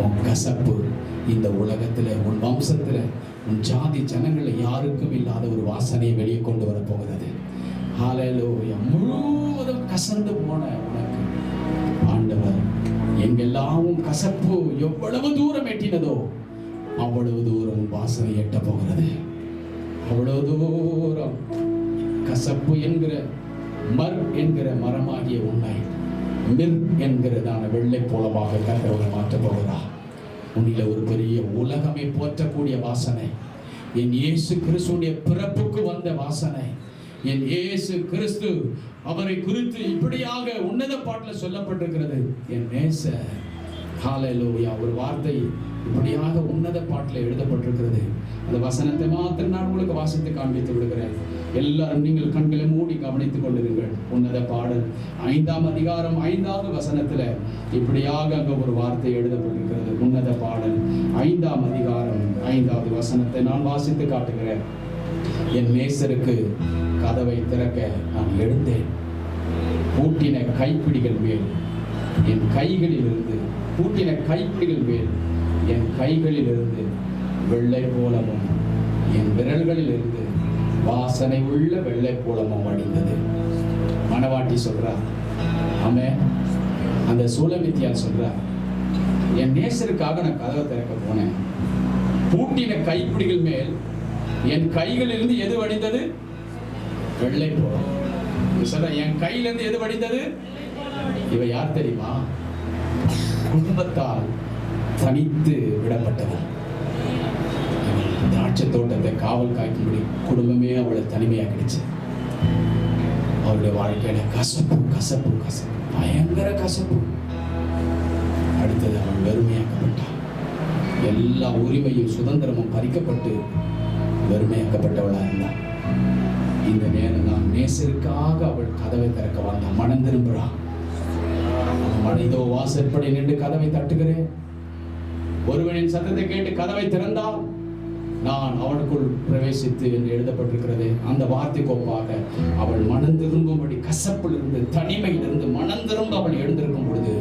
உன் கசப்பு இந்த உலகத்துல, உன் வம்சத்துல, உன் ஜாதி ஜனங்கள்ல யாருக்கும் இல்லாத ஒரு வாசனையை வெளியே கொண்டு வர போகிறது. ஹல்லேலூயா. முழுவதும் கசந்து போன உனக்கு ஆண்டவர் எங்கெல்லாம் கசப்பு எவ்வளவு தூரம் எட்டினதோ அவ்வளவு தூரம் வாசனை எட்ட போகிறது. அவ்வளவு தூரம் கசப்பு என்கிற மர் என்கிற மரமாகிய உன்னை மிர் என்கிறதான வெள்ளை போலமாக கர்த்தர் மாற்ற போகிறார். உன்னில ஒரு பெரிய உலகமே போற்றக்கூடிய வாசனை, என் இயேசு கிறிஸ்துடைய பிறப்புக்கு வந்த வாசனை, என் இயேசு கிறிஸ்து அவரை குறித்து இப்படியாக உன்னத பாட்டில் சொல்லப்பட்டிருக்கிறது. என் நேசர், ஹல்லேலூயா. ஒரு வார்த்தை இப்படியாக உன்னத பாட்டில் எழுதப்பட்டிருக்கிறது. அந்த வசனத்தை மாத்திரம் நான் உங்களுக்கு வாசித்து காண்பித்து விடுகிறேன். எல்லாரும் நீங்கள் கண்களை மூடி கவனித்துக் கொண்டிருங்கள். உன்னத பாடல் 5ஆம் அதிகாரம் 5வது வசனத்துல இப்படியாக அங்க ஒரு வார்த்தை எழுதப்பட்டிருக்கிறது. உன்னத பாடல் 5ஆம் அதிகாரம் 5வது வசனத்தை நான் வாசித்து காட்டுகிறேன். என் நேசருக்கு கதவை திறக்க நான் எழுந்தேன். பூட்டின கைப்பிடிகள் மேல் என் கைகளில் இருந்து, பூட்டின கைப்பிடிகள் மேல் என் கைகளில் இருந்து வெள்ளை போலமும் என் விரல்களில் இருந்து வாசனை உள்ள வெள்ளை போலமும் வடிந்தது. மணவாட்டி சொல்றா, ஆமென். அந்த சூலமித்தியா சொல்றா, என் நேசருக்காக நான் கதவை திறக்க போனேன். பூட்டின கைப்பிடிகள் மேல் என் கைகளிலிருந்து எது வடிந்தது? வெள்ளை போலம். சொல்ற, என் கையிலிருந்து எது வடிந்தது? இவ யார் தெரியுமா? குடும்பத்தால் தனித்து விடப்பட்டவர். திராட்சை தோட்டத்தை காவல் காக்கும்படி குடும்பமே அவளை தனிமையாக்கிடுச்சு. அவளுடைய வாழ்க்கையில கசப்பு கசப்பு கசப்பு, பயங்கர கசப்பு. அடுத்தது அவள் வெறுமையாக்கப்பட்டாள். எல்லா உரிமையும் சுதந்திரமும் பறிக்கப்பட்டு வெறுமையாக்கப்பட்டவளா இருந்தாள். இந்த நேரம் தான் நேசருக்காக அவள் கதவை திறக்க வந்தாள். மனம் திரும்புறான். மனிதோ வாசற்படி நின்று கதவை தட்டுகிறேன். ஒருவனின் சத்தத்தை கேட்டு கதவை திறந்தால் நான் அவனுக்குள் பிரவேசித்து என்று எழுதப்பட்டிருக்கிறது. அந்த வார்த்தை கோப்பாக அவள் மனம் திரும்பும்படி, கசப்பிலிருந்து தனிமையிலிருந்து மனம் திரும்ப அவள் எழுந்திருக்கும் பொழுது,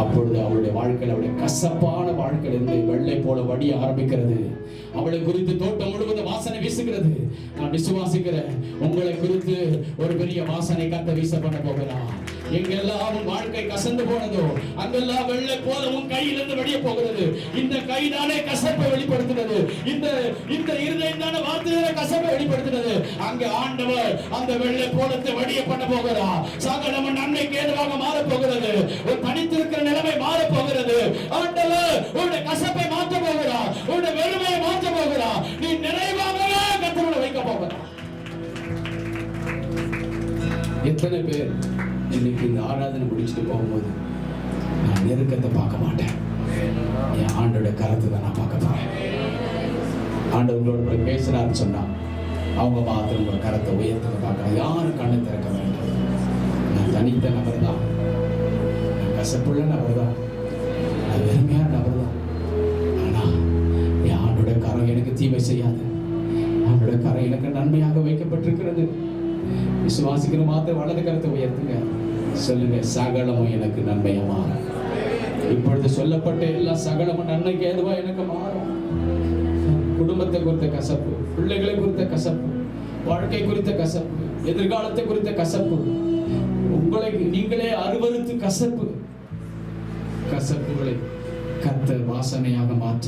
அப்பொழுது அவளுடைய வாழ்க்கையில், அவளுடைய கசப்பான வாழ்க்கையிலிருந்து வெள்ளை போல வடிய ஆரம்பிக்கிறது. அவளை குறித்து தோட்டம் முழுவதும் வாசனை வீசுகிறது. நான் விசுவாசிக்கிறேன், உங்களை குறித்து ஒரு பெரிய வாசனை கர்த்தர் வீச பண்ண போகிறார். எங்கெல்லாம் உன் வாழ்க்கை கசந்து போனதோ அங்கெல்லாம் வெள்ளை போல உன் கையிலிருந்து வெளியே போகிறது. இந்த கை தானே கசப்பை வெளிப்படுத்தினது, இந்த இருதயம் தானே வார்த்தையில கசப்பை வெளிப்படுத்தினது. அங்கே ஆண்டவர் அந்த வெள்ளை போலத்தை வடிய பண்ண போகிறார். சகலம் நன்மைக்கு ஏதுவாக மாற போகிறது. ஒரு தனித்திருக்கிற நிலைமை மாற போகிறது. ஆண்டவர் உன்னுடைய கசப்பை மாற்ற போகிறார், உன்னுடைய வெறுமையை மாற்ற போகிறார். நீ நிறைவாகவே கர்த்தரோடு வைக்க போகிறார். எத்தனை பேர் இன்னைக்கு இந்த ஆராதனை முடிச்சுட்டு போகும்போது, நான் நெருக்கத்தை பார்க்க மாட்டேன், என் ஆண்டோட கரத்தை தான் நான் பார்க்க போறேன். ஆண்டவங்களோட பேசுறாருன்னு சொன்னா அவங்க மாத்திரம் உங்க கரத்தை உயர்த்த பார்க்கலாம். யாரும் கண்ணை திறக்க வேண்டும். நான் தனித்த நபர் தான், நான் கசப்புள்ள நபர் தான், நான் வெறுமையான நபர் தான். ஆனா என் ஆண்டோட கரம் எனக்கு தீமை செய்யாது. ஆண்டோட கரம் எனக்கு நன்மையாக வைக்கப்பட்டிருக்கிறது. விசுவாசிக்கிற மாத்திரம் வலது கரத்தை உயர்த்துங்க. சொல்லுங்க, சகலமும் எனக்கு நன்மையா மாறும். இப்பொழுது சொல்லப்பட்ட எல்லா சகலமும் நன்மைக்கு ஏதுவா எனக்கு மாறும். குடும்பத்தை குறித்த கசப்பு, பிள்ளைகளை குறித்த கசப்பு, வாழ்க்கை குறித்த கசப்பு, எதிர்காலத்தை குறித்த கசப்பு, உங்களை நீங்களே அருவருத்து கசப்புகளை கர்த்தர் வாசனையாக மாற்ற